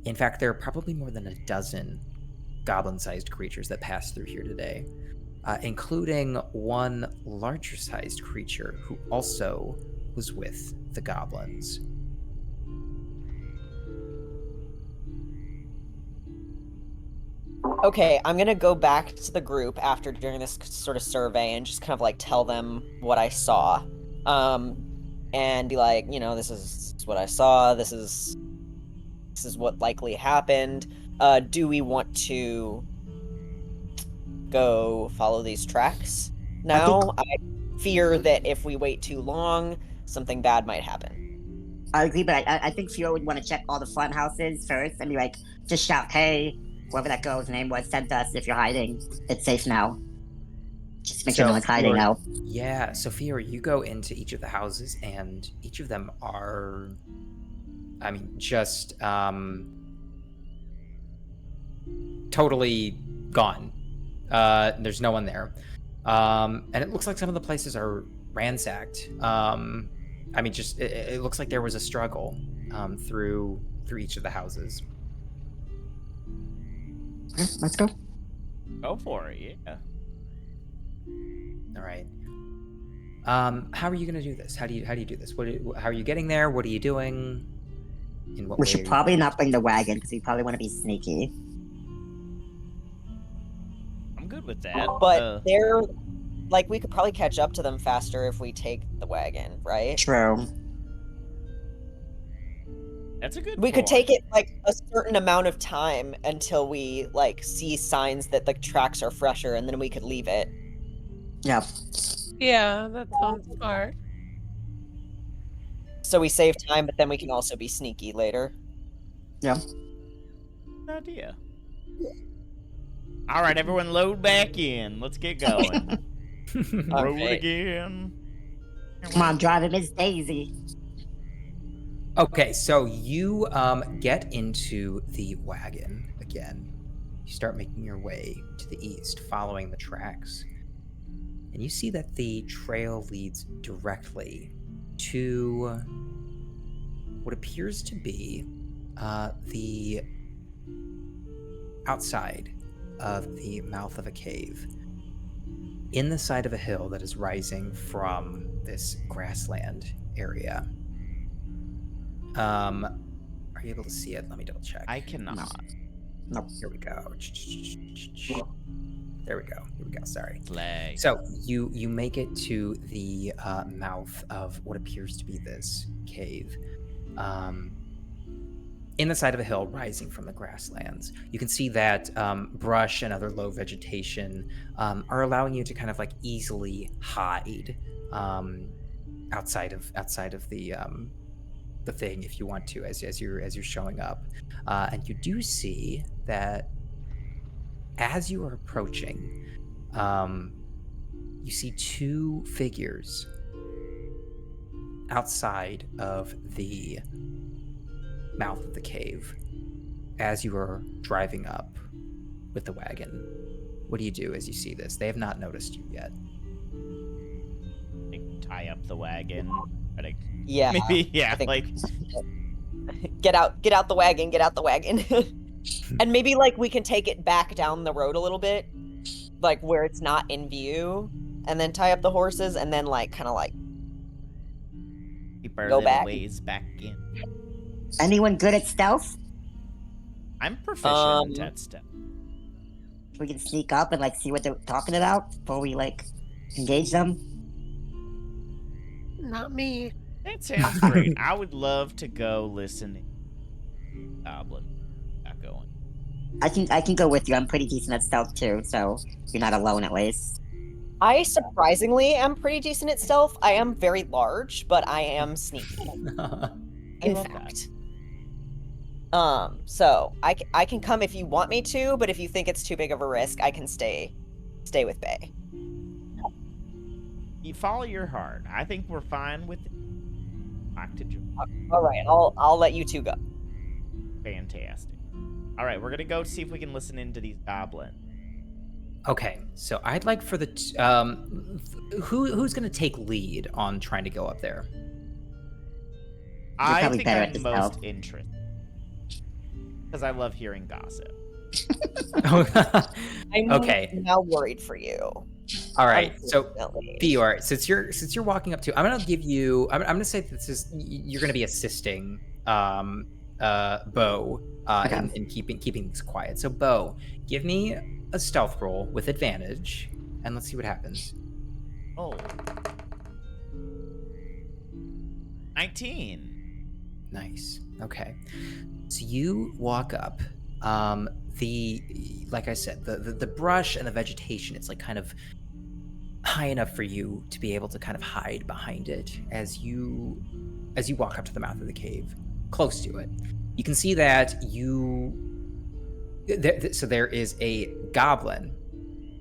in fact, there are probably more than a dozen goblin-sized creatures that passed through here today, including one larger-sized creature who also was with the goblins. Okay, I'm gonna go back to the group after doing this sort of survey and just kind of like tell them what I saw. And be like, this is what I saw, this is what likely happened. Do we want to go follow these tracks now? I fear that if we wait too long, something bad might happen. I agree, but I think Fiora would want to check all the fun houses first and be like, just shout, hey, whoever that girl's name was, sent us. If you're hiding, it's safe now. Just make sure no one's hiding now. Yeah, so Fiora, you go into each of the houses, and each of them are, just totally gone. There's no one there. And it looks like some of the places are ransacked. It looks like there was a struggle through each of the houses. Okay, let's go. Go for it, yeah. All right. How are you going to do this? How do you do this? How are you getting there? What are you doing? In what We way should are you- probably not bring the wagon because we probably want to be sneaky. I'm good with that. But they're like, we could probably catch up to them faster if we take the wagon, right? True. That's a good We could point. take it like a certain amount of time until we like see signs that the tracks are fresher, and then we could leave it. Yeah. Yeah, that sounds smart. So we save time, but then we can also be sneaky later. Yeah. Good idea. All right, everyone, load back in. Let's get going. Roll it Okay. again. Come on, drive it, Miss Daisy. Okay, so you get into the wagon again. You start making your way to the east, following the tracks. And you see that the trail leads directly to what appears to be the outside of the mouth of a cave in the side of a hill that is rising from this grassland area. Are you able to see it? Let me double check. I cannot. Nope. Here we go. There we go. Sorry. Lag. So you make it to the mouth of what appears to be this cave. In the side of a hill rising from the grasslands. You can see that brush and other low vegetation are allowing you to kind of like easily hide outside of the thing if you want to as you're showing up. And you do see that as you are approaching, you see two figures outside of the mouth of the cave as you are driving up with the wagon. What do you do as you see this? They have not noticed you yet. Like, tie up the wagon. Yeah. Maybe, yeah, I think- like... Get out the wagon, And maybe like we can take it back down the road a little bit, like where it's not in view, and then tie up the horses, and then like kind of like Keep our Go little back. ways back in. Anyone good at stealth? I'm proficient at stealth. we can sneak up and like see what they're talking about before we like engage them? Not me. That sounds great. I would love to go listen. Goblin, got going. I can go with you. I'm pretty decent at stealth too, so you're not alone at least. I surprisingly am pretty decent at stealth. I am very large, but I am sneaky. In love fact. So I can come if you want me to, but if you think it's too big of a risk, I can stay with Bay. You follow your heart. I think we're fine with it. All right, I'll let you two go. Fantastic. All right, we're gonna go see if we can listen into these goblins. Okay, so I'd like for the who's gonna take lead on trying to go up there? I probably think better I'm at this most now. interested because I love hearing gossip. I'm Okay. now worried for you. All right, so Unfortunately. Fior, since you're walking up to, I'm gonna give you. I'm gonna say that this is you're gonna be assisting Bo Okay. in keeping things quiet. So Bo, give me a stealth roll with advantage, and let's see what happens. Oh. 19. Nice. Okay. So you walk up. Like I said, the brush and the vegetation, it's like kind of high enough for you to be able to kind of hide behind it as you walk up to the mouth of the cave, close to it. You can see that so there is a goblin,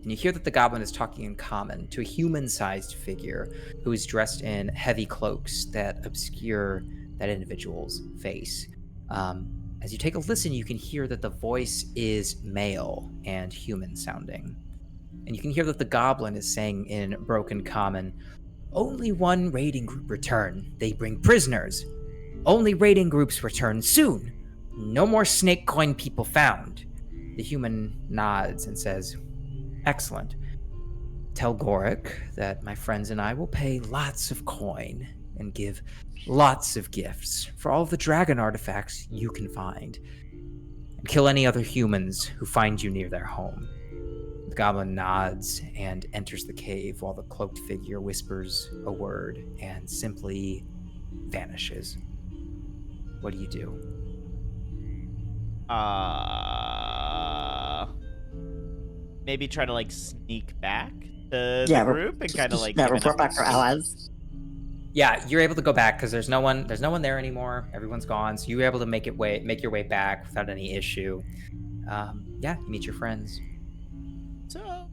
and you hear that the goblin is talking in common to a human-sized figure who is dressed in heavy cloaks that obscure that individual's face. As you take a listen, you can hear that the voice is male and human-sounding. And you can hear that the goblin is saying in broken common, "Only one raiding group return. They bring prisoners. Only raiding groups return soon. No more snake coin people found." The human nods and says, "Excellent. Tell Gorik that my friends and I will pay lots of coin and give lots of gifts for all of the dragon artifacts you can find, and kill any other humans who find you near their home." The goblin nods and enters the cave while the cloaked figure whispers a word and simply vanishes. What do you do? Maybe try to like sneak back to Yeah, the group and kind of like Yeah, give report enough- back to our allies. Yeah, you're able to go back because there's no one there anymore. Everyone's gone, so you're able to make your way back without any issue. Yeah, you meet your friends. So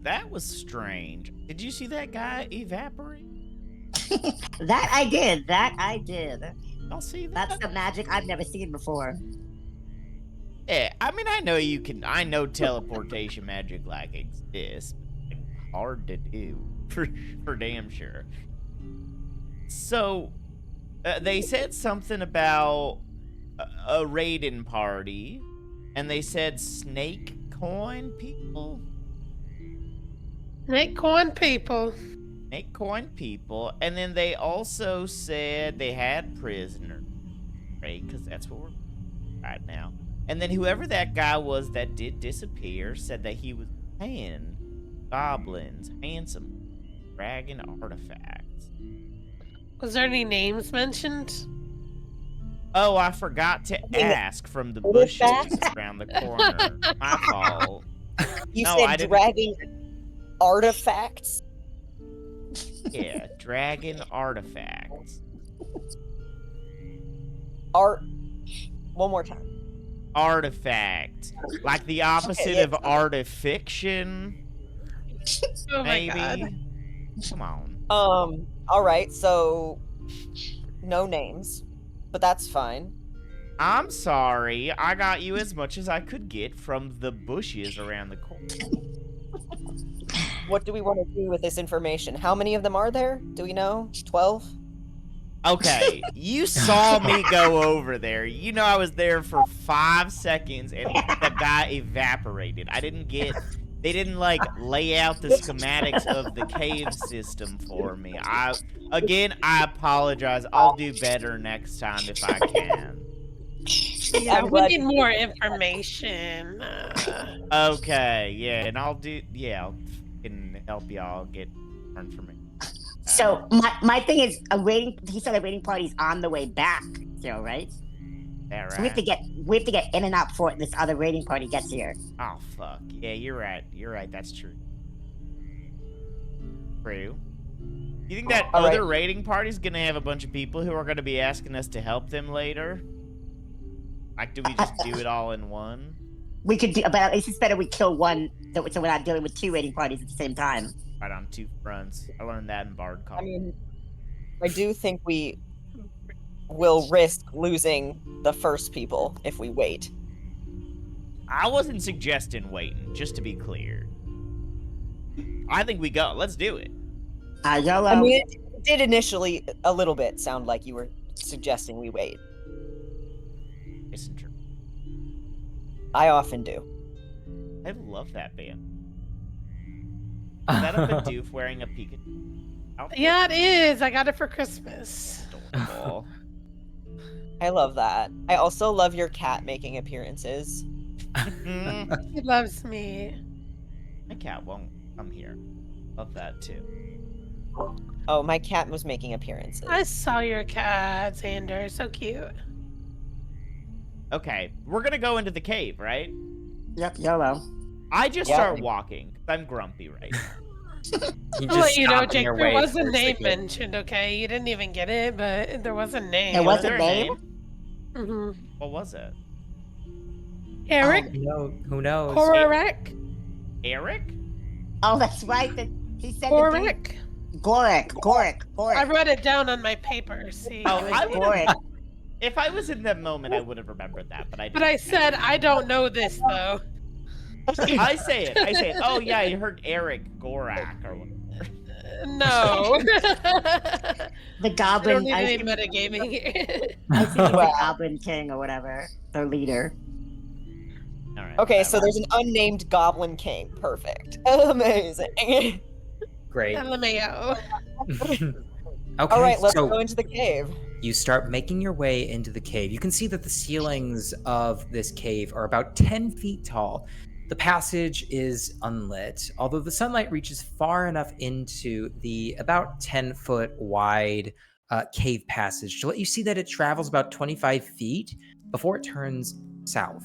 that was strange. Did you see that guy evaporate? That I did. I'll see that. That's the magic I've never seen before. Yeah, I mean, I know teleportation magic like exists, but it's hard to do for damn sure. So, they said something about a raiding party, and they said snake coin people. Snake coin people. Snake coin people, and then they also said they had prisoners, right? Because that's what we're right now. And then whoever that guy was that did disappear said that he was paying goblins handsome dragon artifacts. Was there any names mentioned? Oh, I forgot to ask from the bushes around the corner. My fault. You No, I said didn't- dragging artifacts? Yeah, dragon artifacts. Art. One more time. Artifact. Like the opposite yeah. of artifiction, Oh my maybe. god. Come on. All right, so no names, but that's fine. I'm sorry. I got you as much as I could get from the bushes around the corner. What do we want to do with this information? How many of them are there? Do we know? 12? Okay, you saw me go over there. You know I was there for 5 seconds and the guy evaporated. They didn't like lay out the schematics of the cave system for me. I apologize. I'll do better next time if I can. Yeah, I'm we glad need you- more information. Okay, yeah, and I'll can help y'all get more information. So my thing is a waiting. He said a waiting party's on the way back. Still, right? That So we have to right? get in and out before this other waiting party gets here. Oh fuck. Yeah, you're right. You're right. That's true. True. You think that All right. other raiding party's gonna have a bunch of people who are gonna be asking us to help them later? Like, do we just do it all in one? We could do, but at least it's better we kill one, so we're not dealing with two waiting parties at the same time. Right on two fronts. I learned that in Bard I College. mean, I do think we will risk losing the first people if we wait. I wasn't suggesting waiting, just to be clear. I think we go. Let's do it. YOLO. I mean, it did initially a little bit sound like you were suggesting we wait. Isn't true. I often do. I love that band. Is that a Bidoof wearing a Pikachu outfit? Yeah, it is. I got it for Christmas. Adorable. I love that. I also love your cat making appearances. He loves me. My cat won't come here. Love that too. Oh, my cat was making appearances. I saw your cat, Xander. So cute. Okay, we're gonna go into the cave, right? Yep, YOLO. I just Yeah. start walking. I'm grumpy right now. You I'll let you know, stopping Jake, your there way was a towards the name cave. mentioned, okay? You didn't even get it, but there was a name. There was Was there a name? hmm What was it? Eric? Who knows? Korek? Eric? Oh, that's right. He said Korek? Gorek. I wrote it down on my paper. See, Oh, I would. Gorek. If I was in that moment, I would have remembered that, but I didn't. but I said I don't know this though. I say it. I say it. Oh yeah, you heard Eric Gorak or whatever. No. The I Goblin. don't need I any see metagaming here. he's the Wow. Goblin King or whatever. Their leader. All right. Okay, that so there's an unnamed Goblin King. Perfect. Amazing. Great. LMAO. Okay, All right, let's so go into the cave. you start making your way into the cave. You can see that the ceilings of this cave are about 10 feet tall. The passage is unlit, although the sunlight reaches far enough into the about 10-foot wide cave passage to let you see that it travels about 25 feet before it turns south.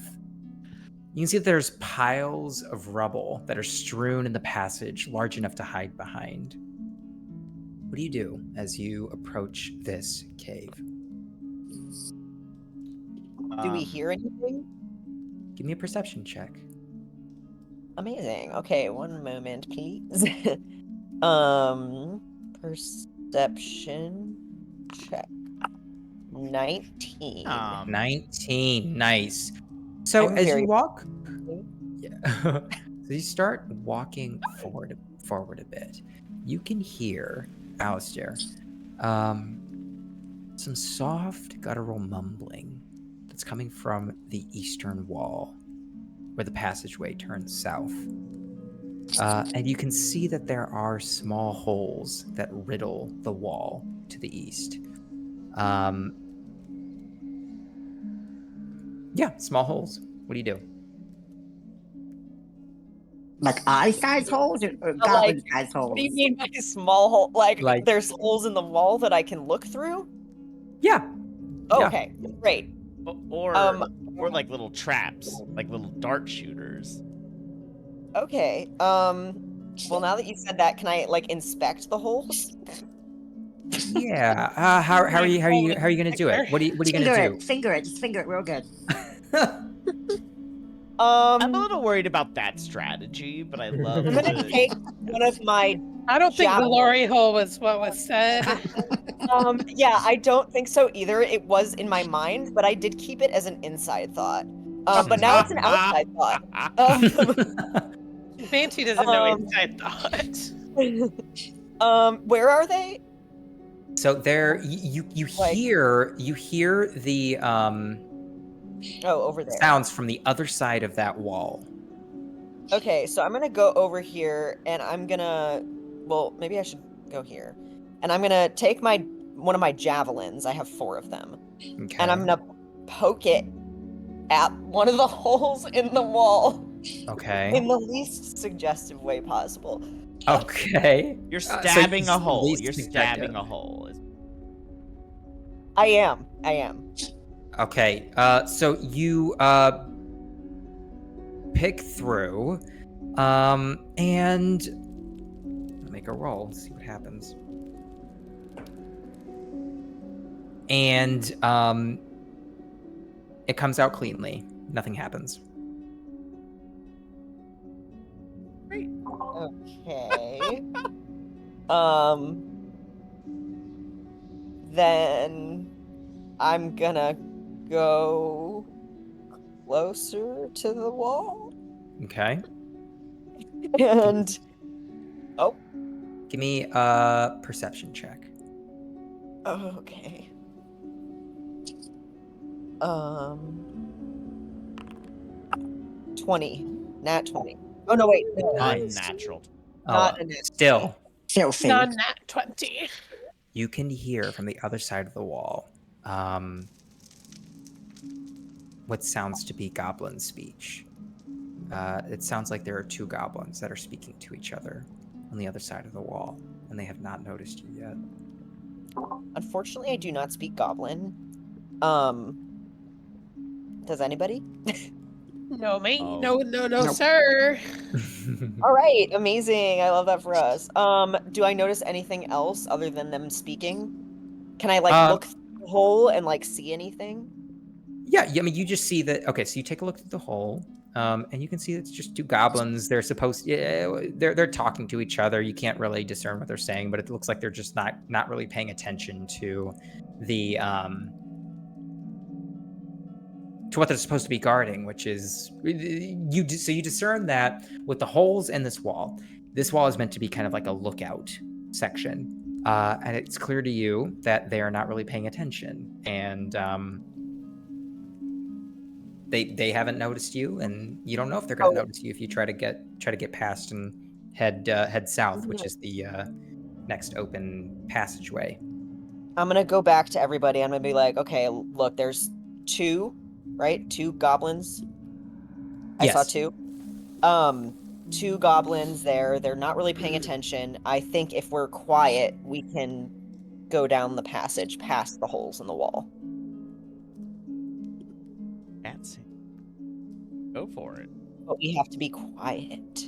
You can see that there's piles of rubble that are strewn in the passage, large enough to hide behind. What do you do as you approach this cave? Do we hear anything? Give me a perception check. Amazing. Okay, one moment, please. Perception check. 19. 19. Nice. So I'm as very- you walk, yeah. So you start walking forward a bit. You can hear, Alistair, some soft guttural mumbling that's coming from the eastern wall, where the passageway turns south. And you can see that there are small holes that riddle the wall to the east. Yeah, small holes. What do you do? Like eye-sized holes or like, goblin-sized holes? What do you mean by small hole? Like, Like- there's holes in the wall that I can look through? Yeah. Oh, Yeah. okay, great. Or or like little traps, like little dart shooters. Okay. Well, now that you said that, can I like inspect the holes? Yeah. How are you gonna do it? What are you gonna do? Finger it. Just finger it real good. I'm a little worried about that strategy, but I love I'm gonna the. take one of my. I don't think Javelin. glory hole was what was said. Yeah, I don't think so either. It was in my mind, but I did keep it as an inside thought. But now it's an outside thought. Banshee doesn't know Um, inside thought. Where are they? So there, you Like- hear the Oh, over there. sounds from the other side of that wall. Okay, so I'm gonna go over here, and I'm gonna. Well, maybe I should go here, and I'm gonna take one of my javelins. I have 4 of them, Okay. and I'm gonna poke it at one of the holes in the wall Okay. in the least suggestive way possible. Okay. You're So stabbing you a hole. least You're suspect stabbing it. a hole. I am. Okay. So you pick through, and make a roll. See what happens. And it comes out cleanly. Nothing happens. Okay. Then I'm gonna go closer to the wall Okay. and Give me a perception check. okay. 20. Nat 20. Oh no, wait. No, Nice. Unnatural. not a nat. Still, Filthy. Non-nat 20. you can hear from the other side of the wall what sounds to be goblin speech. It sounds like there are two goblins that are speaking to each other on the other side of the wall, and they have not noticed you yet. Unfortunately, I do not speak Goblin. Does anybody? No, mate. Oh. No, Nope. sir. All right, amazing. I love that for us. Do I notice anything else other than them speaking? Can I look through the hole and see anything? Yeah, I mean, you just see that. Okay, so you take a look through the hole, and you can see it's just two goblins. They're supposed, they're talking to each other. You can't really discern what they're saying, but it looks like they're just not really paying attention to the to what they're supposed to be guarding, which is so you discern that with the holes in this wall is meant to be kind of like a lookout section, and it's clear to you that they are not really paying attention, and they haven't noticed you, and you don't know if they're going to notice you if you try to get past and head south, which is the next open passageway. I'm gonna go back to everybody. I'm gonna be like, okay, look, there's two, right? Two goblins. I saw Yes. two. Two goblins there. They're not really paying attention. I think if we're quiet, we can go down the passage past the holes in the wall. That's it. Go for it. But we have to be quiet.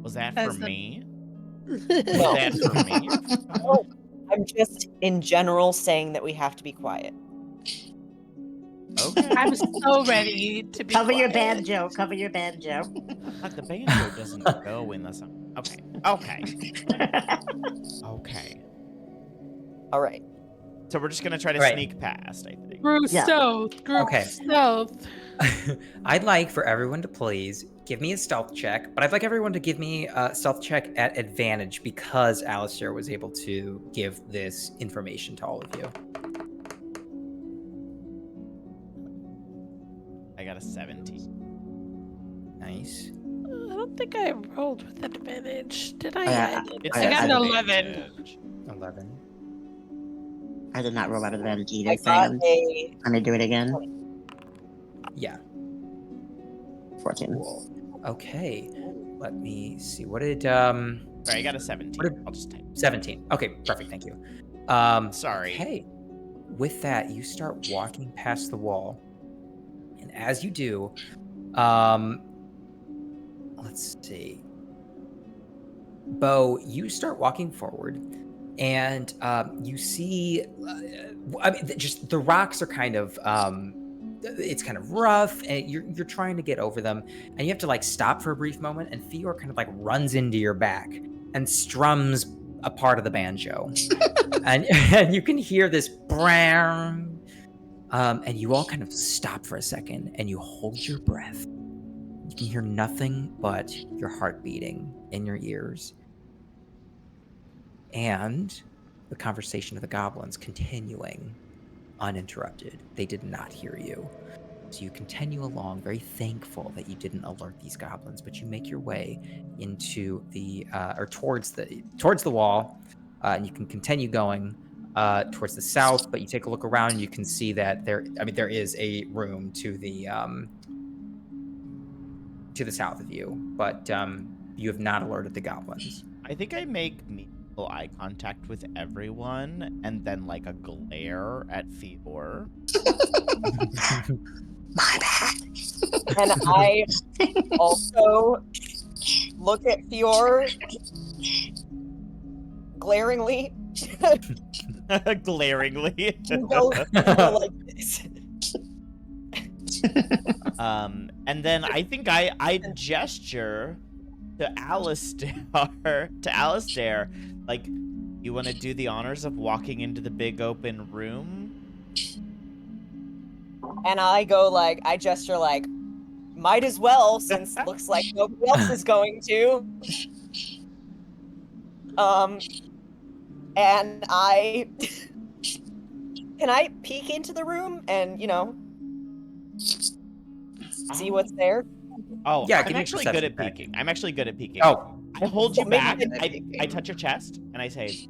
Was that As for the- me? No. Was that for me? No, I'm just in general saying that we have to be quiet. Okay. I'm so ready to be Cover your quiet. banjo. Cover your banjo. The banjo doesn't go in the song. Okay. Okay. Okay. All right. So we're just gonna try to Right. sneak past, I think. Group Yeah. stealth. Group Okay. stealth. I'd like for everyone to please give me a stealth check, but I'd like everyone to give me a stealth check at advantage because Alistair was able to give this information to all of you. I got a 17. Nice. I don't think I rolled with advantage. Did I? Yeah, It's I got an I- 11. 11. I did not roll out of advantage either, I got Sam. a Let me do it again. Yeah. 14. Okay. Let me see. What did Sorry, I got a 17. What if- I'll just type. 17. Okay, perfect. Thank you. Sorry. Okay. With that, you start walking past the wall. And as you do, let's see. Bo, you start walking forward, and you see, I mean, just the rocks are kind of, it's kind of rough, and you're trying to get over them, and you have to stop for a brief moment, and Theor kind of runs into your back and strums a part of the banjo, and you can hear this brown. And you all kind of stop for a second and you hold your breath. You can hear nothing but your heart beating in your ears. And the conversation of the goblins continuing uninterrupted. They did not hear you. So you continue along, very thankful that you didn't alert these goblins, but you make your way into the, or towards the wall, and you can continue going. towards the south, but you take a look around and you can see that there is a room to the south of you, but you have not alerted the goblins. I think I make meaningful eye contact with everyone and then like a glare at Fior. My bad. And I also look at Fior glaringly. Glaringly. You go like this. And then I think I gesture to Alistair, like, you want to do the honors of walking into the big open room? And I go like, I gesture like, might as well, since looks like nobody else is going to. And can I peek into the room and, see what's there? Oh, Yeah, I'm give me a actually good perception at check. peeking. I'm actually good at peeking. Oh, I hold you Well, maybe back. good at I peeking. touch your chest and I say,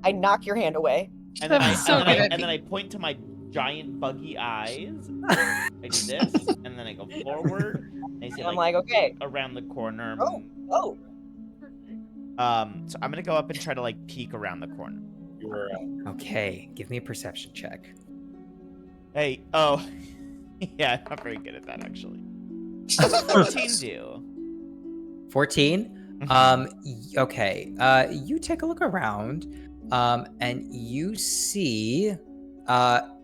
I knock your hand away. and then I'm so good at and then I point to my giant buggy eyes. I do this, and then I go forward. And I say, And I'm like, okay. around the corner. Oh. So I'm gonna go up and try to like peek around the corner. okay. Give me a perception check. Hey, oh, yeah, I'm not very good at that actually. 14 do. 14. Okay. You take a look around, and you see,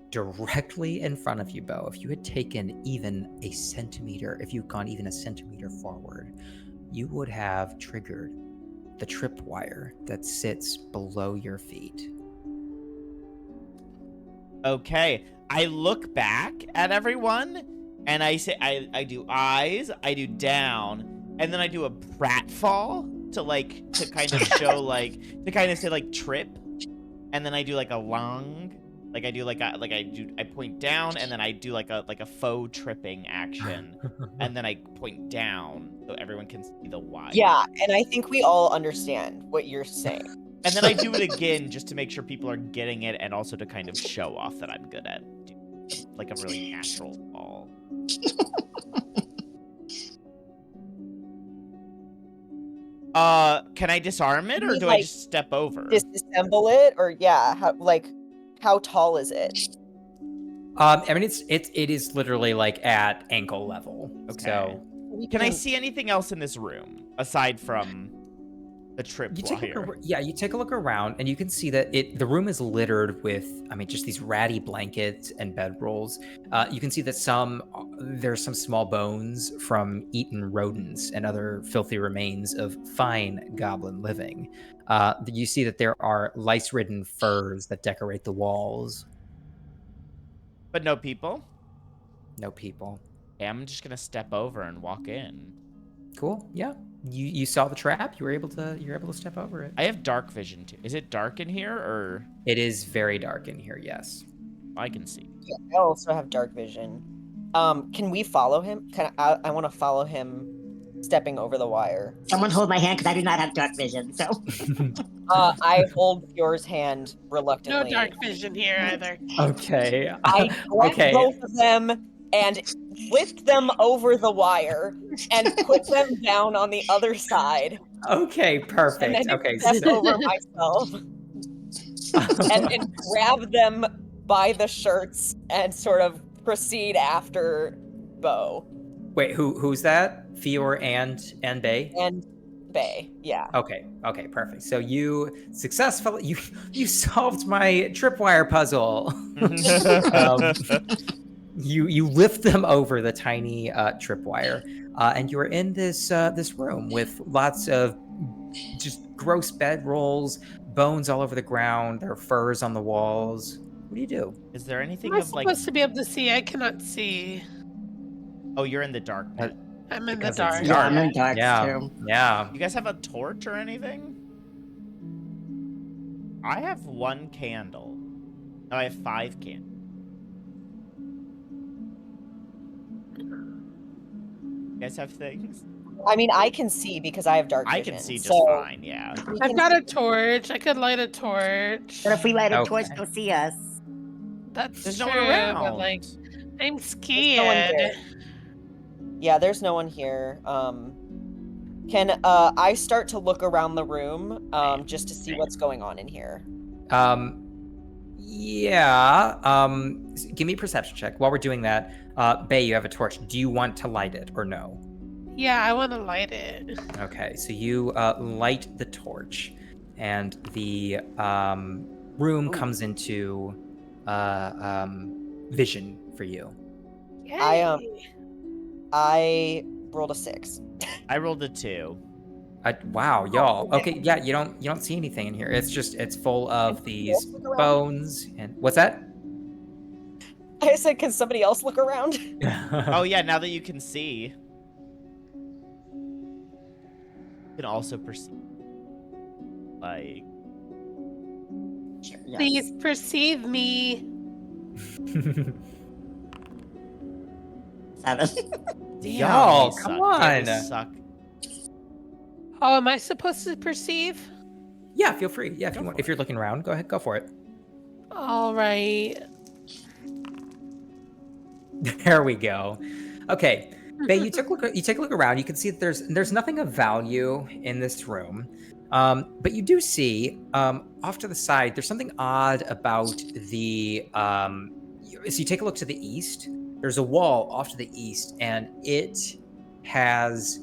directly in front of you, Bo. If you had taken even a centimeter, if you'd gone even a centimeter forward, you would have triggered the tripwire that sits below your feet. Okay, I look back at everyone, and I say, I do eyes, I do down, and then I do a pratfall to kind of show to kind of say trip, and then I do like a lung, I do I point down, and then I do like a faux tripping action, and then I point down so everyone can see the Y. Yeah, and I think we all understand what you're saying. And then I do it again just to make sure people are getting it, and also to kind of show off that I'm good at like a really natural fall. Can I disarm it, or do I just step over? Disassemble it, or how tall is it? I mean, it is literally like at ankle level. Okay. So Can I see anything else in this room aside from the trip you wire? you take a look around, and you can see that the room is littered with, just these ratty blankets and bedrolls. You can see that there's some small bones from eaten rodents and other filthy remains of fine goblin living. You see that there are lice-ridden furs that decorate the walls. But no people? No people. Okay, I'm just gonna step over and walk in. Cool. Yeah. You saw the trap. You're able to step over it. I have dark vision too. Is it dark in here, or? It is very dark in here. Yes. I can see. Yeah, I also have dark vision. Can we follow him? I want to follow him stepping over the wire. Someone hold my hand because I do not have dark vision. So I hold Fior's hand No reluctantly. dark vision here either. Okay. I grab both of them and lift them over the wire and put them down on the other side. Okay. Perfect. And then Okay. step over myself and grab them by the shirts and sort of proceed after Bo. Wait. Who's that? Fior and Bay? And Bay, yeah. Okay. Perfect. So you successfully you solved my tripwire puzzle. You lift them over the tiny tripwire, and you are in this room with lots of just gross bedrolls, bones all over the ground. There are furs on the walls. What do you do? Is there anything Am I of supposed to be able to see? I cannot see. Oh, you're in the dark. I'm in the Because it's dark. yeah, I'm in dark Yeah. too. Yeah. You guys have a torch or anything? I have 1 candle. No, I have 5 candles. You guys have things? I mean, I can see because I have dark I vision. can see just so fine. Yeah. we I've can got see- a torch. I could light a torch. But if we light a torch, Okay. they'll see us. That's There's true, no one around. but like, I'm There's no one scared. here. Yeah, there's no one here. Can I start to look around the room just to see what's going on in here? Yeah. Give me a perception check. While we're doing that, Bay, you have a torch. Do you want to light it or no? Yeah, I want to light it. Okay, so you light the torch, and the room comes into vision for you. Yay. I rolled a 6. I rolled a 2. Wow, y'all. Okay, yeah, you don't see anything in here. It's full of these bones and what's that? I said, can somebody else look around? Oh yeah, now that you can see, you can also perceive. Like, Sure, yes. Please perceive me. 7. damn, Y'all, these come suck. Damn, on. these suck. Oh, am I supposed to perceive? Yeah, feel free. Yeah, if you want, if you're looking around, go ahead, go for it. All right. There we go. Okay, Bay, you take a look around. You can see that there's nothing of value in this room, but you do see off to the side there's something odd about the. So you take a look to the east. There's a wall off to the east, and it has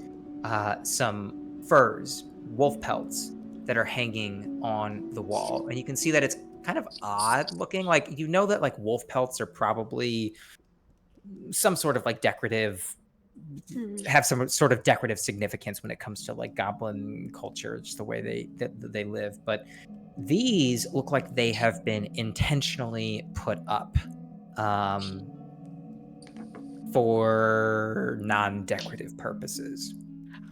some furs, wolf pelts that are hanging on the wall, and you can see that it's kind of odd looking. Like you know that like wolf pelts are probably some sort of like decorative have some sort of decorative significance when it comes to like goblin culture, just the way they live. But these look like they have been intentionally put up for non-decorative purposes.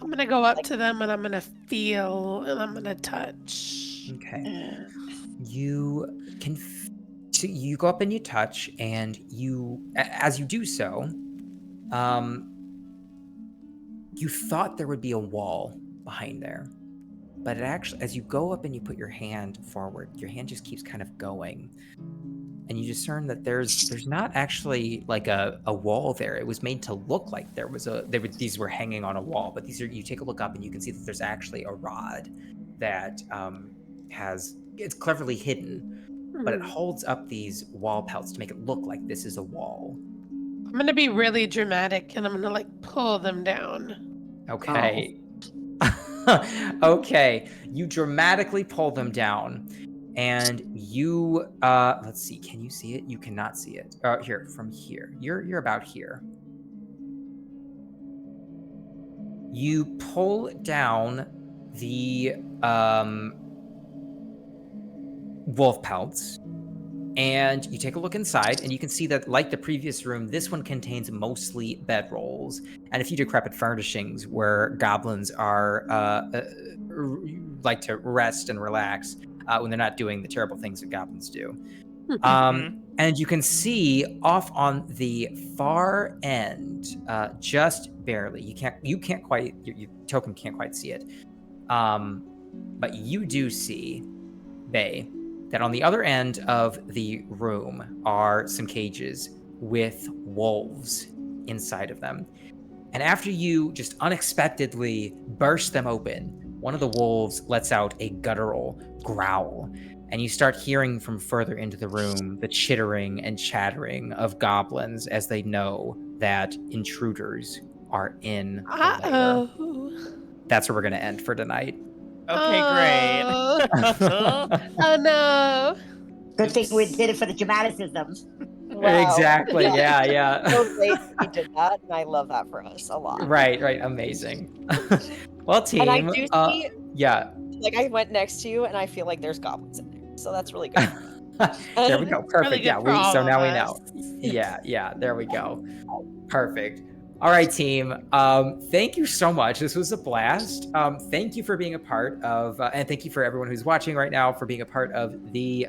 I'm gonna go up to them and I'm gonna feel and I'm gonna touch. Okay. You can so you go up and you touch, and as you do so, you thought there would be a wall behind there, but it actually, as you go up and you put your hand forward, your hand just keeps kind of going, and you discern that there's not actually like a wall there. It was made to look like these were hanging on a wall, but you take a look up and you can see that there's actually a rod that it's cleverly hidden, but it holds up these wall pelts to make it look like this is a wall. I'm gonna be really dramatic and I'm gonna like pull them down. Okay. Okay. You dramatically pull them down, and you let's see, can you see it? You cannot see it. Here, from here. You're about here. You pull down the wolf pelts, and you take a look inside, and you can see that, like the previous room, this one contains mostly bedrolls and a few decrepit furnishings where goblins are like to rest and relax when they're not doing the terrible things that goblins do. And you can see off on the far end, just barely. You can't quite. Your token can't quite see it, but you do see, Bay, that on the other end of the room are some cages with wolves inside of them. And after you just unexpectedly burst them open, one of the wolves lets out a guttural growl, and you start hearing from further into the room the chittering and chattering of goblins as they know that intruders are in the lair. Uh-oh. That's where we're going to end for tonight. Okay, great. Oh no. Good thing we did it for the dramaticism. Wow. Exactly. Yeah. So great we did that, and I love that for us a lot. Right. Amazing. Well, team. And I do see, yeah. like, I went next to you, and I feel like there's goblins in there, so that's really good. There we go. Perfect. Really good Yeah. for all So of now we us. know. Yeah. There we go. Perfect. All right, team. Thank you so much. This was a blast. Thank you for being a part of, and thank you for everyone who's watching right now for being a part of the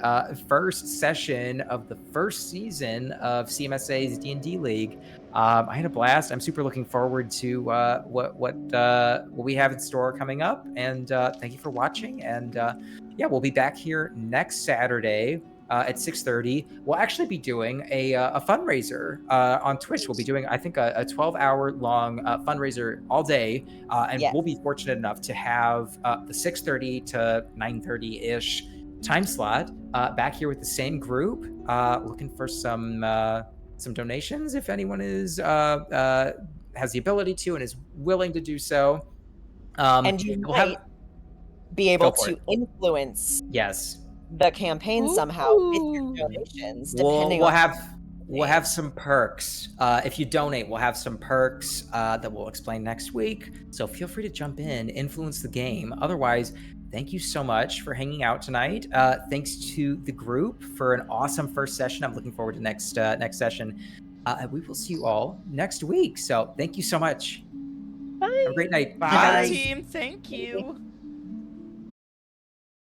first session of the first season of CMSA's D&D League. I had a blast. I'm super looking forward to what we have in store coming up. And thank you for watching. And yeah, we'll be back here next Saturday. At 6:30, we'll actually be doing a fundraiser on Twitch. We'll be doing, I think, a 12-hour long fundraiser all day, and Yes. we'll be fortunate enough to have the 6:30 to 9:30 ish time slot back here with the same group. Looking for some donations if anyone is has the ability to and is willing to do so. And you we'll might be able Go for to it. influence Yes. the campaign somehow with your Ooh. donations, We'll depending on have some perks. If you donate, we'll have some perks that we'll explain next week. So feel free to jump in, influence the game. Otherwise, thank you so much for hanging out tonight. Thanks to the group for an awesome first session. I'm looking forward to next session. And we will see you all next week. So thank you so much. Bye. Have a great night. Bye, Bye. team. Thank you.